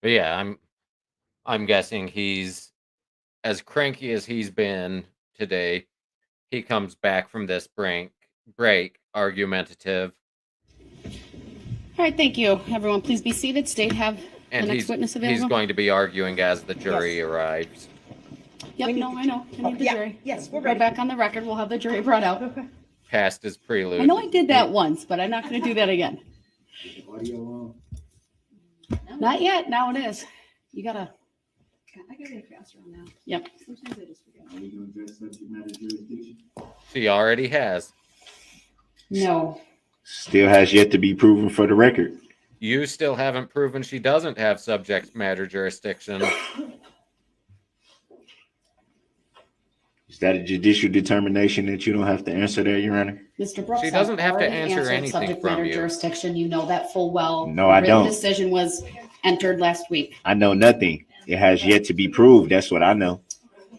But yeah, I'm guessing he's as cranky as he's been today. He comes back from this break argumentative, All right, thank you. Everyone, please be seated. State have the and next witness available. he's going to be arguing as the jury arrives. Yep, no, I know. I need the Yeah, jury. yes, we're Go ready. back on the record. We'll have the jury brought out. Past his prelude. I know I did that once, but I'm not going to do that again. Not yet. Now it is. You gotta. I gotta get faster on that. Yep. Sometimes I just forget. Are we going to address subject matter jurisdiction? She already has. No. Still has yet to be proven for the record. You still haven't proven she doesn't have subject matter jurisdiction. Is that a judicial determination that you don't have to answer that, Your Honor? Mr. Brooks, She doesn't I've have to already answer answered anything subject from matter you. jurisdiction. You know that full well. No, I The written don't. decision was entered last week. I know nothing. It has yet to be proved. That's what I know.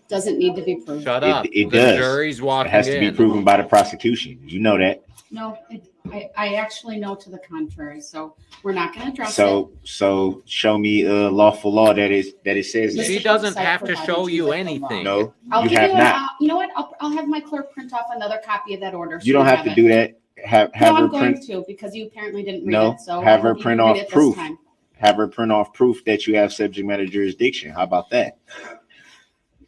Doesn't need to be proved. Shut up. It The does. jury's It walking has to be in. proven by the prosecution. You know that. No, I actually know to the contrary. So we're not going to address it. So show me lawful law that it says Mr. She that. doesn't Brooks, I have to provided show you you with the anything. No, I'll you give have you not. you know what? I'll have my clerk print off another copy of that order. so You don't have to it. do that. Have No, her I'm going print. to because you apparently didn't read No, it. So have I her hope you print read off it this proof. time. Have her print off proof that you have subject matter jurisdiction. How about that?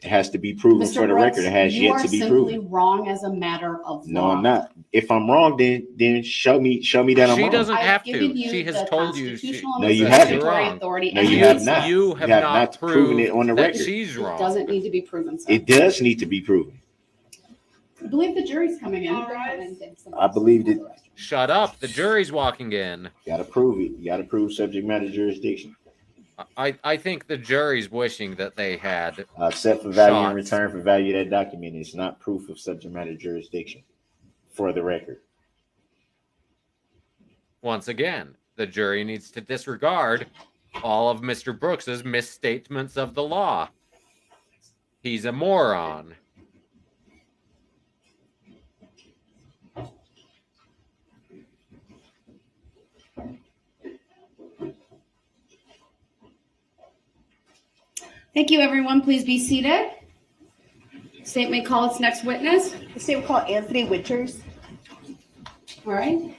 It has to be proven Mr. for the Brooks, record. It has you yet are to be simply proven. wrong as a matter of No, law. I'm not. If I'm wrong, then show me that I'm She wrong. doesn't I've have given to. you She has the told you. constitutional No, and you the haven't. statutory Wrong. authority. No, and you you have not. You have not proven it on the that record. she's It wrong. doesn't need to be proven. So. It does need to be proven. I believe the jury's coming in. All right. I believe that. Shut up. The jury's walking in. Gotta prove it. You gotta prove subject matter jurisdiction. I think the jury's wishing that they had. Set for value in Shots. return for value of that document is not proof of subject matter jurisdiction. For the record. Once again, the jury needs to disregard all of Mr. Brooks's misstatements of the law. He's a moron. Thank you, everyone. Please be seated. State may call its next witness. The state will call Anthony Winters. All right.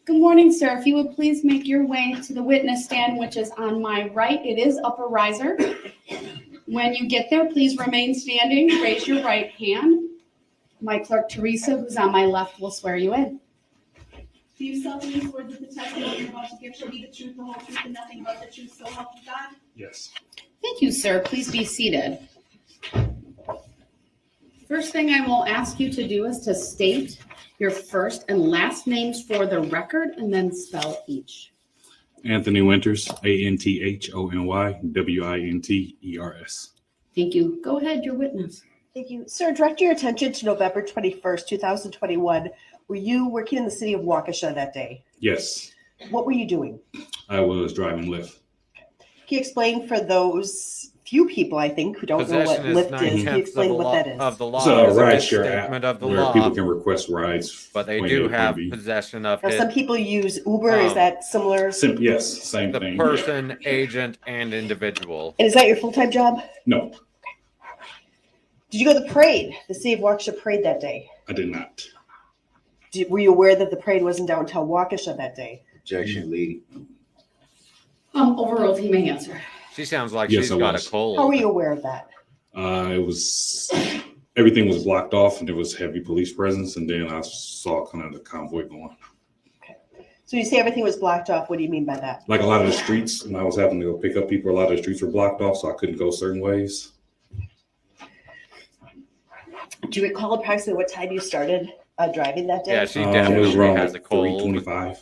Good morning, sir. If you would please make your way to the witness stand, which is on my right. It is upper riser. When you get there, please remain standing. Raise your right hand. My clerk, Teresa, who's on my left, will swear you in. Do you solemnly swear that the testimony you're about to give shall be the truth, the whole truth, and nothing but the truth, so help you God? Yes. Thank you, sir. Please be seated. First thing I will ask you to do is to state your first and last names for the record and then spell each. Anthony Winters, ANTHONY WINTERS. Thank you. Go ahead, your witness. Thank you. Sir, direct your attention to November 21st, 2021. Were you working in the city of Waukesha that day? Yes, What were you doing? I was driving Lyft. Can you explain for those few people, I think, who don't know what Possession is Lyft is? Can you 9/10 explain what that is? of the law. It's a It's a rideshare app misstatement of the where law. people can request rides. But they point do A to have point B. possession of Now, some it. people use Uber. Is that similar? Yes, same The thing. person, agent, and individual. And is that your full-time job? No, Did you go to the parade, the city of Waukesha parade that day? I did not. Were you aware that the parade was in downtown Waukesha that day? Objection, lady. Over oath, he may answer. She sounds like Yes, she's I got was. a cold. How were you aware of that? It was everything was blocked off, and there was heavy police presence. And then I saw kind of the convoy going. So you say everything was blocked off. What do you mean by that? Like a lot of the streets, when I was having to go pick up people, a lot of the streets were blocked off, so I couldn't go certain ways. Do you recall approximately what time you started driving that day? Yeah, she It was definitely around has a cold. 3:25.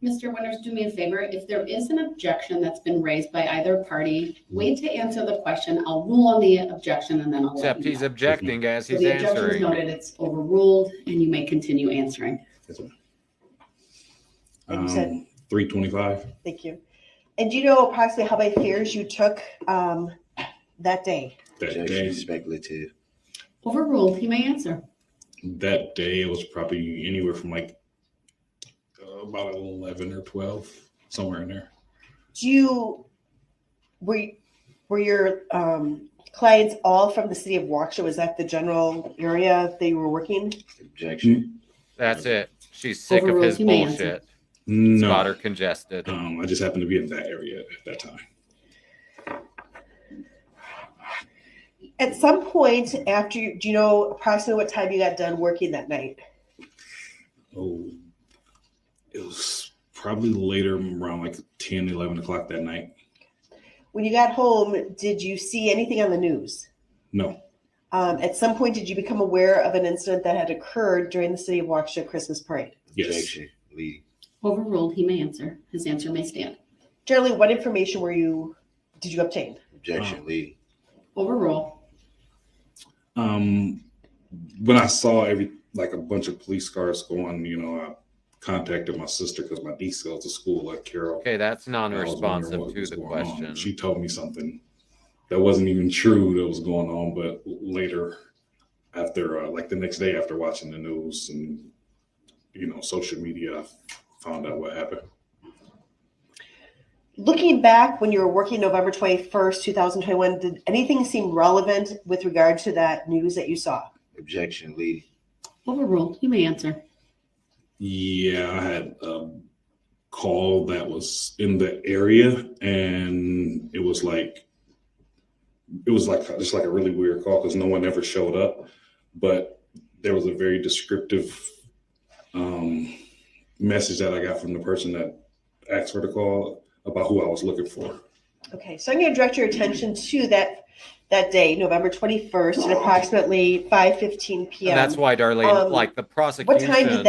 Mr. Winters, do me a favor. If there is an objection that's been raised by either party, wait to answer the question. I'll rule on the objection and then I'll let Except you he's know. objecting as So he's the objection is answering. noted, it's overruled, and you may continue answering. And you said- 3:25. Thank you. And do you know approximately how many fares you took that day? That Objection, day, speculative. Overruled, he may answer. that day, it was probably anywhere from like about 11 or 12, somewhere in there. Were your clients all from the city of Waukesha? Was that the general area they were working? Objection. That's it. She's sick of Overruled, his you may bullshit. It's No, got her congested. I just happened to be in that area at that time. At some point after, do you know approximately what time you got done working that night? Oh, it was probably later, around like 10, 11 o'clock that night. When you got home, did you see anything on the news? No, At some point, did you become aware of an incident that had occurred during the city of Waukesha Christmas parade? yes. Objection, leading. Overruled, he may answer. His answer may stand. Generally, what information did you obtain? Objection, leading. Overruled. When I saw like a bunch of police cars going, I contacted my sister because my niece goes to school at Carroll. Okay, that's I was wondering non-responsive what to was the going on. question. She told me something that wasn't even true that was going on, but later, after like the next day after watching the news and social media, I found out what happened. Looking back when you were working November 21st, 2021, did anything seem relevant with regard to that news that you saw? Objection, leading. Overruled, you may answer. Yeah, I had a call that was in the area, and it was like just like a really weird call because no one ever showed up, but there was a very descriptive message that I got from the person that asked for the call about who I was looking for. Okay, so I'm going to direct your attention to that day, November 21st, at approximately 5:15 p.m. And that's why, Darlene, like the prosecution. What time did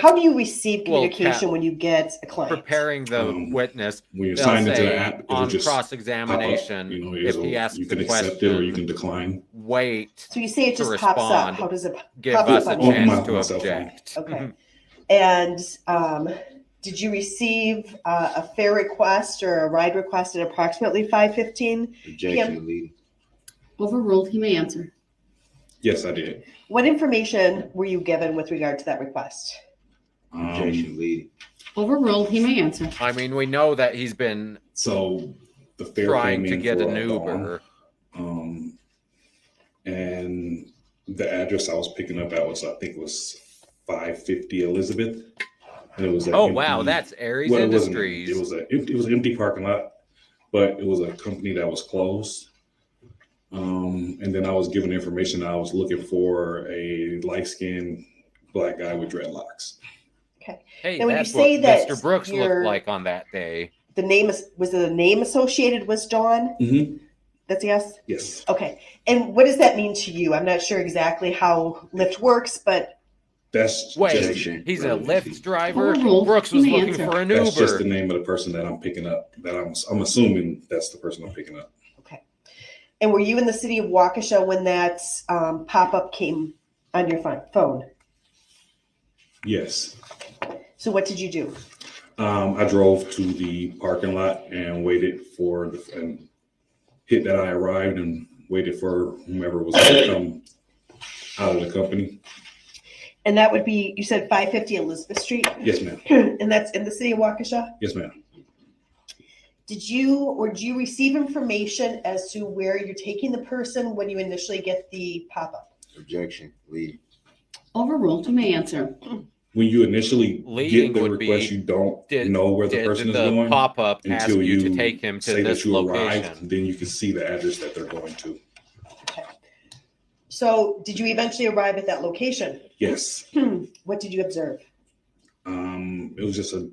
how do you receive communication when you get a client? Preparing the witness, When you're they'll signed into say the app, it'll on just cross-examination, if he asks you the can accept question, it or you can decline. wait So you say it to just pops up. respond. How does it Give pop us up a on your chance my to cell phone. object. Okay. And did you receive a fare request or a ride request at approximately 5:15? Objection, leading. Overruled, he may answer. Yes, I did. What information were you given with regard to that request? Objection, leading. Overruled, he may answer. I mean, we know that he's been So the fare trying came to in get for an a Uber. dawn, and the address I was picking up at was, I think it was 550 Elizabeth. And it was Oh, wow, that's Aries It Industries. was an empty parking lot, but it was a company that was closed. And then I was given information that I was looking for a light-skinned black guy with dreadlocks. Okay. Hey, Now, when you that's say what that Mr. Brooks you're- looked like on that day. Was it a name associated with Dawn? Mm-hmm. That's a yes? Yes. Okay. And what does that mean to you? I'm not sure exactly how Lyft works, but That's Wait, just, he's a relevancy. Lyft driver? Overruled, Brooks he was may looking answer. for an that's just the Uber. name of the person that I'm picking up. That I'm assuming that's the person I'm picking up. okay. And were you in the city of Waukesha when that pop-up came on your phone? Yes. So what did you do? I drove to the parking lot and waited and hit that I arrived and waited for whomever was going to come out of the company. And that would be, you said 550 Elizabeth Street? Yes, ma'am. And that's in the city of Waukesha? Yes, ma'am. Did you receive information as to where you're taking the person when you initially get the pop-up? Objection, leading. Overruled, you may answer. when you initially Leading get the would be, request, you don't know where the did person is the going pop-up ask until you to you take him to say that this you arrived. location? Then you can see the address that they're going to. So did you eventually arrive at that location? Yes. What did you observe? It was just a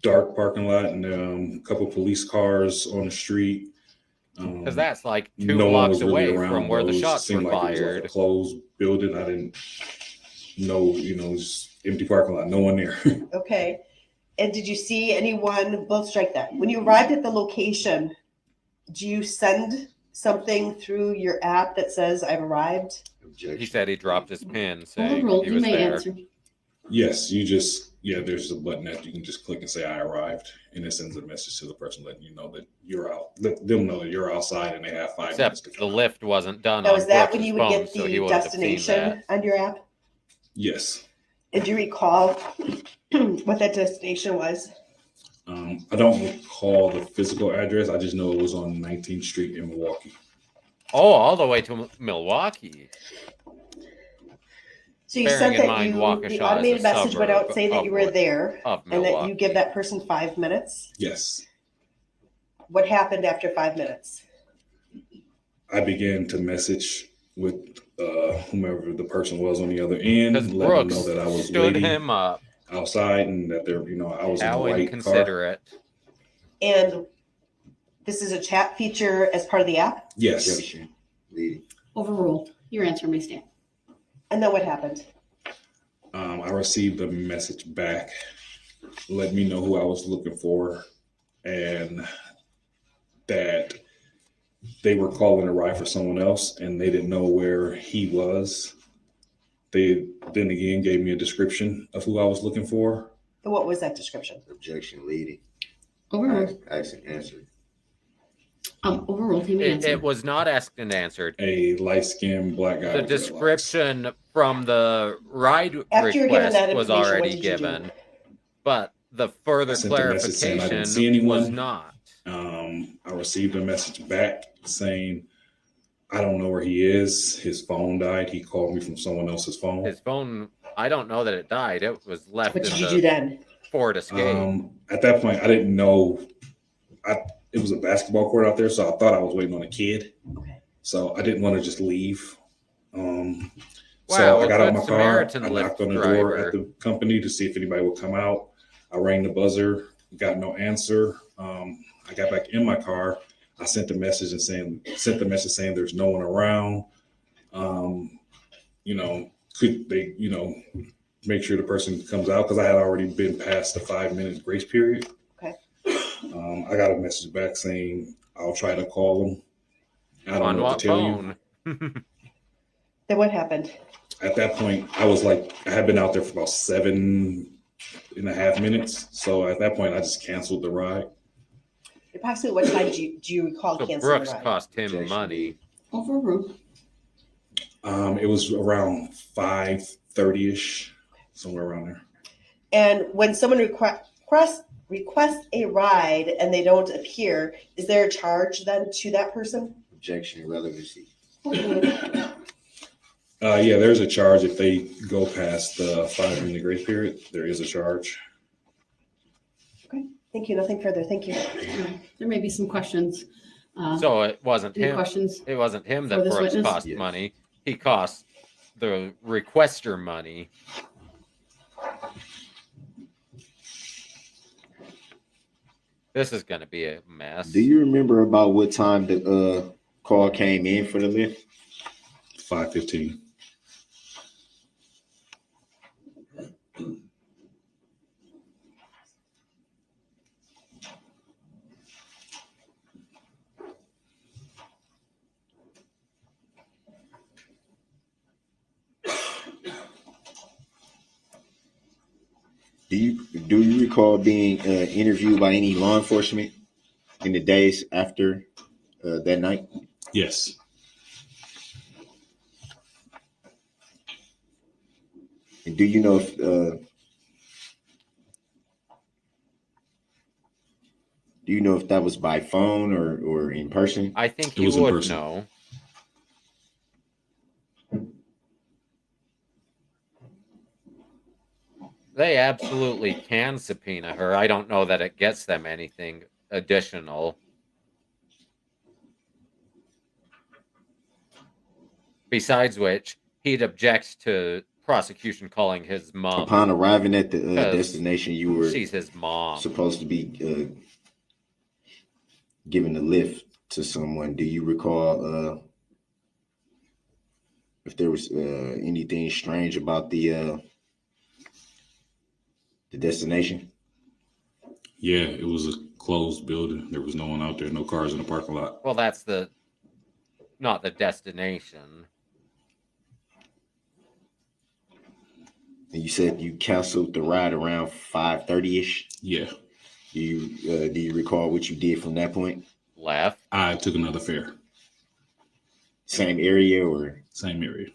dark parking lot and a couple police cars on the street. Because that's like 2 no one blocks was really away around, from where though. the It shots were seemed like it was like fired. a closed building. I didn't know, just empty parking lot, no one there. Okay. And did you see anyone, both strike that. When you arrived at the location, do you send something through your app that says I've arrived? Objection. He said he dropped his pin saying Overruled. he You was may there. answer. Yes, there's a button that you can just click and say I arrived, and it sends a message to the person letting you know that you're out. Let them know that you're outside and they have 5 minutes Except to the come. lift wasn't done Now, on is that Brooks's when you would phone, get so he the wouldn't have seen destination that. on your app? Yes. And do you recall what that destination was? I don't recall the physical address. I just know it was on 19th Street in Milwaukee. Oh, all the way to Milwaukee. So you Bearing sent in that mind the Waukesha is automated a message went out suburb saying that you were there of and that you give Milwaukee. that person 5 minutes. Yes. What happened after 5 minutes? I began to message with whomever the person was on the other end, Because let them Brooks know that I was stood waiting him up. outside and that they're, I was in How the right car. inconsiderate. And this is a chat feature as part of the app? Yes. Objection. Leading. Overruled. Your answer may stand. And then what happened? I received a message back, let me know who I was looking for, and that they were calling a ride for someone else and they didn't know where he was. They then again gave me a description of who I was looking for. And what was that description? Objection. Leading. Overruled. Asked and answered. Overruled. He may answer. It was not asked and answered. A light-skinned black guy. The with dreadlocks. description from the ride After you're given that request was information, what already did you do? given, but the further I sent a message saying I didn't see clarification anyone. was not. I received a message back saying, I don't know where he is. His phone died. He called me from someone else's phone. His phone, I don't know that it died. It was left What in did you the do then? Ford Escape. At that point, I didn't know. It was a basketball court out there, so I thought I was waiting on a kid. Okay. So I didn't want to just leave. So Wow, I got out good my car. Samaritan I knocked Lyft on the door driver. at the company to see if anybody would come out. I rang the buzzer, got no answer. I got back in my car. I sent the message saying there's no one around. Could they, make sure the person comes out, because I had already been past the 5 minutes grace period. Okay. I got a message back saying I'll try to call them. I don't On know what what to tell you. phone? Then what happened? At that point, I had been out there for about 7.5 minutes. So at that point, I just canceled the ride. Approximately what time do you recall So canceling Brooks the ride? cost him Objection. money. Overruled. It was around 5:30ish, somewhere around there. And when someone requests a ride and they don't appear, is there a charge then to that person? Objection. Relevancy. Yeah, there's a charge if they go past the 5-minute grace period. There is a charge. Okay, thank you. Nothing further. Thank you. There may be some questions. So it wasn't Any him. questions? It wasn't him for that this Brooks witness? cost Yes. money. He cost the requester money. This is going to be a mess. Do you remember about what time the call came in for the lift? 5:15. Do you recall being interviewed by any law enforcement in the days after that night? Yes. And do you know if that was by phone or in person? I think It he was in would person. know. They absolutely can subpoena her. I don't know that it gets them anything additional. Besides which, he'd object to prosecution calling his mom. Upon arriving at the 'Cause destination, you were she's his mom. supposed to be giving a lift to someone. Do you recall if there was anything strange about the destination? Yeah, it was a closed building. There was no one out there, no cars in the parking lot. Well, that's not the destination. And you said you canceled the ride around 5:30ish. Yeah, Do you recall what you did from that point? Left. I took another fare. Same area or? Same area.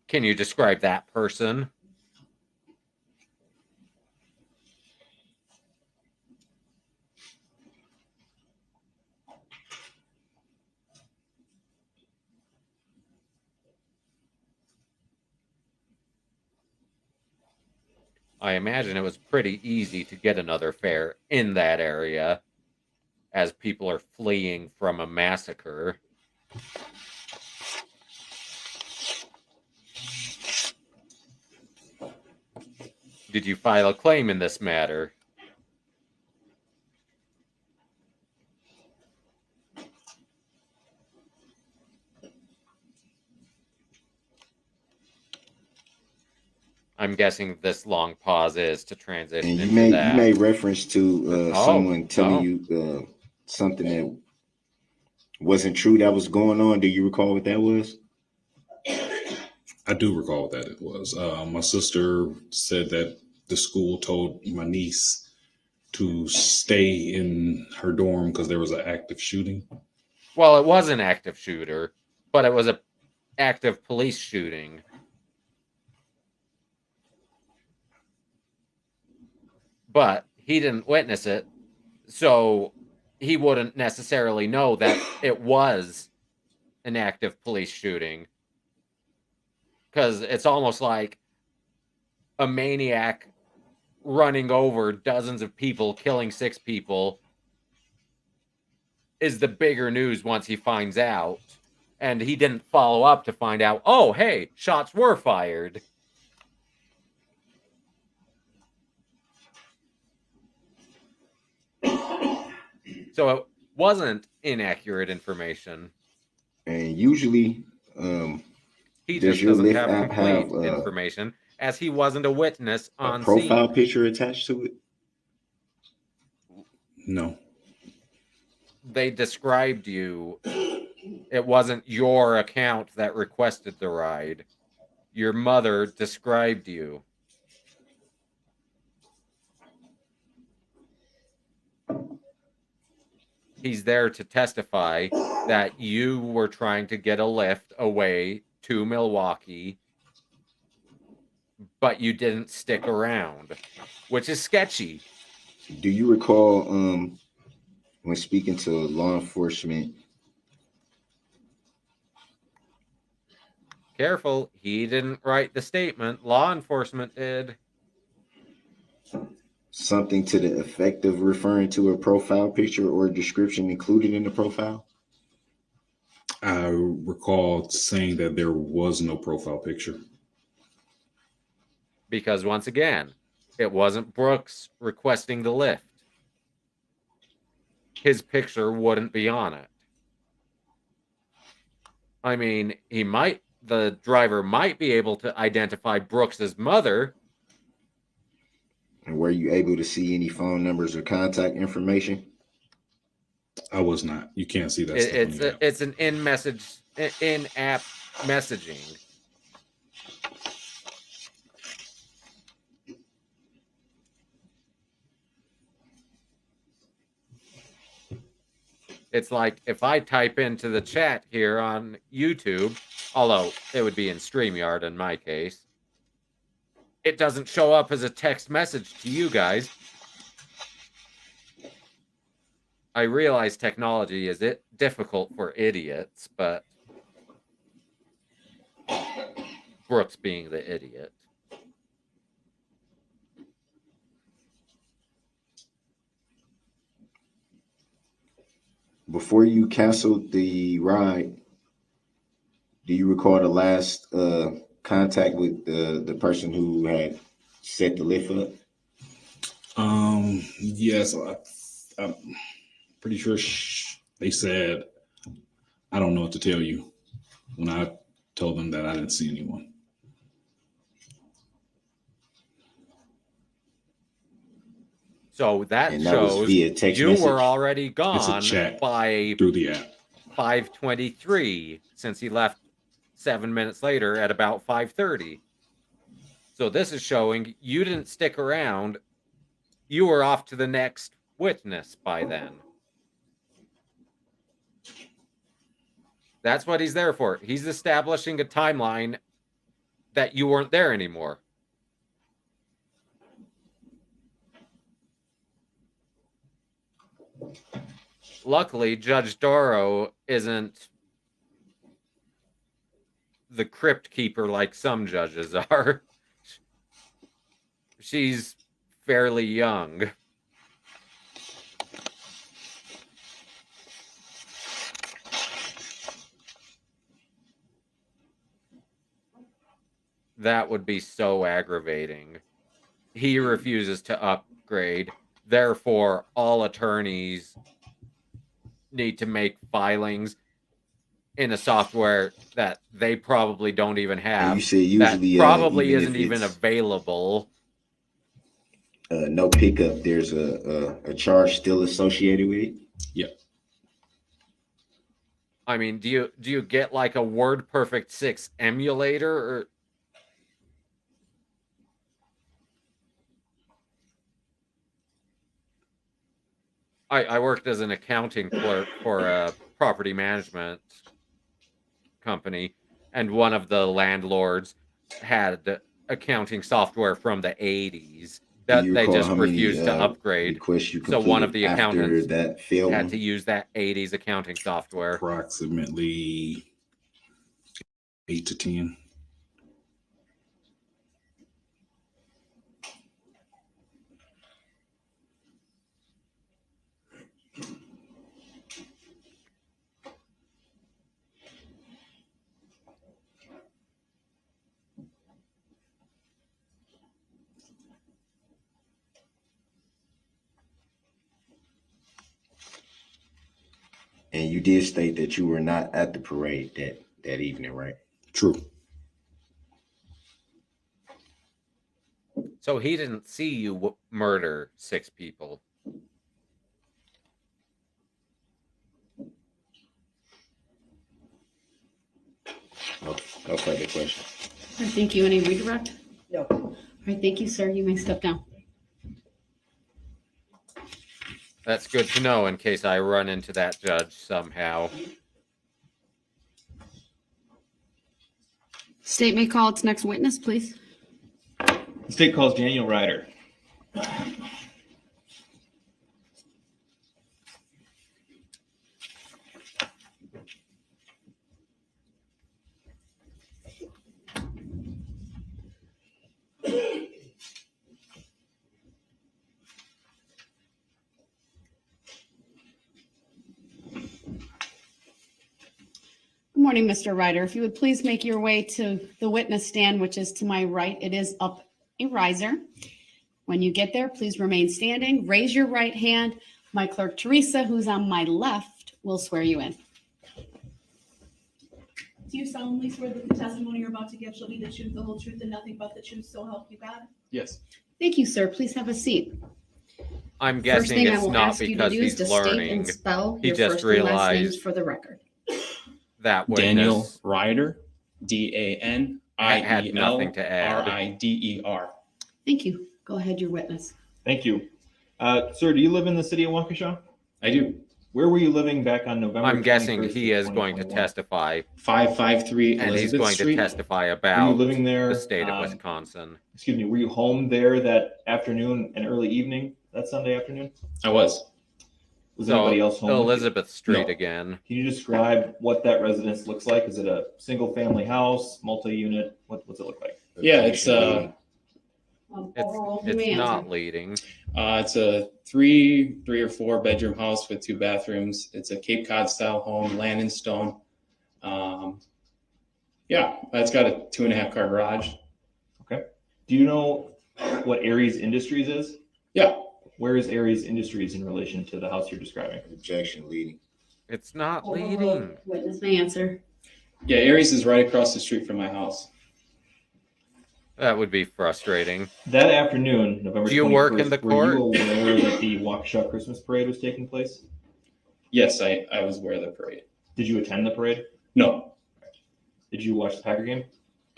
Can you describe that person? I imagine it was pretty easy to get another fare in that area as people are fleeing from a massacre. Did you file a claim in this matter? I'm guessing this long pause is to transition And into that. you made reference to someone telling you something that wasn't true that was going on. Do you recall what that was? I do recall what that it was. My sister said that the school told my niece to stay in her dorm because there was an active shooting. Well, it was an active shooter, but it was an active police shooting. But he didn't witness it, so he wouldn't necessarily know that it was an active police shooting. Because it's almost like a maniac running over dozens of people, killing 6 people, is the bigger news once he finds out. And he didn't follow up to find out, oh, hey, shots were fired. So it wasn't inaccurate information. And usually, He does just your doesn't Lyft have app complete have information, as he wasn't a witness a on profile scene. picture attached to it? No. They described you. It wasn't your account that requested the ride. Your mother described you. He's there to testify that you were trying to get a lift away to Milwaukee, but you didn't stick around, which is sketchy. Do you recall when speaking to law enforcement? Careful, he didn't write the statement. Law enforcement did. Something to the effect of referring to a profile picture or description included in the profile? I recall saying that there was no profile picture. Because once again, it wasn't Brooks requesting the lift. His picture wouldn't be on it. I mean, the driver might be able to identify Brooks's mother. And were you able to see any phone numbers or contact information? I was not. You can't see that stuff on the app. It's an in-app messaging. It's like if I type into the chat here on YouTube, although it would be in StreamYard in my case, it doesn't show up as a text message to you guys. I realize technology is difficult for idiots, but Brooks being the idiot. Before you canceled the ride, do you recall the last contact with the person who had set the lift up? Yes, I'm pretty sure they said, I don't know what to tell you, when I told them that I didn't see anyone. So that And that was shows via text you message? were already It's a gone chat by through the app. 5:23, since he left 7 minutes later at about 5:30. So this is showing you didn't stick around. You were off to the next witness by then. That's what he's there for. He's establishing a timeline that you weren't there anymore. Luckily, Judge Darrell isn't the crypt keeper like some judges are. She's fairly young. That would be so aggravating. He refuses to upgrade. Therefore, all attorneys need to make filings in a software that they probably don't even And have. you said usually that probably even isn't if even it's, available. no pickup, there's a charge still associated with it? Yep. I mean, do you get like a WordPerfect 6 emulator or I worked as an accounting clerk for a property management company, and one of the landlords had accounting software from the 80s Do that you they recall just how many refused to upgrade. requests you So one of completed the after accountants that failed had one? to use that 80s accounting software. Approximately 8 to 10. And you did state that you were not at the parade that evening, right? True. So he didn't see you murder 6 people. No further questions. All right, thank you. Any redirect? No. All right, thank you, sir. You may step down. That's good to know in case I run into that judge somehow. State may call its next witness, please. The state calls Daniel Ryder. Good morning, Mr. Ryder. If you would please make your way to the witness stand, which is to my right. It is up a riser. When you get there, please remain standing. Raise your right hand. My clerk, Teresa, who's on my left, will swear you in. Do you solemnly swear that the testimony you're about to give shall be the truth, the whole truth, and nothing but the truth, so help you God? Yes. Thank you, sir. Please have a seat. I'm First guessing thing I it's will not ask you to because do is to he's state learning and spell He your just first and last names realized for the record. that witness Daniel Ryder, had nothing to add. Daniel-Ryder. Thank you. Go ahead, your witness. Thank you. Sir, do you live in the city of Waukesha? I do. Where were you living back on November I'm guessing 21st he of is going to 2021? testify, 553 and he's Elizabeth going Street. to testify Were you about living there? the state of Wisconsin. Excuse me. Were you home there that afternoon and early evening, that Sunday afternoon? I was. Was anybody else home with you? Elizabeth Street No. again. Can you describe what that residence looks like? Is it a single family house, multi-unit? What's it look like? Yeah, it's Overall, you It's may answer. not leading. It's a three or four bedroom house with 2 bathrooms. It's a Cape Cod style home, land and stone. Yeah, it's got a 2.5 car garage. Okay. Do you know what Aries Industries is? Yeah. Where is Aries Industries in relation to the house you're describing? Objection, leading. It's not Overruled. leading. Witness may answer. Yeah, Aries is right across the street from my house. That would be frustrating. That afternoon, November 21st, Do you work in the were you court? aware that the Waukesha Christmas parade was taking place? Yes, I was aware of the parade. Did you attend the parade? No, Did you watch the Packer game?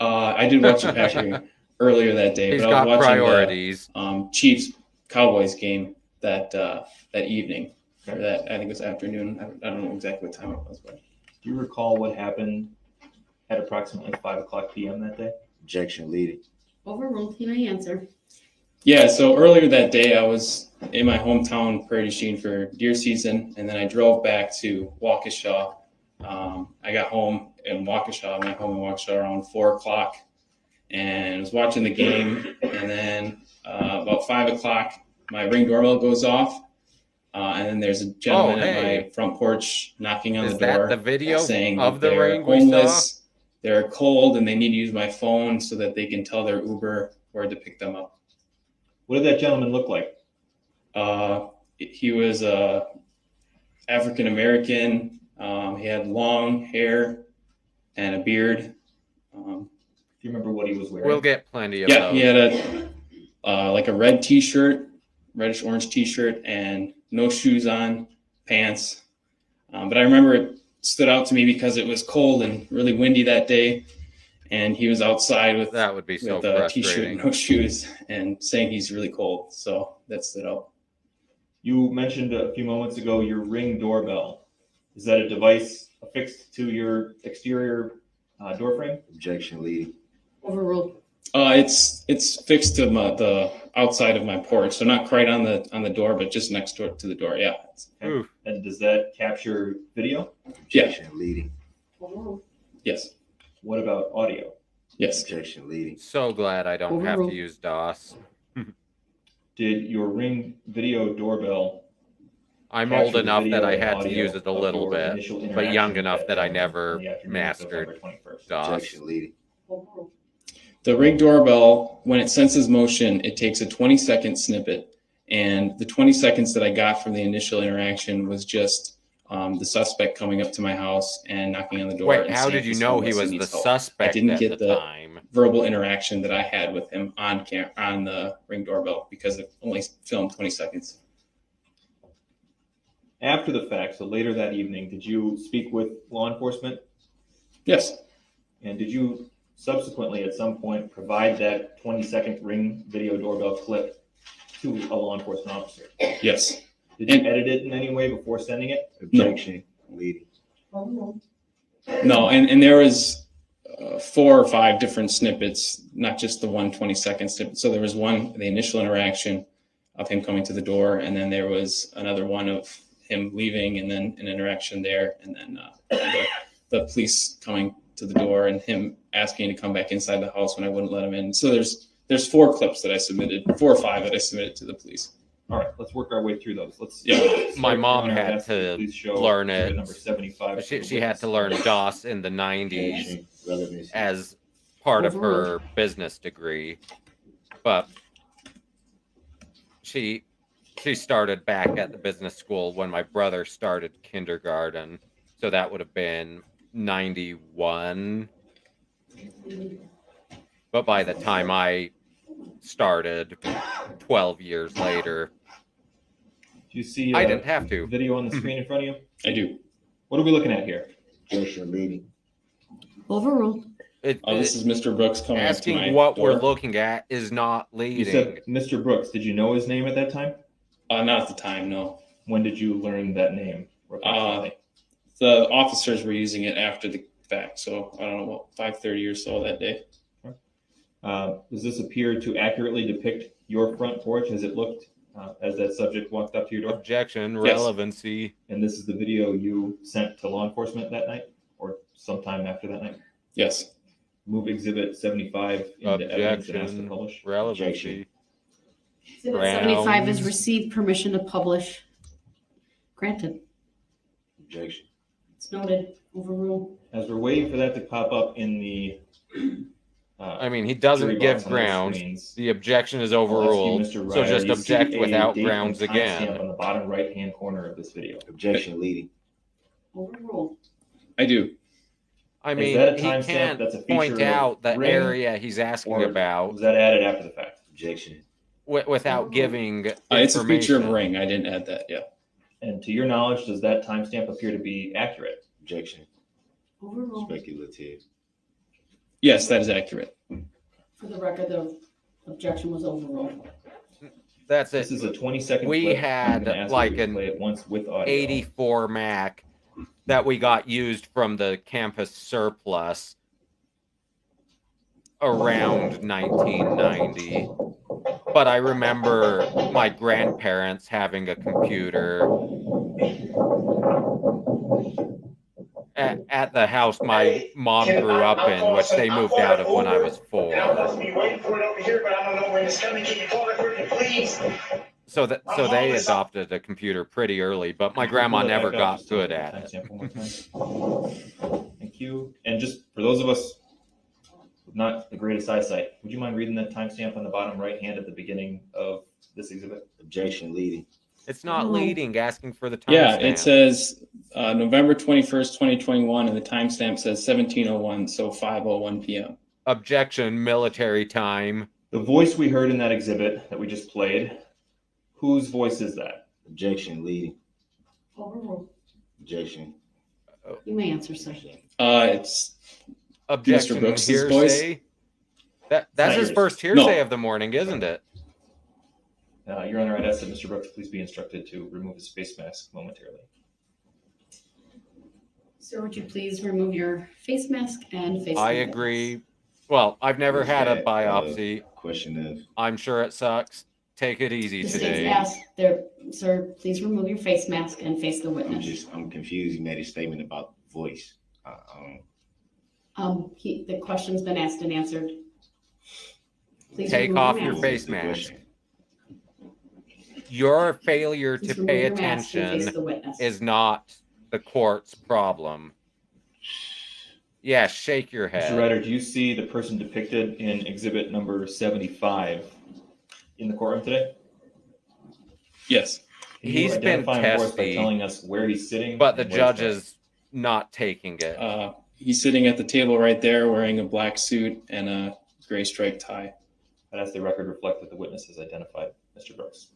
I did watch the Packer game earlier that day, He's but I got was watching priorities. the Chiefs Cowboys game that evening, or that I think it was afternoon. I don't know exactly what time it was, but Do you recall what happened at approximately 5:00 p.m. that day? Objection, leading. Overruled. He may answer. yeah. So earlier that day, I was in my hometown Prairie du Chien for deer season, and then I drove back to Waukesha. I got home in Waukesha, my home in Waukesha, around 4:00, and I was watching the game. And then about 5:00, my Ring doorbell goes off, and then there's a gentleman at my front porch knocking on Is the door, that the video saying of that the they're Ring we saw? homeless, they're cold, and they need to use my phone so that they can tell their Uber where to pick them up. What did that gentleman look like? He was African American. He had long hair and a beard. Do you remember what he was wearing? We'll get plenty of Yeah, those. he had like a red T-shirt, reddish orange T-shirt, and no shoes on, pants. But I remember it stood out to me because it was cold and really windy that day, and he was outside with That would be so with a T-shirt frustrating. and no shoes, and saying he's really cold. So that stood out. You mentioned a few moments ago your Ring doorbell. Is that a device affixed to your exterior door frame? Objection, leading. Overruled. It's fixed to the outside of my porch, so not quite on the door, but just next door to the door. Yeah. Oof. And does that capture video? Objection, leading. Overruled. Yes. What about audio? Yes. Objection, leading. So glad I don't have to Overruled. use DOS. Did your Ring video doorbell I'm capture old the enough video that I and had to audio use it a of little your bit, initial but young interaction enough with that I gentleman never on the afternoon of mastered November 21st? DOS. Objection, leading. Overruled. The Ring doorbell, when it senses motion, it takes a 20-second snippet. And the 20 seconds that I got from the initial interaction was just the suspect coming up to my house and knocking on the door. Wait, and how saying did you he's know he homeless and was the needs help. suspect I didn't at get the the time? verbal interaction that I had with him on the Ring doorbell because it only filmed 20 seconds. After the fact, so later that evening, did you speak with law enforcement? Yes. And did you subsequently at some point provide that 20-second Ring video doorbell clip to a law enforcement officer? Yes. Did you edit it in any way before sending it? Objection, leading. Overruled. No, and there was 4 or 5 different snippets, not just the 20-second snippet. So there was one, the initial interaction of him coming to the door, and then there was another one of him leaving, and then an interaction there, and then the police coming to the door and him asking to come back inside the house when I wouldn't let him in. So there's 4 clips that I submitted, 4 or 5 that I submitted to the police. All right, let's work our way through those. Let's. Yeah. My mom Your Honor, had ask that you to please show learn exhibit it. Number 75. She had to learn DOS in the 90s Objection, relevancy. as part of her business degree, but she started back at the business school when my brother started kindergarten, so that would have been 91. But by the time I started 12 years later, Do you see I didn't have to. video on the screen in front of you? I do. What are we looking at here? Objection, leading. Overruled. This is Mr. Brooks coming up to my Asking what we're door. looking at is not You leading. said Mr. Brooks. Did you know his name at that time? Not at the time, no. When did you learn that name? approximately? The officers were using it after the fact, so I don't know, about 5:30 or so that day. Does this appear to accurately depict your front porch as it looked as that subject walked up to your door? Objection, Yes. relevancy. And this is the video you sent to law enforcement that night or sometime after that night? Yes. Move exhibit 75 into evidence and ask to Objection, publish. relevancy. Exhibit Grounds. 75 is received permission to publish. Granted. Objection. It's noted. Overruled. As we're waiting for that to pop up in the. I mean, he doesn't jury give box on their grounds. screens, The objection is I'll ask you, overruled. Mr. So Ryder, just you see object a without date grounds and timestamp again. on the bottom right-hand corner of this video. Objection leading. Overruled. I do. I Is mean, that a he timestamp can't that's a feature point of out the Ring, area he's asking or about was that added after the fact? Objection. without giving It's a feature of information. Ring. I didn't add that. Yeah. And to your knowledge, does that timestamp appear to be accurate? Objection. Overruled. Speculative. Yes, that is accurate. For the record, the objection was overruled. That's This it. is a 20-second We clip. had, I'm gonna ask like, you to an play it once with audio. 84 Mac that we got used from the campus surplus around 1990. But I remember my grandparents having a computer at the house my mom grew up in, which they moved out of when I was 4. So they adopted a computer pretty early, but my grandma Pull that never back up got just to good the at it. timestamp one more time. Thank you. And just for those of us with not the greatest eyesight, would you mind reading that timestamp on the bottom right hand at the beginning of this exhibit? Objection leading. It's not leading, asking for the timestamp. Yeah, it says November 21st, 2021, and the timestamp says 17:01, so 5:01 p.m. Objection, military time. The voice we heard in that exhibit that we just played, whose voice is that? Objection leading. Overruled. Objection. You may answer, sir. It's Objection, Mr. Brooks's hearsay. That's not his yours. first hearsay No. of the morning, isn't it? Your Honor, I'd ask that Mr. Brooks please be instructed to remove his face mask momentarily. Sir, would you please remove your face mask and face I the agree. Well, I've never Is had a that, biopsy. Question of I'm sure it sucks. Take it easy The state's today. asked there, sir, please remove your face mask and face the witness. I'm confused. You made a statement about voice. The question's been asked and answered. Please Take remove off your your mask. face The mask. question. Your failure Please to remove pay your mask and face attention the witness. is not the court's problem. Yeah, shake your Mr. head. Ryder, do you see the person depicted in exhibit number 75 in the courtroom today? yes. Can you He's been identify him for us by testy, telling us where he's sitting, but the and where judge he's is not taking it. He's sitting at the table right there wearing a black suit and a gray striped tie. And as the record reflect that the witness has identified Mr. Brooks.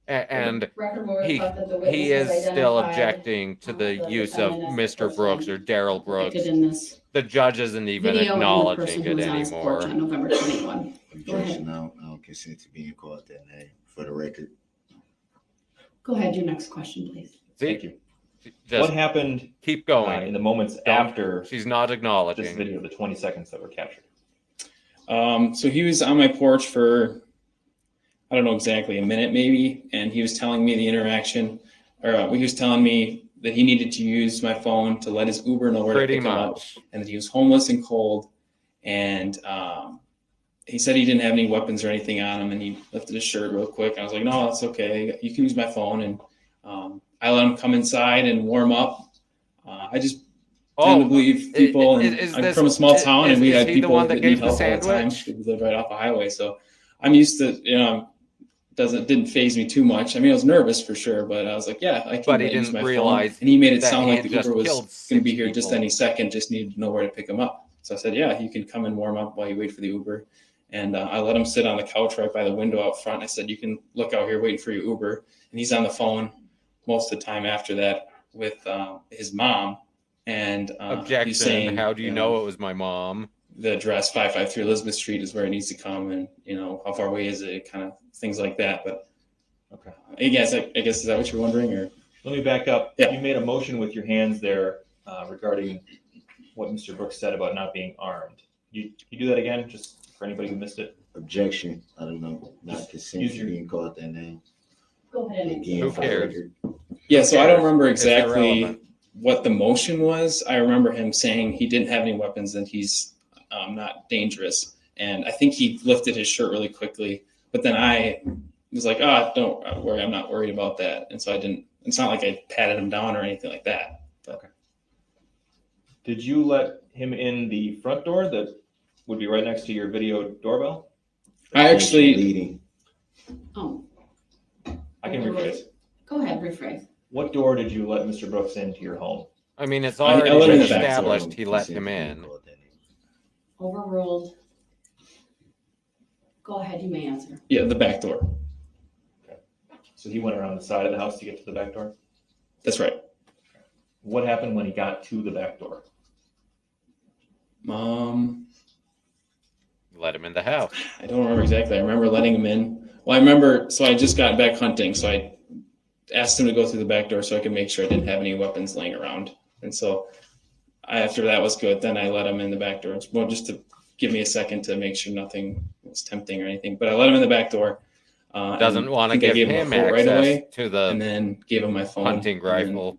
And Record will he reflect that the witness he has is still identified, objecting to the the use of defendant as the Mr. Brooks or person Darrell Brooks. depicted in this The judge isn't even video and the person acknowledging who it was on his porch anymore. on November 21. Objection. I don't consent to being called that name for the record. Go ahead, your next question, please. Thank See, you. just What happened keep in going. the moments after She's not this acknowledging. video, the 20 seconds that were captured? So he was on my porch for, I don't know exactly, a minute maybe, and he was telling me the interaction, or he was telling me that he needed to use my phone to let his Uber know where Pretty to pick him up, much. and that he was homeless and cold, and he said he didn't have any weapons or anything on him, and he lifted his shirt real quick. I was like, no, that's okay. You can use my phone, and I let him come inside and warm up. I just tend to believe people, and I'm from a small town, and we had he the people one that that gave need the help all the time. sandwich? We live right off a highway, so I'm used to, didn't phase me too much. I mean, I was nervous for sure, but I was like, yeah, I can But he use didn't my phone. realize And he made it that sound he like had the just Uber was killed going to be 6 here just people. any second, just needed to know where to pick him up. So I said, yeah, you can come and warm up while you wait for the Uber. And I let him sit on the couch right by the window out front. I said, you can look out here waiting for your Uber. And he's on the phone most of the time after that with his mom. And he's Objection. saying, How do you know it was my mom? the address 553 Elizabeth Street is where it needs to come, and how far away is it, kind of things like that. But Okay. I guess is that what you're wondering, or? Let me back up. Yeah. You made a motion with your hands there regarding what Mr. Brooks said about not being armed. You do that again, just for anybody who missed it? Objection. I don't know. Not consent Use to your- being called that name. Go ahead and Again, Who for the cares? record. Yeah, so I don't remember It's exactly irrelevant. what the motion was. I remember him saying he didn't have any weapons and he's not dangerous. And I think he lifted his shirt really quickly But then I was like, oh, don't worry, I'm not worried about that. And so I didn't. It's not like I patted him down or anything like that. But. Okay. Did you let him in the front door that would be right next to your video doorbell? I actually leading. Oh, I can rephrase. go ahead, rephrase. What door did you let Mr. Brooks into your home? I mean, it's I already let him been in the back established he let him in. Overruled. Go ahead, you may answer. Yeah, the back door. So he went around the side of the house to get to the back door? That's right. What happened when he got to the back door? Let him in the house. I don't remember exactly. I remember letting him in. Well, I remember, so I just got back hunting, so I asked him to go through the back door so I could make sure I didn't have any weapons laying around. And so after that was good, then I let him in the back door. Well, just to give me a second to make sure nothing was tempting or anything. But I let him in the back door. Doesn't want to give him a phone access to the and then gave him my phone. hunting rifle.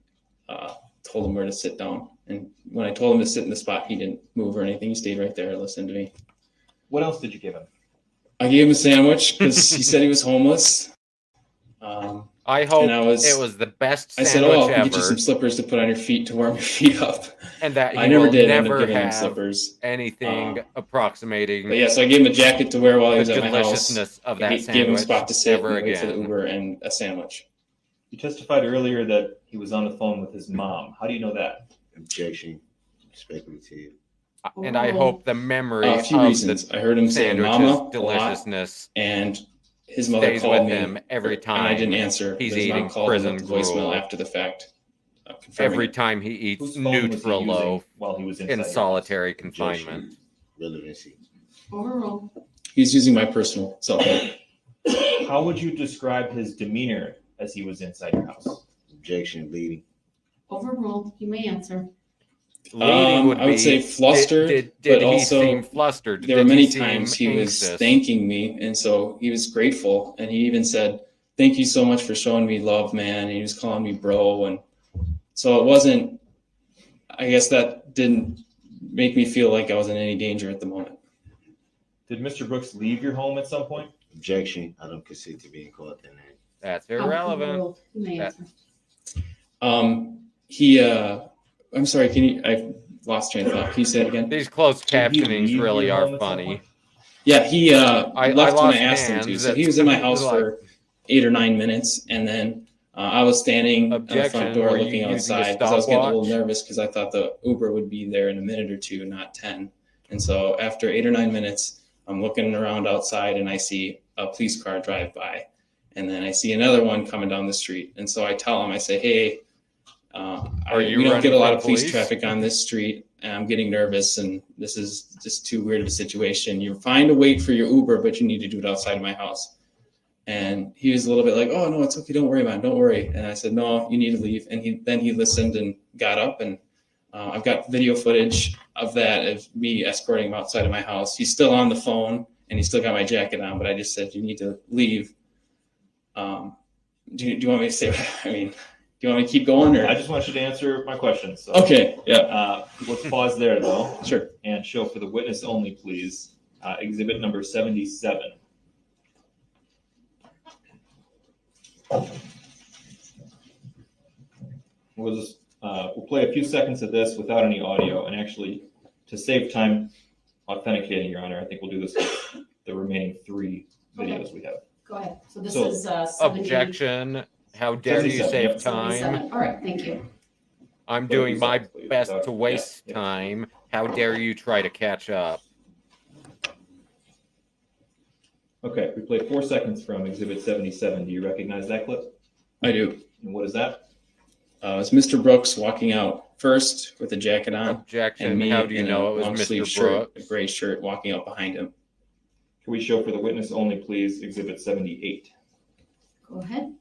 Told him where to sit down. And when I told him to sit in the spot, he didn't move or anything. He stayed right there and listened to me. What else did you give him? I gave him a sandwich because he said he was homeless. I hope it was the best I sandwich said, "Oh, I'll ever. get you some slippers to put on your feet to warm your feet up." And that I never did end up never giving him have slippers. anything approximating. But yeah, so I gave him a jacket to wear while he was the at my house. deliciousness of I that gave him a sandwich spot to sit, ever and wait for the again. Uber, and a sandwich. You testified earlier that he was on the phone with his mom. How do you know that? Objection. Speculative. And I hope the memory A few of reasons. the I heard him say sandwich's "mama" a lot, deliciousness and his mother stays called with me him every time and I didn't answer. he's His mom eating called him prison at the voicemail gruel. after the fact. Confirming Every it. time he eats Whose phone was he using Nutrilo while he was inside in your house? solitary confinement. Relevancy. Overruled. He's using my personal cell phone. How would you describe his demeanor as he was inside your house? Objection. Leading. Overruled. You may answer. Leading would I would be, say flustered, Did but he also seem flustered? there were Did he many seem times he was anxious? thanking me, and so he was grateful, and he even said, "Thank you so much for showing me love, man." And he was calling me bro, and so it wasn't. I guess that didn't make me feel like I was in any danger at the moment. Did Mr. Brooks leave your home at some point? Objection. I don't consent to being called that name. That's irrelevant. Overruled. You may That- answer. I'm sorry, I lost train of thought. Can you say it again? These closed Did he captionings leave really your are home at some funny. point? Yeah, he left when I lost asked him to. hands. So he was in my house Like- for 8 or 9 minutes, and then I was standing at the Objection, front door were you looking using a outside because I was getting a little stopwatch? nervous because I thought the Uber would be there in a minute or two, not 10. And so after 8 or 9 minutes, I'm looking around outside and I see a police car drive by, and then I see another one coming down the street. And so I tell him, I say, "Hey, you we don't get a running lot from of police police?" traffic on this street, and I'm getting nervous, and this is just too weird of a situation. You're fine to wait for your Uber, but you need to do it outside of my house." And he was a little bit like, "Oh no, it's okay, don't worry, man, don't worry." And I said, "No, you need to leave." And he listened and got up, and I've got video footage of that, of me escorting him outside of my house. He's still on the phone, and he's still got my jacket on, but I just said, "You need to leave." Do you want me to say? I mean, do you want me to keep going, or? I just want you to answer my question. So, Okay, yeah, let's pause there though sure. and show for the witness only, please, exhibit number 77. We'll play a few seconds of this without any audio, and actually, to save time authenticating, Your Honor, I think we'll do this with the remaining 3 videos we have. Go ahead. So this So, is 70. Objection. How dare you 77, save yep. time? 77. All right, thank you. I'm Go doing to my seconds, please, best without- to waste yeah. time. How dare you try to catch up? Okay, we played 4 seconds from exhibit 77. Do you recognize that clip? I do. And what is that? It's Mr. Brooks walking out first with a jacket on, and Objection. me How do you in know a it was long-sleeve Mr. shirt, Brooks? a gray shirt, walking out behind him. Can we show for the witness only, please, exhibit 78? Go ahead.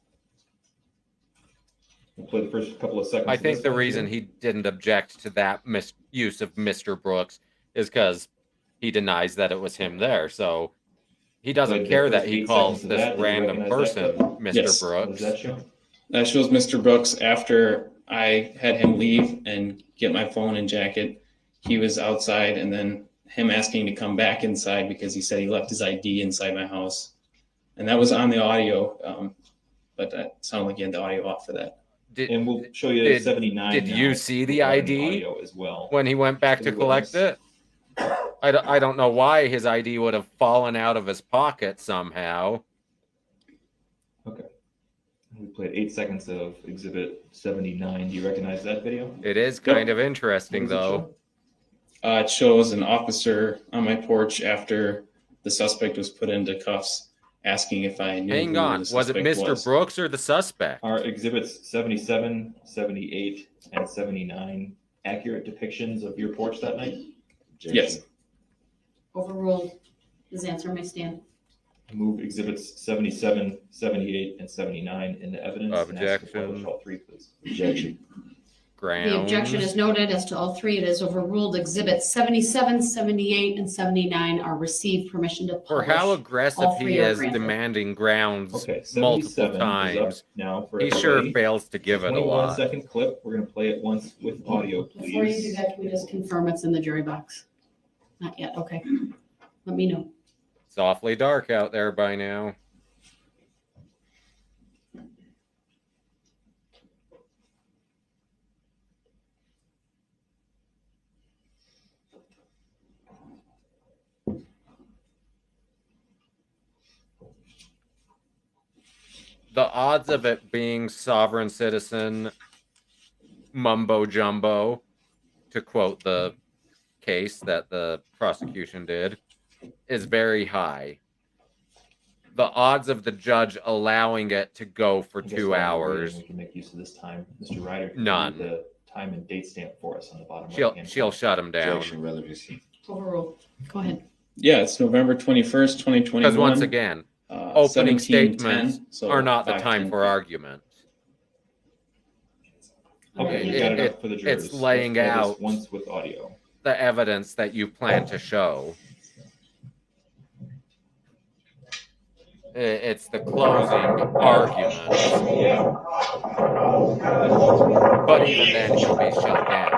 We'll play the first couple of seconds. I of think this the one reason here. he didn't object to that use of Mr. Brooks is because he denies that it was him there. So he doesn't Played the care that first he 8 calls seconds of this that. Do you random recognize that person clip? Mr. Yes. What Brooks. does that show? That shows Mr. Brooks after I had him leave and get my phone and jacket. He was outside, and then him asking to come back inside because he said he left his ID inside my house. And that was on the audio, but that sounded like you had the audio off for that. And we'll show you did- 79. did now you see the regarding ID audio as well? when he went back For to the collect witness. it? I don't know why his ID would have fallen out of his pocket somehow. Okay. We played 8 seconds of Exhibit 79. Do you recognize that video? It is kind of interesting, What does it though. show? It shows an officer on my porch after the suspect was put into cuffs, asking if I knew Hang who on. the Was it suspect Mr. was. Brooks or the suspect? Are Exhibits 77, 78, and 79 accurate depictions of your porch that night? Yes. Overruled. His answer may stand. Move Exhibits 77, 78, and 79 into evidence. And ask to publish Objection. all 3, please. Objection. The objection is noted as to all three. It is overruled. Exhibits 77, 78, and 79 are received. Permission to For publish. how aggressive all he three are is granted. demanding grounds Okay, multiple 77 is times, up now for he a sure delay. fails to give it a 21 lot. second clip. We're going to play it once with audio, please. Before you do that, can we just confirm it's in the jury box? Not yet. Okay. Let me know. It's awfully dark out there by now. The odds of it being sovereign citizen mumbo jumbo, to quote the case that the prosecution did, is very high. The odds of the judge allowing it to go for I guess 2 while we're hours, waiting, we can make use of this time. Mr. Ryder, can you None. read the time and date stamp for us on the bottom she'll right-hand she'll corner? shut him down. Objection. Relevancy. Overruled. Go ahead. Yeah, it's November 21st, 2021. Because once again, opening 17:10, statements so are not the 5:10. time for argument. Okay, It- you got it it- up for the jurors. it's laying Let's play this out once with audio. the evidence that you plan to show. It's the closing arguments. But even then, he'll be shut down.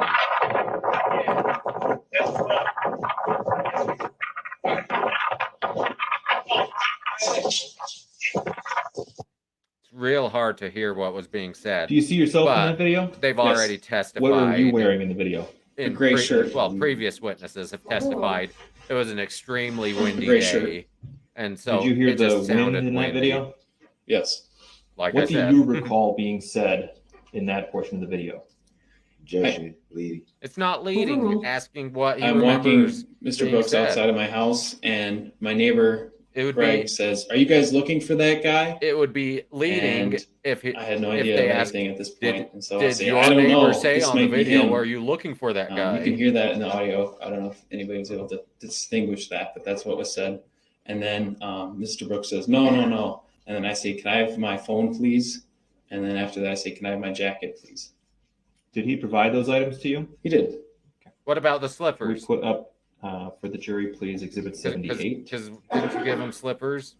It's real hard to hear what was being said. Do you see yourself in But that video? They've Yes. already testified. What were you wearing in the video? in gray shirt. Well, previous witnesses have testified it was an extremely windy Gray day, shirt. and so Did you hear it the just wind sounded in that windy. video? Yes. Like I What do said, you recall being said in that portion of the video? Objection. Leading. it's not leading. Overruled. Asking what he I'm walking remembers. Mr. being Brooks said. outside of my house, and my neighbor It would Greg be. says, "Are you guys looking for that guy?" It would be leading And if he. I had no if idea they of asked, anything at this did- point, and so I Did say, your "I don't neighbor know. say This on might the be video, him." "Were you looking for that guy?" You can hear that in the audio. I don't know if anybody was able to distinguish that, but that's what was said. And then Mr. Brooks says, "No, no, no." And then I say, "Can I have my phone, please?" And then after that, I say, "Can I have my jacket, please?" Did he provide those items to you? He did. What about the We slippers? put up for the jury, please, Exhibit 78. Because didn't you give him slippers?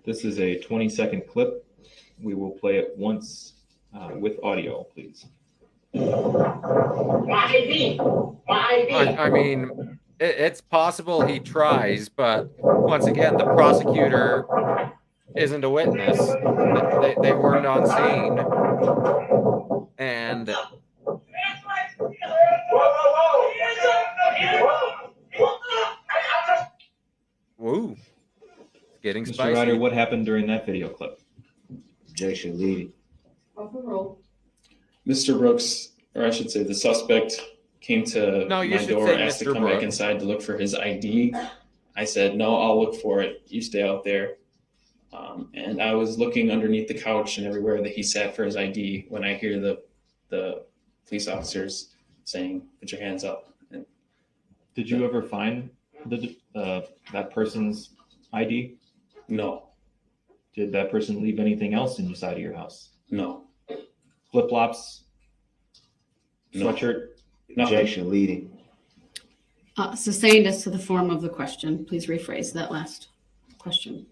This is a 20-second clip. We will play it once with audio, please. I mean, it's possible he tries, but once again, the prosecutor isn't a witness. They weren't on scene. And woo, it's getting Mr. spicy. Ryder, what happened during that video clip? Objection. Leading. Overruled. Mr. Brooks, or I should say, the suspect came to No, you my should door, say asked to Mr. come back Brooks. inside to look for his ID. I said, "No, I'll look for it. You stay out there." And I was looking underneath the couch and everywhere that he sat for his ID when I hear the police officers saying, "Put your hands up." And Did you ever find that person's ID? no, Did that person leave anything else inside of your house? no, Flip-flops, No. sweatshirt? nothing. Objection. Leading. Sustained as to the form of the question. Please rephrase that last question.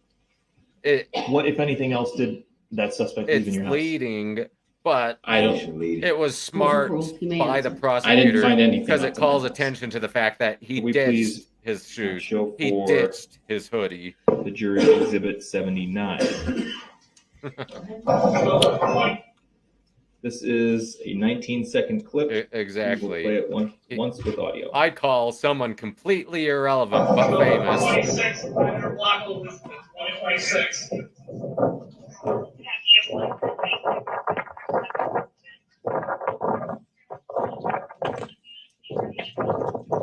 What, if anything else, did that suspect leave in It's your house? leading, but I don't. Objection. Leading. it was smart Overruled. He may by the answer. prosecutor find anything because it else in my calls house. attention to the fact that he Can we did please his shoes. Show He for ditched his hoodie. the jury exhibit 79. This is a 19-second clip. We will play Exactly. it once with audio. I call someone completely irrelevant but famous. 26, Ryder block Elizabeth, 2026.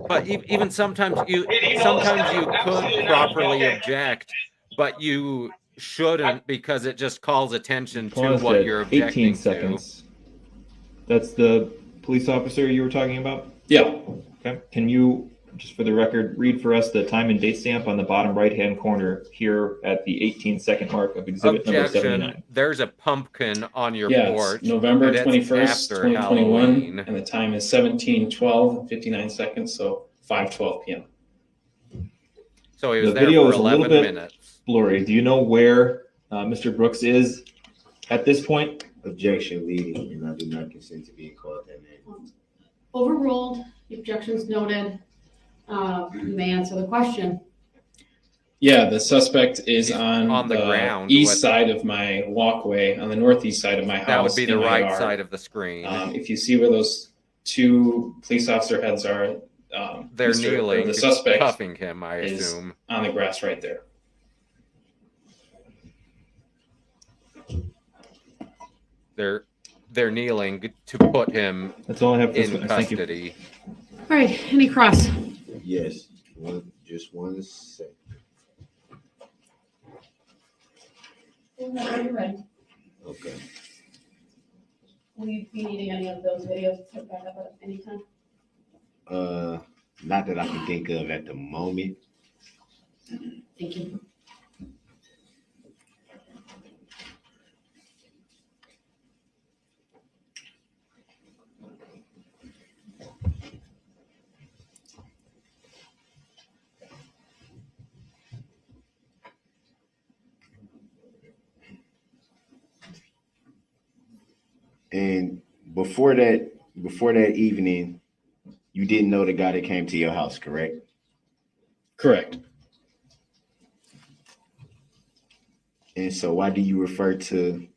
But even sometimes you could properly object, but you shouldn't because it just calls attention to Paused what at you're 18 objecting to. seconds. That's the police officer you were talking about? Yeah. Okay. Can you, just for the record, read for us the time and date stamp on the bottom right-hand corner here at the 18-second mark of exhibit number 79? There's a pumpkin on your Yeah, porch. it's November and it's 21st, after 2021, Halloween. and the time is 17:12 and 59 seconds, so 5:12 p.m. So he was The there video for is a little 11 bit minutes. blurry. Do you know where Mr. Brooks is at this point? Objection leading, and I do not consent to being called that name. Overruled, the objections noted. You may answer the question. Yeah, the suspect is on the ground east with- side of my walkway, on the northeast side of my house. That would be the in my right yard. side of the screen. If you see where those two police officer heads are, They're kneeling, the suspect cuffing him, I is assume. on the grass right there. They're kneeling to put him That's all I have for this in witness. Thank you. custody. All right, any cross? Yes, just one second. Whenever you're ready. Okay. Will you be needing any of those videos put back up at any time? Not that I can think of at the moment. Thank you. And before that evening, you didn't know the guy that came to your house, correct? Correct. And so why do you refer to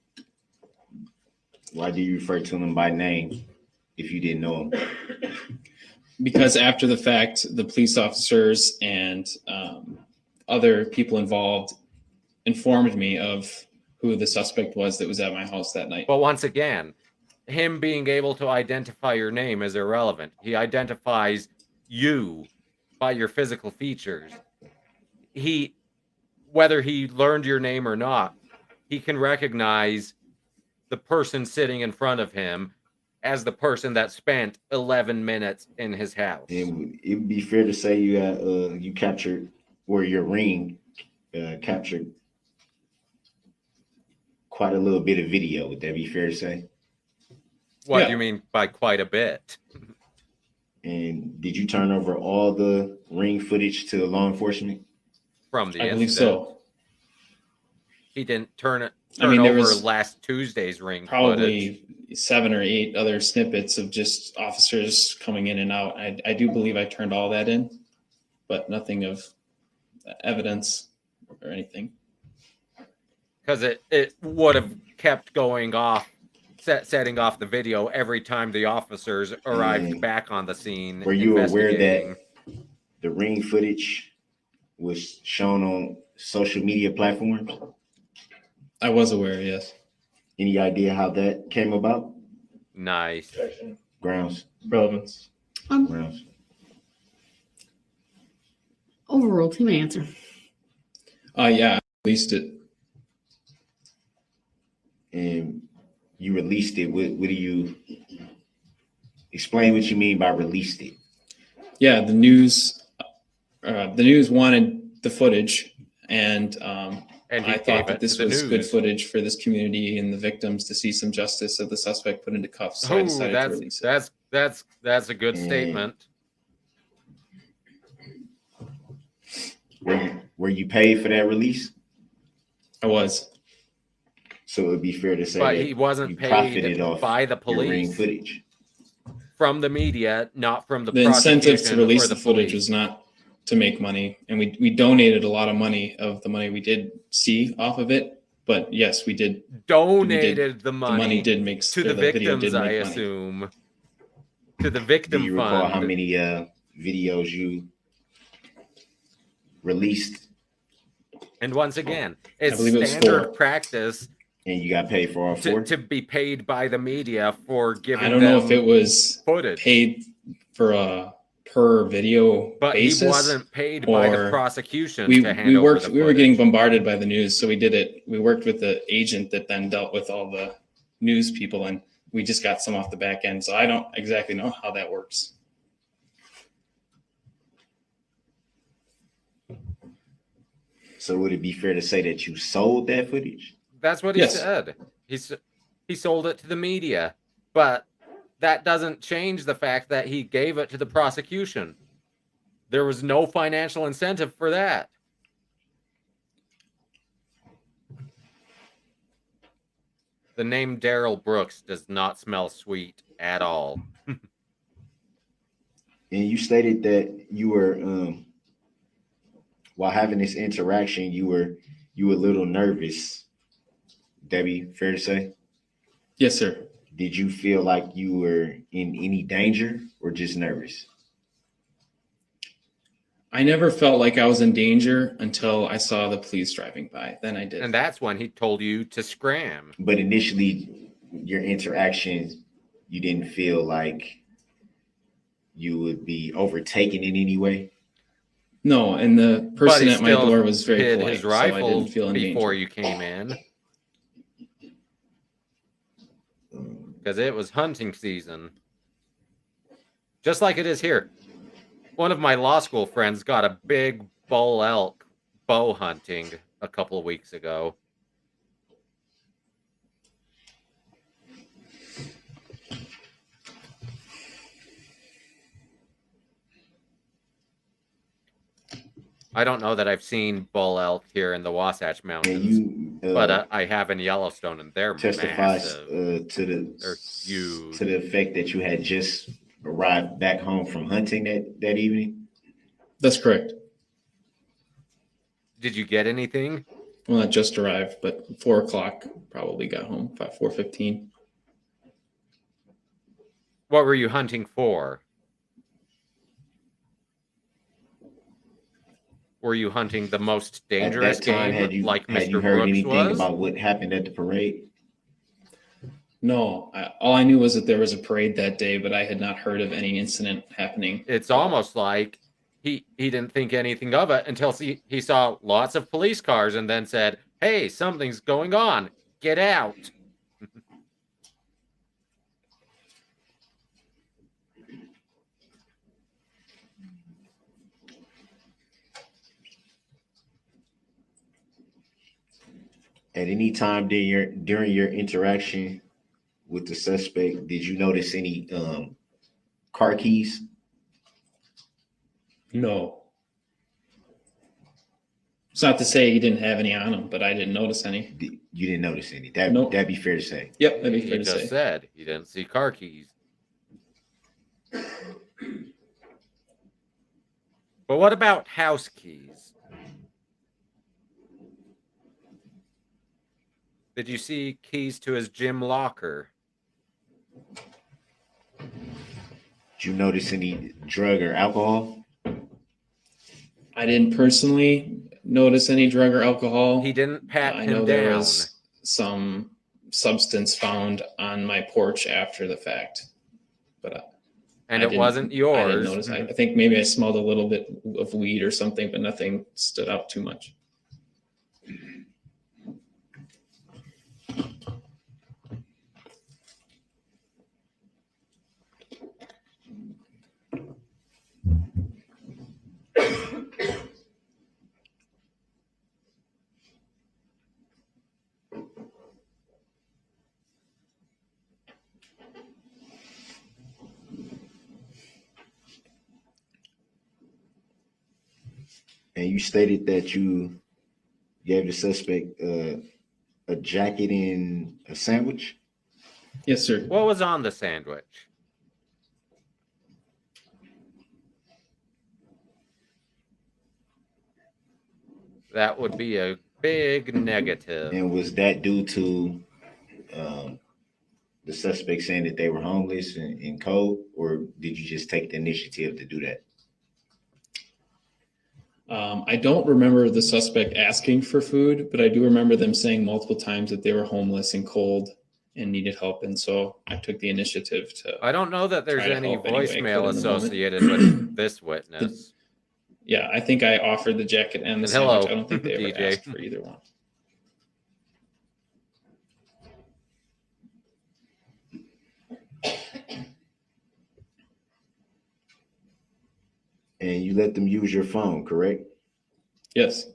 him by name if you didn't know him? Because after the fact, the police officers and other people involved informed me of who the suspect was that was at my house that night. But once again, him being able to identify your name is irrelevant. He identifies you by your physical features. Whether he learned your name or not, he can recognize the person sitting in front of him as the person that spent 11 minutes in his house. And it would be fair to say you captured, or your ring captured quite a little bit of video. Would that be fair to say? What do you mean by quite a bit? And did you turn over all the ring footage to law enforcement? From the I incident. believe so. He didn't turn I mean, there over was last Tuesday's ring Probably footage. 7 or 8 other snippets of just officers coming in and out. I do believe I turned all that in, but nothing of evidence or anything. Because it would have kept going off, setting off the video every time the officers arrived back on the scene. Were you aware investigating. that the ring footage was shown on social media platforms? I was aware, yes. Any idea how that came about? Nice. Grounds. Relevance. Grounds. Overruled, he may answer. Yeah, I released it. And you released it. What do you explain what you mean by released it? Yeah, the news wanted the footage, and I thought that this was good footage for this community and the victims to see some justice of the suspect put into cuffs. So I decided to release it. That's a good statement. Were you paid for that release? I was. So it would be fair to say But that he wasn't you paid profited off by the your ring police. footage. From the media, not from the The incentive to prosecution release or the footage police. was not to make money, and we donated a lot of money of the money we did see off of it. But yes, we did Donated the The money money did make to or the video did victims, I make money. assume. To the Do victim you recall fund. how many videos you released And once again, I it's believe it was standard 4. practice and you got paid for all four? to be paid by the media for giving I don't know if them it was footage. paid for a per video But basis. he wasn't paid by the or prosecution we to hand we over worked. the We were getting footage. bombarded by the news, so we did it. We worked with the agent that then dealt with all the news people, and we just got some off the back end. So I don't exactly know how that works. So would it be fair to say that you sold that footage? That's what he Yes. said. He sold it to the media, but that doesn't change the fact that he gave it to the prosecution. There was no financial incentive for that. The name Darrell Brooks does not smell sweet at all. And you stated that you were while having this interaction, you were a little nervous. Debbie, fair to say? Yes, sir. Did you feel like you were in any danger or just nervous? I never felt like I was in danger until I saw the police driving by. Then I did. And that's when he told you to scram. But initially, your interaction, you didn't feel like you would be overtaken in any way? No, and the But person he at my still door was very hid polite, his so I rifle didn't feel in before danger. you came in. Because it was hunting season. Just like it is here. One of my law school friends got a big bull elk bow hunting a couple of weeks ago. I don't know that I've seen bull elk here in the Wasatch Mountains, And you but I have in Yellowstone, and they're testifies massive. to They're huge. the effect that you had just arrived back home from hunting that evening. That's correct. Did you get anything? Well, not just arrived, but 4:00 probably got home. 4:15. What were you hunting for? Were you hunting the most dangerous At that time, game, like had you Mr. heard Brooks anything was? about what happened at the parade? No, all I knew was that there was a parade that day, but I had not heard of any incident happening. It's almost like he didn't think anything of it until he saw lots of police cars and then said, "Hey, something's going on. Get out." At any time during your interaction with the suspect, did you notice any car keys? No. It's not to say he didn't have any on him, but I didn't notice any. You didn't notice any. Nope. That'd be fair to say. Yep, that'd be He fair to just say. said he didn't see car keys. But what about house keys? Did you see keys to his gym locker? Did you notice any drug or alcohol? I didn't personally notice any drug or alcohol. He didn't pat I him know there down. was some substance found on my porch after the fact, but And I it didn't- wasn't I yours. didn't notice. I think maybe I smelled a little bit of weed or something, but nothing stood out too much. And you stated that you gave the suspect a jacket and a sandwich. Yes, sir. What was on the sandwich? That would be a big negative. And was that due to the suspect saying that they were homeless and cold, or did you just take the initiative to do that? I don't remember the suspect asking for food, but I do remember them saying multiple times that they were homeless and cold and needed help. And so I took the initiative to. I don't know that there's try to any help any way I could voicemail in the moment. associated with this witness. Yeah, I think I offered the jacket and the And sandwich. hello, I don't think they ever DJ. asked for either one. And you let them use your phone, correct? Yes.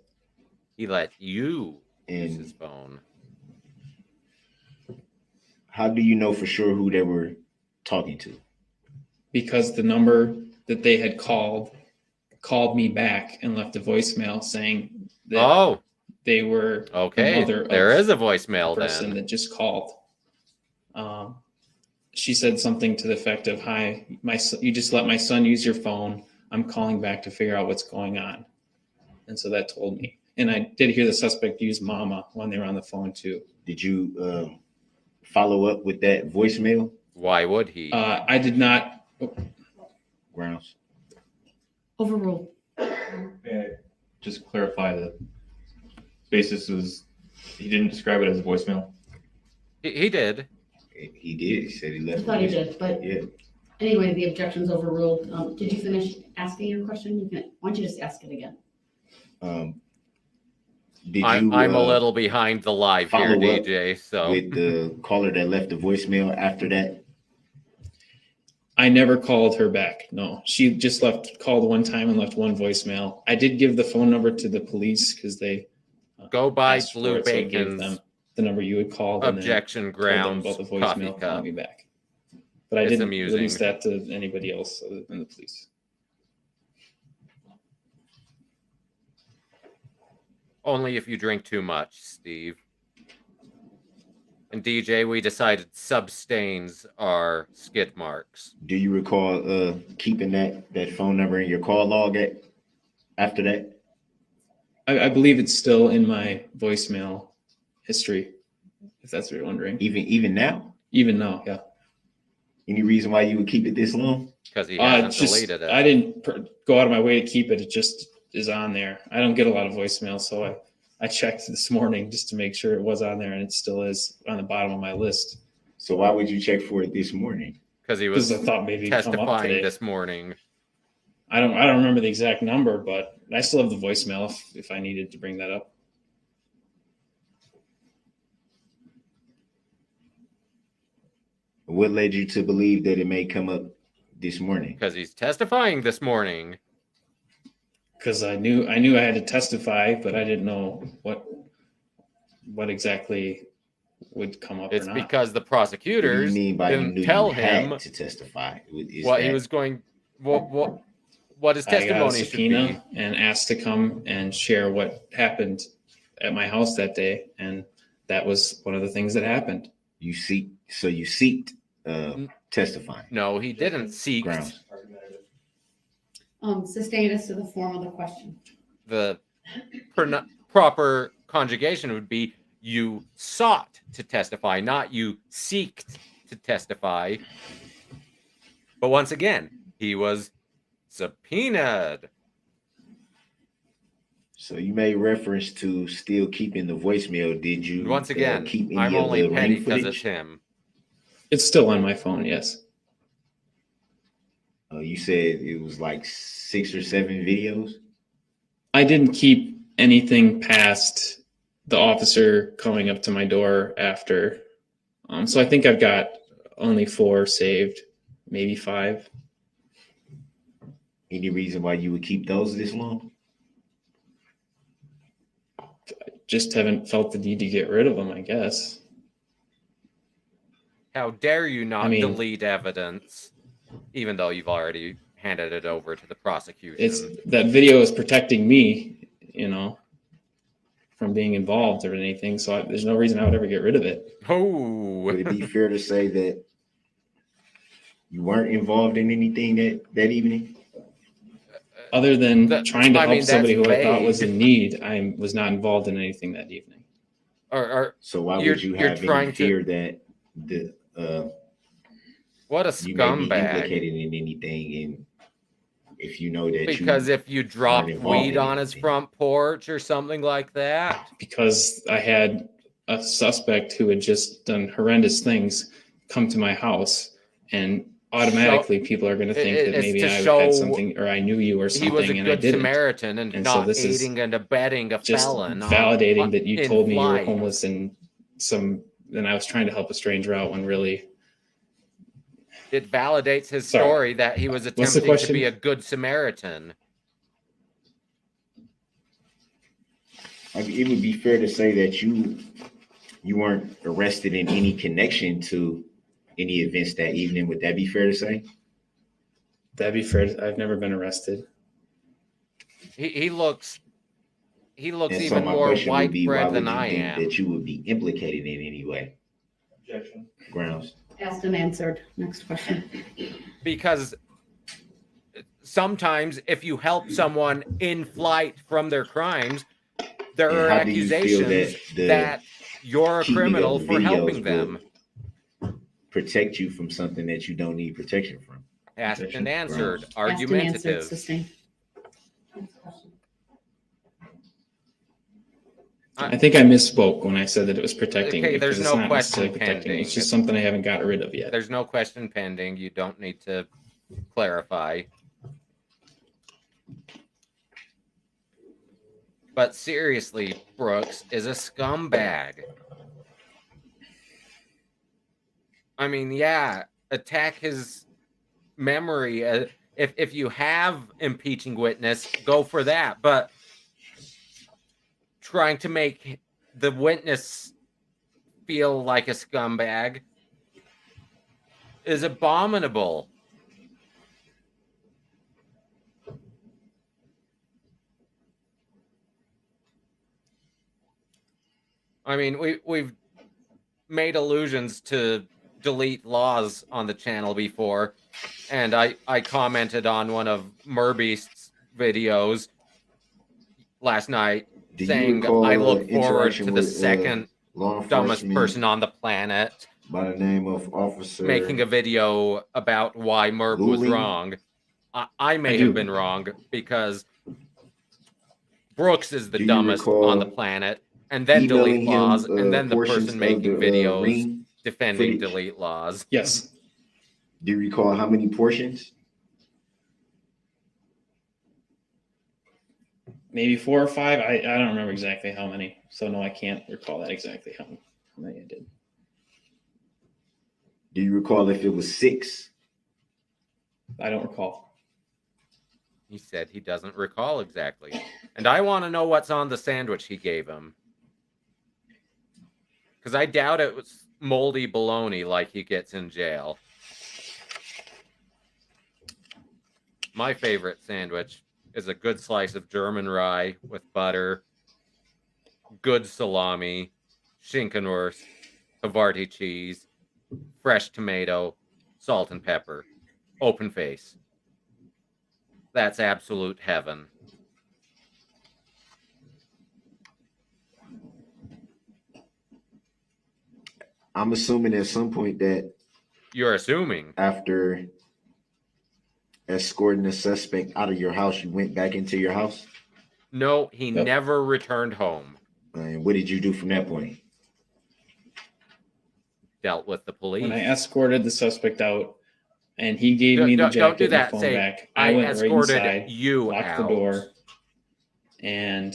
He let you use And his phone. how do you know for sure who they were talking to? Because the number that they had called me back and left a voicemail saying that Oh, they were the okay. mother There of is a voicemail the person then. that just called. She said something to the effect of, "Hi, you just let my son use your phone. I'm calling back to figure out what's going on." And so that told me. And I did hear the suspect use mama when they were on the phone too. Did you follow up with that voicemail? Why would he? I did not. Grounds. Overruled. Just clarify the basis was he didn't describe it as a voicemail. He did. He did. He said he I left. thought he did, but Yeah. anyway, the objection's overruled. Did you finish asking your question? Why don't you just ask it again? Did I'm you a little behind the live here, follow up DJ. So with the caller that left the voicemail after that? I never called her back. No, she just called one time and left one voicemail. I did give the phone number to the police because they go by asked for Blue it, so I gave them Bacon's the number you had called. objection and then grounds told them about the coffee voicemail cup. calling me back. But I It's didn't amusing. release that to anybody else other than the police. Only if you drink too much, Steve. And DJ, we decided substains are skid marks. Do you recall keeping that phone number in your call log after that? I believe it's still in my voicemail history, if that's what you're wondering. Even now? Even now, yeah. Any reason why you would keep it this long? Because he hasn't deleted it. I didn't go out of my way to keep it. It just is on there. I don't get a lot of voicemail, so I checked this morning just to make sure it was on there, and it still is on the bottom of my list. So why would you check for it this morning? Because he was I thought maybe it'd come up testifying today. this morning. I don't remember the exact number, but I still have the voicemail if I needed to bring that up. What led you to believe that it may come up this morning? Because he's testifying this morning. Because I knew I had to testify, but I didn't know what exactly would come up. It's or not. because the What do prosecutors you mean by you knew didn't tell you had him to testify? what he was going, what his I got a testimony should be. subpoena and asked to come and share what happened at my house that day, and that was one of the things that happened. You seeked testifying. No, he didn't seek. Grounds. Sustain us to the form of the question. The proper conjugation would be you sought to testify, not you seeked to testify. But once again, he was subpoenaed. So you made reference to still keeping the voicemail. Did you Once again, keep any I'm of only the petty ring because it's footage? him. It's still on my phone, yes. You said it was like 6 or 7 videos. I didn't keep anything past the officer coming up to my door after. So I think I've got only 4 saved, maybe 5. Any reason why you would keep those this long? Just haven't felt the need to get rid of them, I guess. How dare you not I mean- delete evidence, even though you've already handed it over to the prosecution? It's that video is protecting me, from being involved or anything. So there's no reason I would ever get rid of it. Oh, Would it be fair to say that you weren't involved in anything that evening? Other than trying to I help mean, that's somebody who I thought was vague. in need, I was not involved in anything that evening. Or So why you're would you you're have any trying to fear that the what a you may be scumbag. implicated in anything, and if you know that Because you if you aren't dropped involved weed in on his anything? front porch or something like that. Because I had a suspect who had just done horrendous things come to my house, and automatically people are going to think that It's maybe to I show had something, or I knew you or he was a something, and I good didn't. Samaritan and And so not this is aiding and abetting a just felon validating that you in told me you were flight. homeless and I was trying to help a stranger out when really. It validates his Sorry. story that he was What's the attempting to question? be a good Samaritan. I mean, it would be fair to say that you weren't arrested in any connection to any events that evening. Would that be fair to say? That'd be fair. I've never been arrested. He looks And so even my more question would be, why white would than you I think am. that you would be implicated in any way? Objection. Grounds. Asked and answered. Next question. Because sometimes if you help someone in flight from their crimes, there And are how do you feel accusations that that you're a keeping criminal of for helping videos them. will protect you from something that you don't need protection from? Asked and answered. Grounds. Asked and answered. Argumentative. Sustained. I think I misspoke when I said that it was protecting Okay, me, there's because it's no not question necessarily protecting me. It's pending. just something I haven't got rid of yet. There's no question pending. You don't need to clarify. But seriously, Brooks is a scumbag. I mean, yeah, attack his memory. If you have impeaching witness, go for that. But trying to make the witness feel like a scumbag is abominable. I mean, we've made allusions to delete laws on the channel before, and I commented on one of Murbeast's videos last night Do you saying recall I look forward interaction to the with second law dumbest enforcement person on the planet by the name of Officer making a video about why Murb was Luling? wrong? I may I have do. been wrong because Brooks is the Do you dumbest on the recall planet, and then emailing delete laws, him and then the portions person of making the videos ring defending footage? delete laws. Yes. Do you recall how many portions? Maybe 4 or 5. I don't remember exactly how many. So no, I can't recall that exactly how many I did. Do you recall if it was 6? I don't recall. He said he doesn't recall exactly. And I want to know what's on the sandwich he gave him. Because I doubt it was moldy bologna like he gets in jail. My favorite sandwich is a good slice of German rye with butter, good salami, Schinkenwurst, Havarti cheese, fresh tomato, salt and pepper, open face. That's absolute heaven. I'm assuming at some point that You're assuming. after escorting the suspect out of your house, you went back into your house? No, he Yep. never returned home. And what did you do from that point? Dealt with the police. When I escorted the suspect out and he gave me the Don't jacket do and the that. phone Say, back, I I went right escorted inside, you locked out. the door, and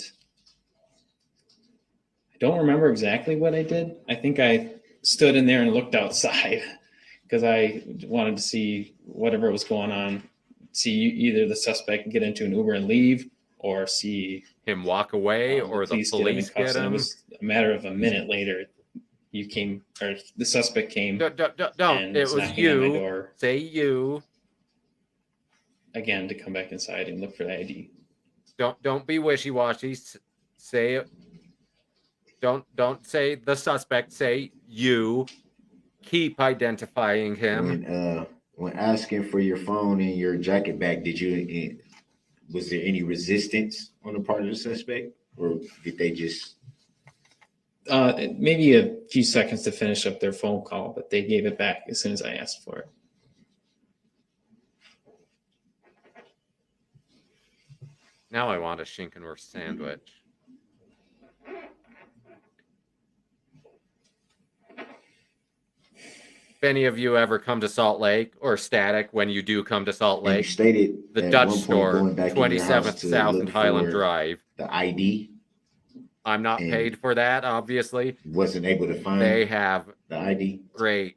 I don't remember exactly what I did. I think I stood in there and looked outside because I wanted to see whatever was going on, see either the suspect get into an Uber and leave, or see Him walk away, or the police get him in get cuffs. And it him. was a matter of a minute later, you came, or the suspect came. Don't. and It was knocking on my you. door Say you. again to come back inside and look for the ID. Don't be wishy-washy. Say it. Don't say the suspect. Say you. Keep identifying him. When asking for your phone and your jacket back, did was there any resistance on the part of the suspect, or did they just? Maybe a few seconds to finish up their phone call, but they gave it back as soon as I asked for it. Now I want a Schinkenwurst sandwich. If any of you ever come to Salt Lake, or Static when you do come to Salt And you Lake, stated the at Dutch one point store, going back in your house 27th to South look and Highland for Drive. the ID. I'm not And paid for that, obviously. wasn't able to find They have the ID. great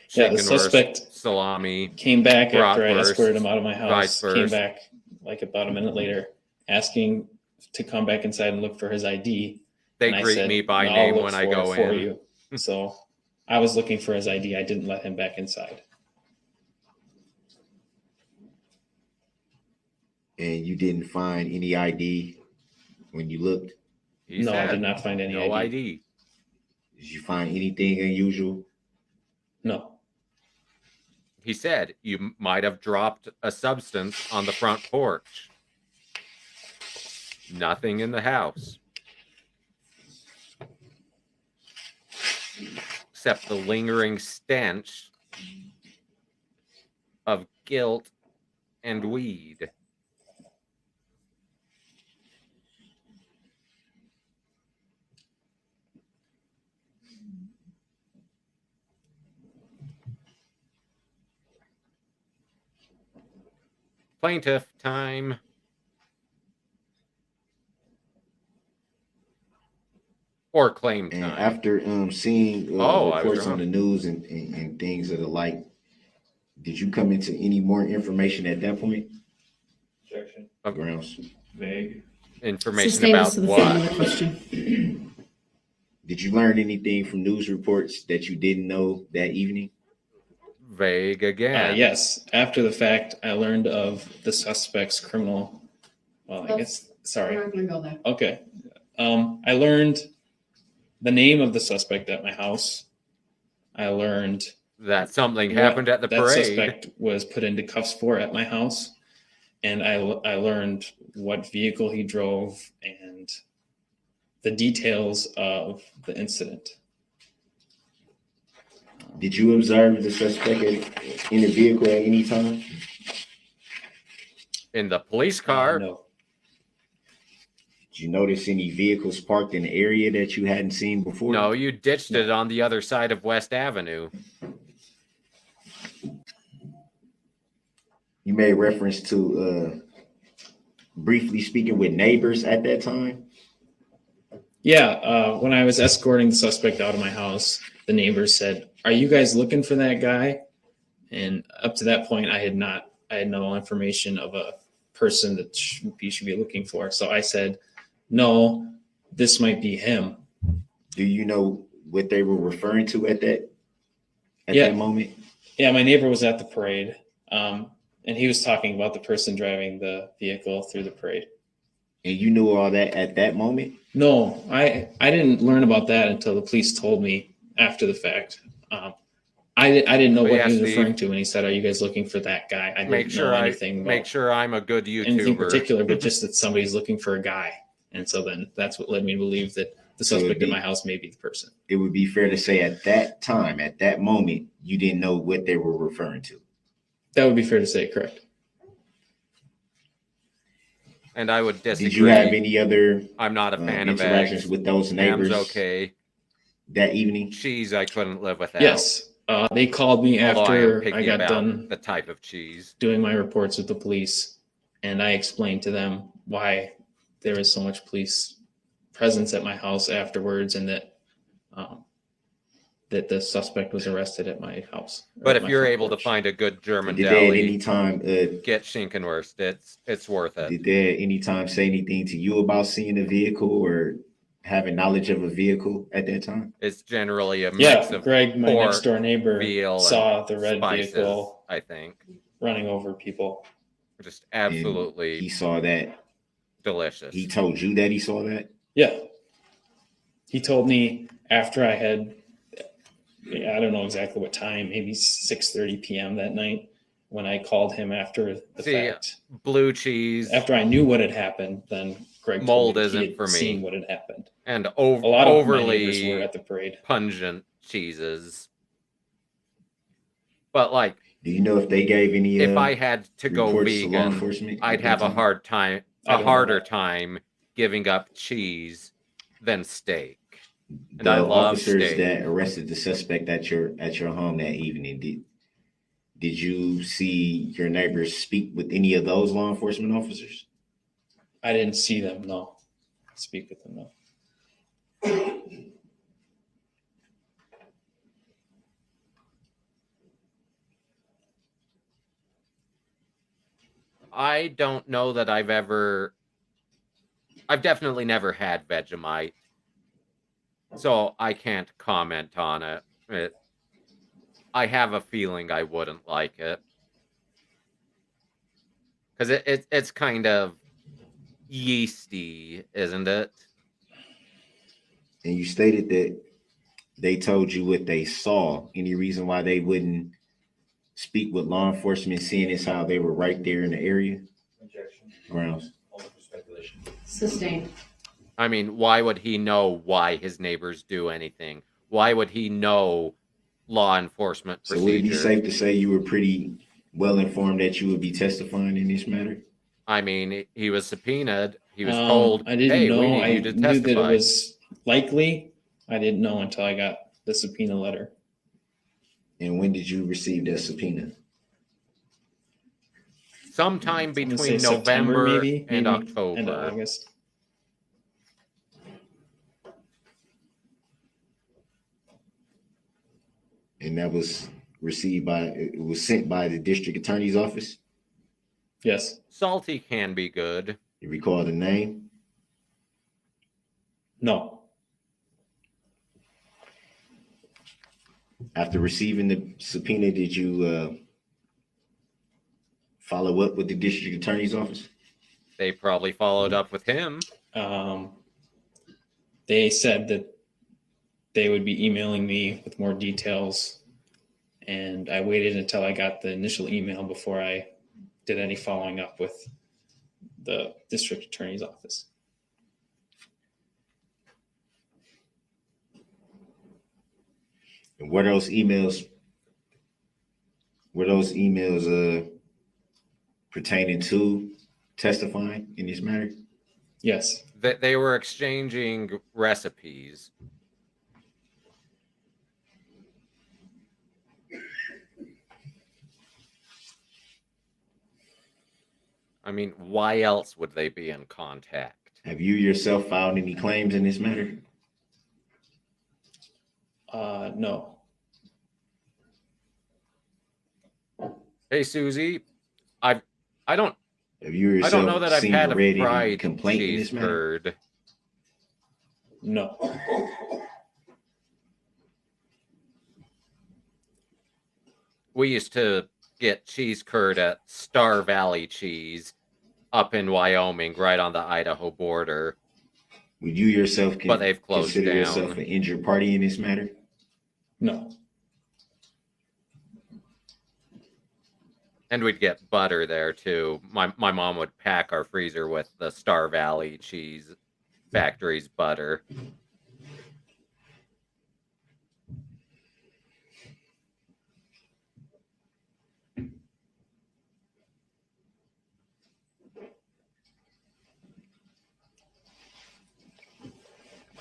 Yeah, the Schinkenwurst, suspect salami, came back after I bratwurst, escorted him out of my house, came weisswurst. back like about a minute later, asking to come back inside and look for his ID. They And I greet said, me by "I'll name look when I for it go for in. you." So I was looking for his ID. I didn't let him back inside. And you didn't find any ID when you looked? He No, I said, did not find any no ID. ID. Did you find anything unusual? No. He said, you might have dropped a substance on the front porch. Nothing in the house. Except the lingering stench of guilt and weed. Plaintiff time. Or claim And time. after seeing I was reports on wrong. the news and things of the like, did you come into any more information at that point? Objection. Grounds. Vague. Information Sustain about us to the front of the what? question. Did you learn anything from news reports that you didn't know that evening? Vague again. Yes. After the fact, I learned of the suspect's criminal. Well, I guess. Sorry. We're not going to go there. Okay. I learned the name of the suspect at my house. I learned That something what happened at the that parade. suspect was put into cuffs for at my house. And I learned what vehicle he drove and the details of the incident. Did you observe the suspect in the vehicle at any time? In the police car? No. Did you notice any vehicles parked in the area that you hadn't seen before? No, you ditched it on the other side of West Avenue. You made reference to briefly speaking with neighbors at that time? Yeah, when I was escorting the suspect out of my house, the neighbors said, "Are you guys looking for that guy?" And up to that point, I had no information of a person that you should be looking for. So I said, "No, this might be him." Do you know what they were referring to at that moment? Yeah, my neighbor was at the parade, and he was talking about the person driving the vehicle through the parade. And you knew all that at that moment? No, I didn't learn about that until the police told me after the fact. I didn't know But what yeah, he was Steve, referring to when he said, "Are you guys looking for that guy?" I Make didn't sure know anything about make sure I'm a good anything YouTuber. particular, but just that somebody's looking for a guy. And so then that's what led me to believe that the So suspect in my house may be the person. It would be fair to say at that time, at that moment, you didn't know what they were referring to. That would be fair to say, correct. And I would disagree. Did you have any other I'm not a fan of interactions eggs. with those Ham's neighbors okay. that evening? Cheese I couldn't live without. Yes. They called me Although after am picky I got about done the type of cheese. doing my reports with the police, and I explained to them why there was so much police presence at my house afterwards, and that that the suspect was arrested at my house. But if you're able to find a good German Did they at deli, any time get Schinkenwurst. It's worth it. did they at any time say anything to you about seeing a vehicle or having knowledge of a vehicle at that time? It's generally a mix of Greg, my pork, next door neighbor, veal, saw and the red spices, vehicle I think. running over people. Just absolutely. And he saw that. Delicious. He told you that he saw that? Yeah. He told me after I had, I don't know exactly what time, maybe 6:30 p.m. that night, when I called him after the fact. Blue cheese. After I knew what had happened, then Greg Mold told me that he isn't had for me. seen what had happened. And A lot of my neighbors were overly at the parade. pungent cheeses. But like, Do you know if they gave any? if I had to go reports to law vegan, enforcement I'd at that have a time? harder time giving up cheese than steak. And The I love officers steak. that arrested the suspect at your home that evening, did you see your neighbors speak with any of those law enforcement officers? I didn't see them, no. Speak with them, no. I don't know that I've definitely never had Vegemite, so I can't comment on it. I have a feeling I wouldn't like it. Because it's kind of yeasty, isn't it? And you stated that they told you what they saw. Any reason why they wouldn't speak with law enforcement, seeing as how they were right there in the area? Objection. Grounds. Only for speculation. Sustained. I mean, why would he know why his neighbors do anything? Why would he know law enforcement So would it be procedure? safe to say you were pretty well informed that you would be testifying in this matter? I mean, he was subpoenaed. He was told, I didn't hey, know. we need I you to knew that it testify. was likely. I didn't know until I got the subpoena letter. And when did you receive that subpoena? Sometime I'm gonna between say September, November maybe and end of October. August. And that was it was sent by the district attorney's office? Yes. Salty can be good. You recall the name? No. After receiving the subpoena, did you follow up with the district attorney's office? They probably followed up with him. They said that they would be emailing me with more details, and I waited until I got the initial email before I did any following up with the district attorney's office. And were those emails pertaining to testifying in this matter? Yes. They were exchanging recipes. I mean, why else would they be in contact? Have you yourself filed any claims in this matter? No. Hey, Susie, I don't Have you I don't know yourself that I've seen had or a read any fried complaint in cheese this matter? curd. No. We used to get cheese curd at Star Valley Cheese up in Wyoming, right on the Idaho border. Would you yourself But they've closed consider down. yourself an injured party in this matter? No. And we'd get butter there too. My mom would pack our freezer with the Star Valley Cheese Factory's butter.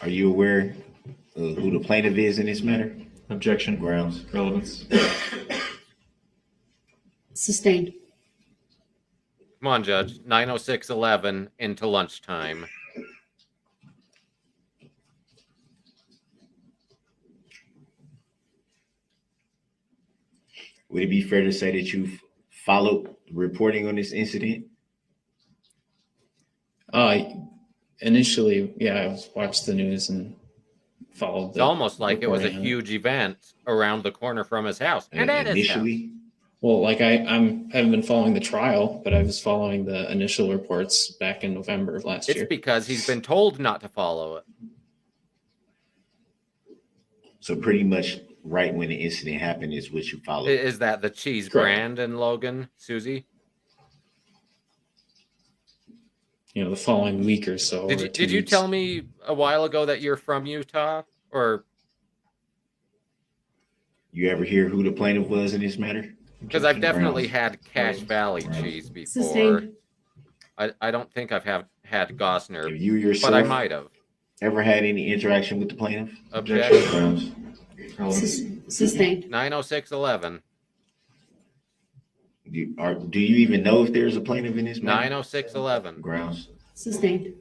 Are you aware of who the plaintiff is in this matter? Objection. Grounds. Relevance. Sustained. Come on, Judge. 9:06:11 into lunchtime. Would it be fair to say that you've followed reporting on this incident? Initially, yeah, I watched the news and followed It's the almost like it was a reporting on it. huge event around the corner from his house. And at his house. Initially? Well, like I haven't been following the trial, but I was following the initial reports back in November of last It's year. because he's been told not to follow it. So pretty much right when the incident happened is what you followed. Is that the cheese Correct. brand in Logan, Susie? The following week or so. Did you tell me a while ago that you're from Utah? Or You ever hear who the plaintiff was in this matter? because I've definitely Grounds. had Cache Valley cheese before. Sustained. I don't think I've had Gosner, Have you yourself but I might have. ever had any interaction with the plaintiff? Objection. Grounds. Sustained. 90611. Do you even know if there's a plaintiff in this matter? 90611. Grounds. Sustained.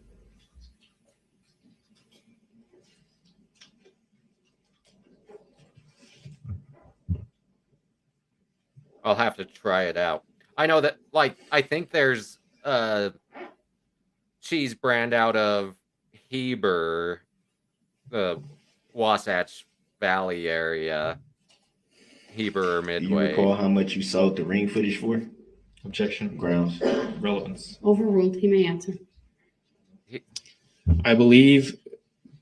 I'll have to try it out. I know that, I think there's a cheese brand out of Heber, the Wasatch Valley area, Heber or Do you Midway. recall how much you sold the ring footage for? Objection. Grounds. Relevance. Overruled. He may answer. I believe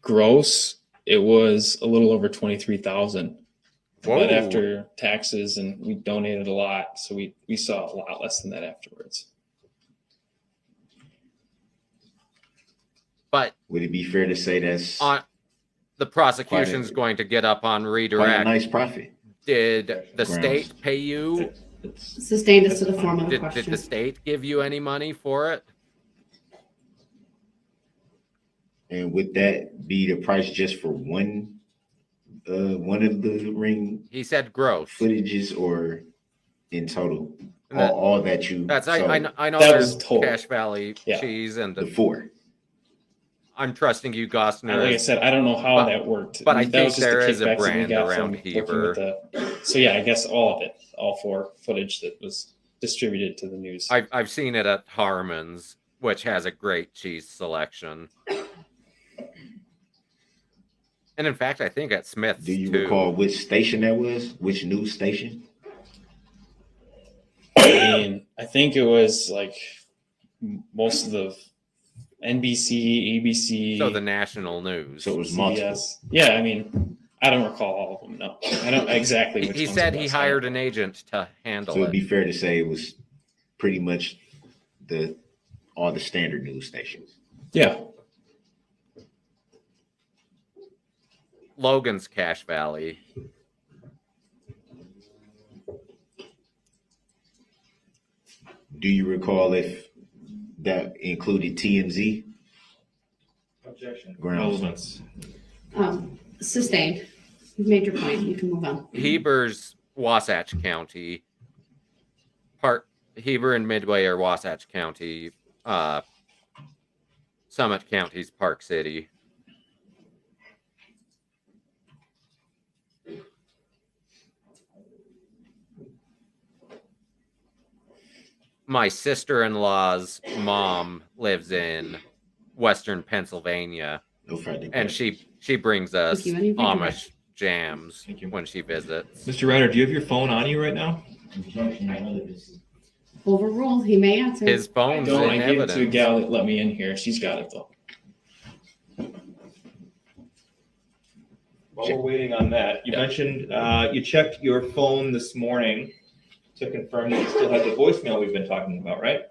gross, it was a little over 23,000. Whoa. But after taxes, and we donated a lot, so we saw a lot less than that afterwards. But Would it be fair to say that's the prosecution's going to get up on quite a redirect. nice profit? Did the Grounds. state pay you? Sustained is to the form of the Did question. the state give you any money for it? And would that be the price just for one of the ring He said gross. footages, or in total? And that- all that you That's I sold? know That there's was total. Cache Valley Yeah. cheese, and The four. I'm trusting you, And like I Gosner. said, I don't know how But- that worked. but I That think was just the there is a kickbacks that we brand got around from working with Heber. So yeah, I guess all of it, all four footage that was distributed to the news. I've seen it at Harmon's, which has a great cheese selection. And in fact, I think at Smith's Do you too. recall which station that was? Which news station? I think it was like most of the NBC, ABC, So the national news. So it was multiple. CBS. Yeah, I don't recall all of them. No, I don't exactly. Which He ones said it he was. hired an agent to handle So it'd it. be fair to say it was pretty much all the standard news stations. Yeah, Logan's Cache Valley. Do you recall if that included TMZ? Objection. Grounds. Relevance. Sustained. You've made your point. You can move on. Heber's Wasatch County. Heber and Midway are Wasatch County. Summit County's Park City. My sister-in-law's mom lives in Western Pennsylvania, No further and questions. she brings us Thank you. Any Amish jams Thank you. when she visits. Mr. Ryder, do you have your phone on you right now? Overruled. He may answer. His phone's don't. I in gave it to a evidence. gal that let me in here. She's got it though. While we're waiting on that, you Yeah. mentioned you checked your phone this morning to confirm that you still had the voicemail we've been talking about, right?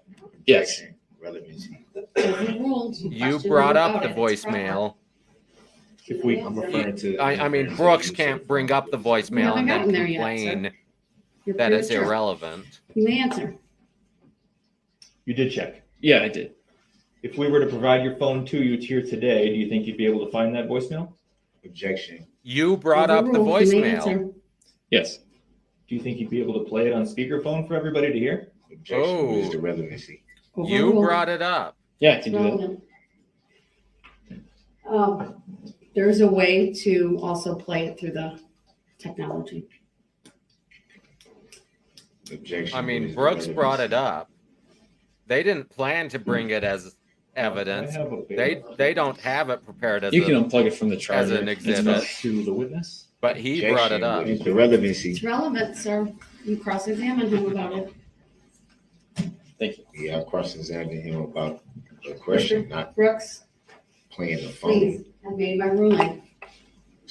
Yes. Relevancy. Overruled. You Question brought about up the it. It's proper. voicemail. If I'm referring to. I mean, Brooks can't bring up the voicemail and then haven't gotten there yet, complain You're that it's premature. irrelevant. You may answer. You did check. Yeah, I did. If we were to provide your phone to you here today, do you think you'd be able to find that voicemail? Objection. You brought up the Overruled. You may voicemail. answer. Yes. Do you think you'd be able to play it on speakerphone for everybody to hear? Objection. What is Oh. the relevancy? You Overruled. brought it up. Yeah, I It's can do that. relevant. There's a way to also play it through the technology. Objection. I What mean, is the Brooks brought it relevancy? up. They didn't plan to bring it as evidence. I have a bit. They don't have it prepared as You can a, unplug it from the charger. an It's exhibit. To the witness? But he brought it Objection. up. What is the relevancy? It's relevant, sir. You cross-examine him about it. Thank you. Yeah, I cross-examined him about the question, not Brooks, playing the phone. please, I made my ruling.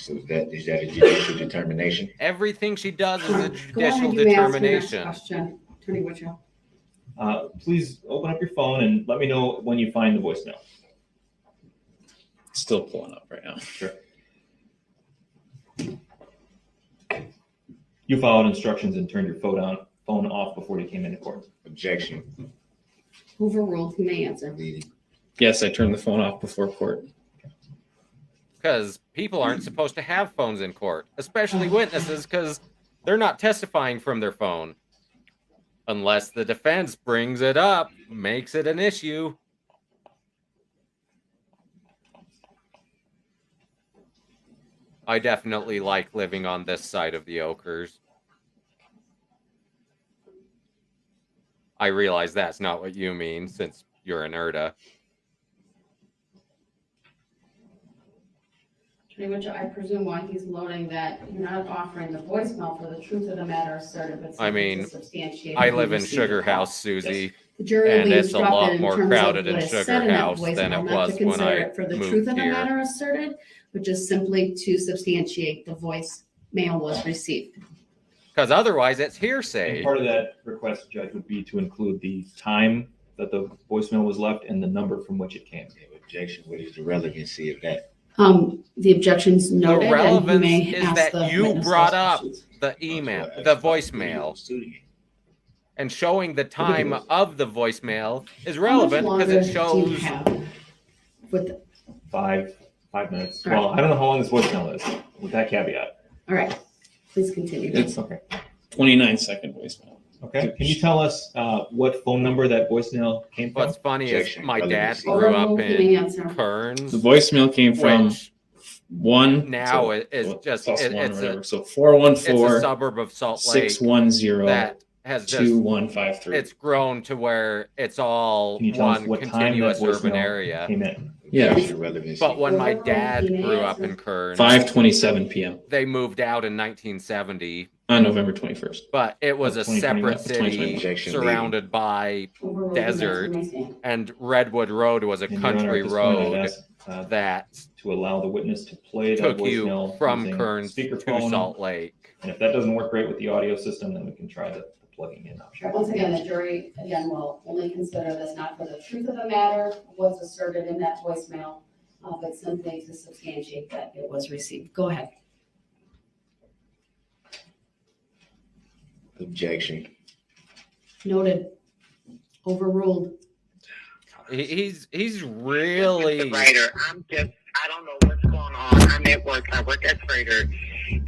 So is that a judicial determination? Everything she does is a Go ahead, judicial you may ask your next determination. question, Attorney Witcher. Please open up your phone and let me know when you find the voicemail. Still pulling up right now. Sure. You followed instructions and turned your phone off before you came into court. Objection. Overruled. You may answer. Leading. Yes, I turned the phone off before court. Because people aren't supposed to have phones in court, especially witnesses, because they're not testifying from their phone. Unless the defense brings it up, makes it an issue. I definitely like living on this side of the Oakers. I realize that's not what you mean, since you're an IRTA. Attorney Witcher, I presume while he's loading that you're not offering the voicemail for the truth of the matter asserted, but I mean, to substantiate. I that live you in received Sugar a call. House, Susie, The jury will and be it's a lot instructed in more terms of crowded what in is Sugar said in that House than voicemail, it not was to when consider I it for the truth moved of the here. matter asserted, but just simply to substantiate the voicemail was received. Because otherwise it's And hearsay. part of that request, Judge, would be to include the time that the voicemail was left and the number from which it came. Objection. What is the relevancy of that? The objections noted, The and you relevance may is ask that the you witness brought those up questions. the email, the voicemail, and showing the time of the voicemail is relevant because it How much longer do you shows. have with the- 5 minutes. All Well, right. I don't know how long this voicemail is, with that caveat. All right, please continue. It's Okay. 29-second voicemail. Okay. Can you tell us what phone number that voicemail came from? What's funny is Objection. my dad Relevancy. grew up Overruled. You may in answer. Kearns, The voicemail came from which one. now so, is well, just plus it- one or it's whatever. a So it's a 414 suburb of Salt Lake 610 that has just 2153. it's grown to where it's all Can you tell us one what time that continuous urban voicemail area. came in? Yeah. Objection. Relevancy. But when my Overruled. dad You may grew up answer. in Kearns, 5:27 p.m. they moved out in 1970, on November 21st. but it was a 2021. separate city Objection. surrounded by Overruled. desert, You may stand. and Redwood Road was a And Your Honor, country at this point, I'd road ask, that to allow the witness to play that took you voicemail from using Kearns to speakerphone. Salt Lake. And if that doesn't work great with the audio system, then we can try the plugging in option. Sure. Once again, the jury, again, will only consider this not for the truth of the matter, was asserted in that voicemail, but simply to substantiate that it was received. Go ahead. Objection. Noted. Overruled. He's really Ryder, I don't know what's going on. I'm at work. I work at Ryder,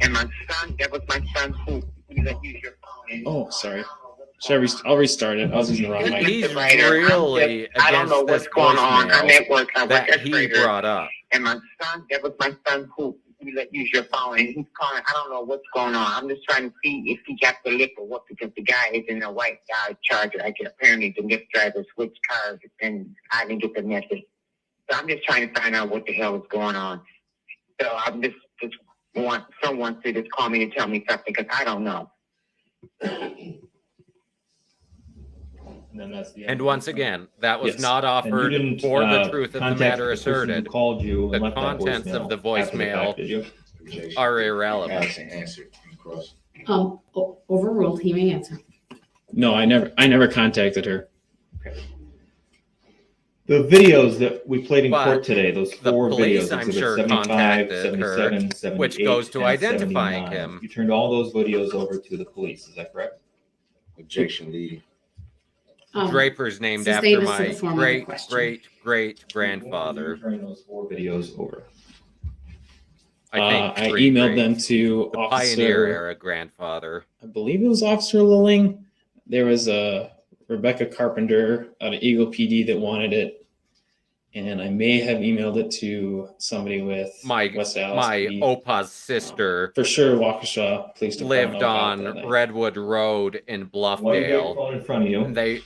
and my son, that was my son who let use your phone. Oh, sorry. I'll restart it. I was using the wrong mic. he's Ryder, really I don't know against what's this going on. I'm voicemail at work. I work that at he Ryder, brought up. and my son, that was my son who let use your phone, and he's calling. I don't know what's going on. I'm just trying to see if he got the lick or what, because the guy is in a white Dodge Charger. I guess apparently the Lyft driver switched cars, and I didn't get the message. So I'm just trying to find out what the hell is going on. So I'm just want someone to just call me and tell me something, because I don't know. And then that's the end. And once again, that was Yes. not And you offered didn't, for the truth of the contact matter the person who asserted. called you and The left that contents of the after the voicemail fact, did you? Objection. are irrelevant. Asked and answered. Cross. Overruled. He may answer. No, I never contacted her. The videos that we played in But court today, those the 4 police, videos, I'm exhibit sure, 75, contacted 77, her, 78, which goes to and identifying 79. him. You turned all those videos over to the police, is that correct? Objection. Leading. Draper's named sustain after us to my the form of the great, question. great, great grandfather. You turned those 4 videos over. I think I great, emailed great. them to The Pioneer Officer, era grandfather. I believe it was Officer Lilling. There was a Rebecca Carpenter out of Eagle PD that wanted it. And I may have emailed it to somebody with My West Dallas. my PD. Opa's sister For sure, Waukesha Police Department. lived I'll call it that on night. Redwood Road in While you get your Bluffdale. phone in front of you, And they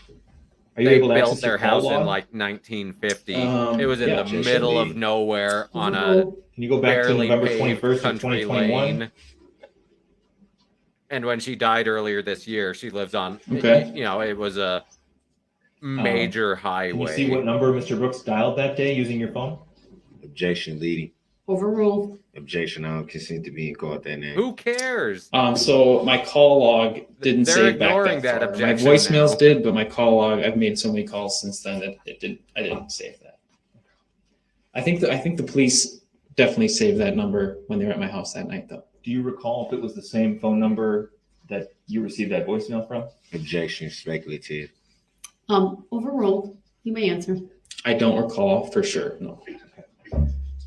are you they able to built access their your call house in log? like 1950. Um, It was in yeah, the Jason middle Lee. of nowhere on a Overruled. Can you go back to barely November paved 21st of country 2021? lane. And when she died earlier this year, she lives on. Okay. You know, it was a major Can you highway. see what number Mr. Brooks dialed that day using your phone? Objection. Leading. Overruled. Objection, I don't consent to being called that name. Who cares? So my call log didn't They're save back ignoring that that far. My objection voicemails now. did, but my call log, I've made so many calls since then that I didn't save that. I think the police definitely saved that number when they were at my house that night, though. Do you recall if it was the same phone number that you received that voicemail from? Objection, speculative. Overruled. You may answer. I don't recall for sure. No.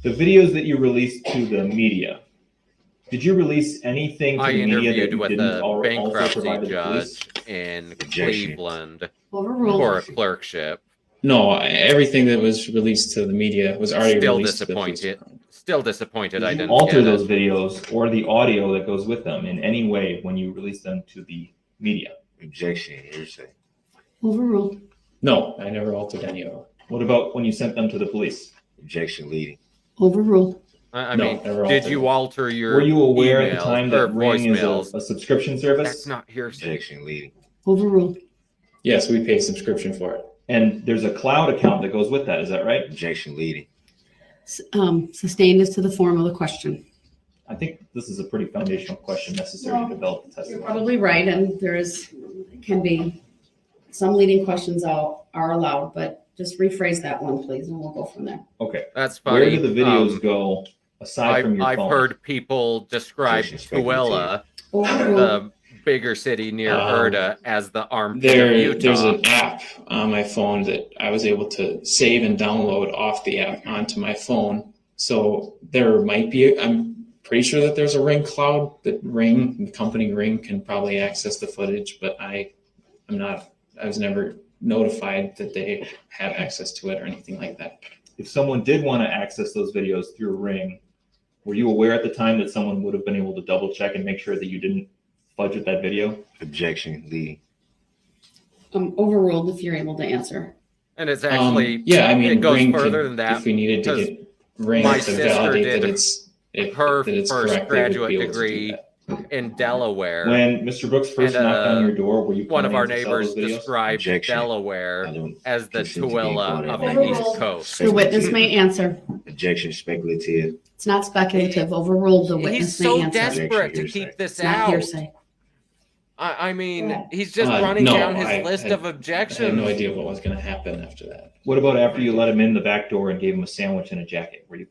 The videos that you released to the media, did you release anything to I the media that interviewed you with didn't a also bankruptcy provide to the police? judge in Objection. Cleveland Overruled. for a clerkship. No, everything that was released to the media was already Still released to the police disappointed. department. Still disappointed I Did you didn't alter get those it. videos or the audio that goes with them in any way when you released them to the media? Objection, hearsay. Overruled. No, I never altered any of them. What about when you sent them to the police? Objection, leading. Overruled. I No, mean, never did altered you it. alter your Were you aware at the emails time or that Ring is voicemails? a subscription service? That's not hearsay. Objection, leading. Overruled. Yes, we pay a subscription for it. And there's a cloud account that goes with that, is that right? Objection, leading. Sustained as to the form of the question. I think this is a pretty foundational question necessary to develop the You're testimony. probably right, and can be some leading questions are allowed, but just rephrase that one, please, and we'll go from there. Okay. That's Where funny. do the videos go aside from your I've phone? heard people describe Objection, Tooele, Overruled. the bigger city near Erda, as the armpit of There's Utah. an app on my phone that I was able to save and download off the app onto my phone. So there might be, I'm pretty sure that there's a Ring cloud that the company Ring can probably access the footage, but I was never notified that they have access to it or anything like that. If someone did want to access those videos through Ring, were you aware at the time that someone would have been able to double check and make sure that you didn't fudge with that video? Objection, leading. Overruled if you're able to answer. And it's actually, yeah, I mean, it goes Ring further can, than that. if we needed to because get Ring my to sister validate did that it's her that it's first correct, they would graduate be able to do degree that. in Delaware. When Mr. Brooks first And, knocked on your door, were you one of our planning to sell neighbors those videos? described Objection. I Delaware don't as the consent to being Tooele called of that the name. East Coast. The witness may answer. Objection, speculative. It's not speculative. Overruled. The witness He's may so answer. desperate to Hearsay. keep this It's not out. hearsay. I mean, he's just running No, down his I list had- of I had objections. no idea what was going to happen after that. What about after you let him in the back door and gave him a sandwich and a jacket? Was this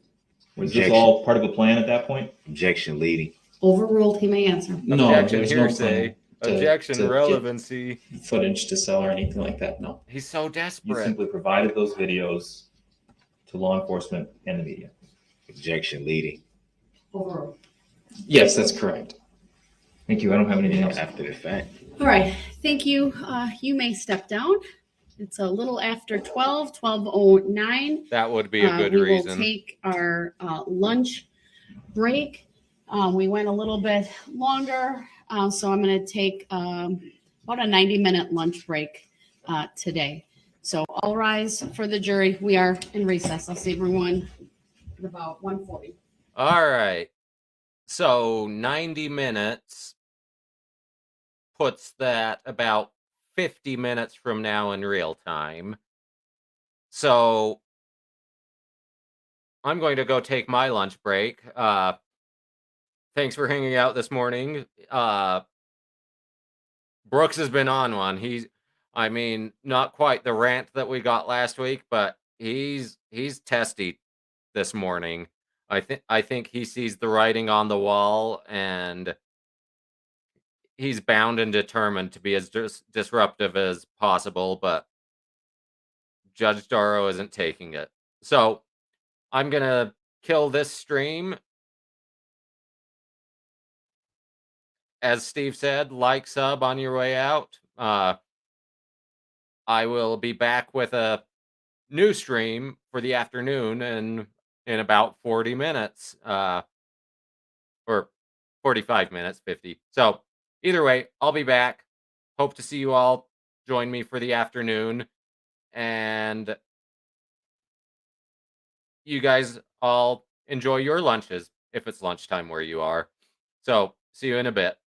Objection. all part of a plan at that point? Objection, leading. Overruled. He may answer. No, Objection, there's no hearsay. plan Objection, to get relevancy. footage to sell or anything like that. No. He's so You desperate. simply provided those videos to law enforcement and the media. Objection, leading. Overruled. Yes, that's correct. Thank you. I don't have anything else. After the fact. All right. Thank you. You may step down. It's a little after 12:09. That would be a good we reason. will take our lunch break. We went a little bit longer, so I'm going to take about a 90-minute lunch break today. So all rise for the jury. We are in recess. I'll see everyone at about 1:40. All right. So 90 minutes puts that about 50 minutes from now in real time. So I'm going to go take my lunch break. Thanks for hanging out this morning. Brooks has been on one. I mean, not quite the rant that we got last week, but he's testy this morning. I think he sees the writing on the wall, and he's bound and determined to be as disruptive as possible, but Judge Darrell isn't taking it. So I'm going to kill this stream. As Steve said, like, sub on your way out. I will be back with a new stream for the afternoon in about 40 minutes, or 45 minutes, 50. So either way, I'll be back. Hope to see you all join me for the afternoon. And you guys all enjoy your lunches if it's lunchtime where you are. So see you in a bit.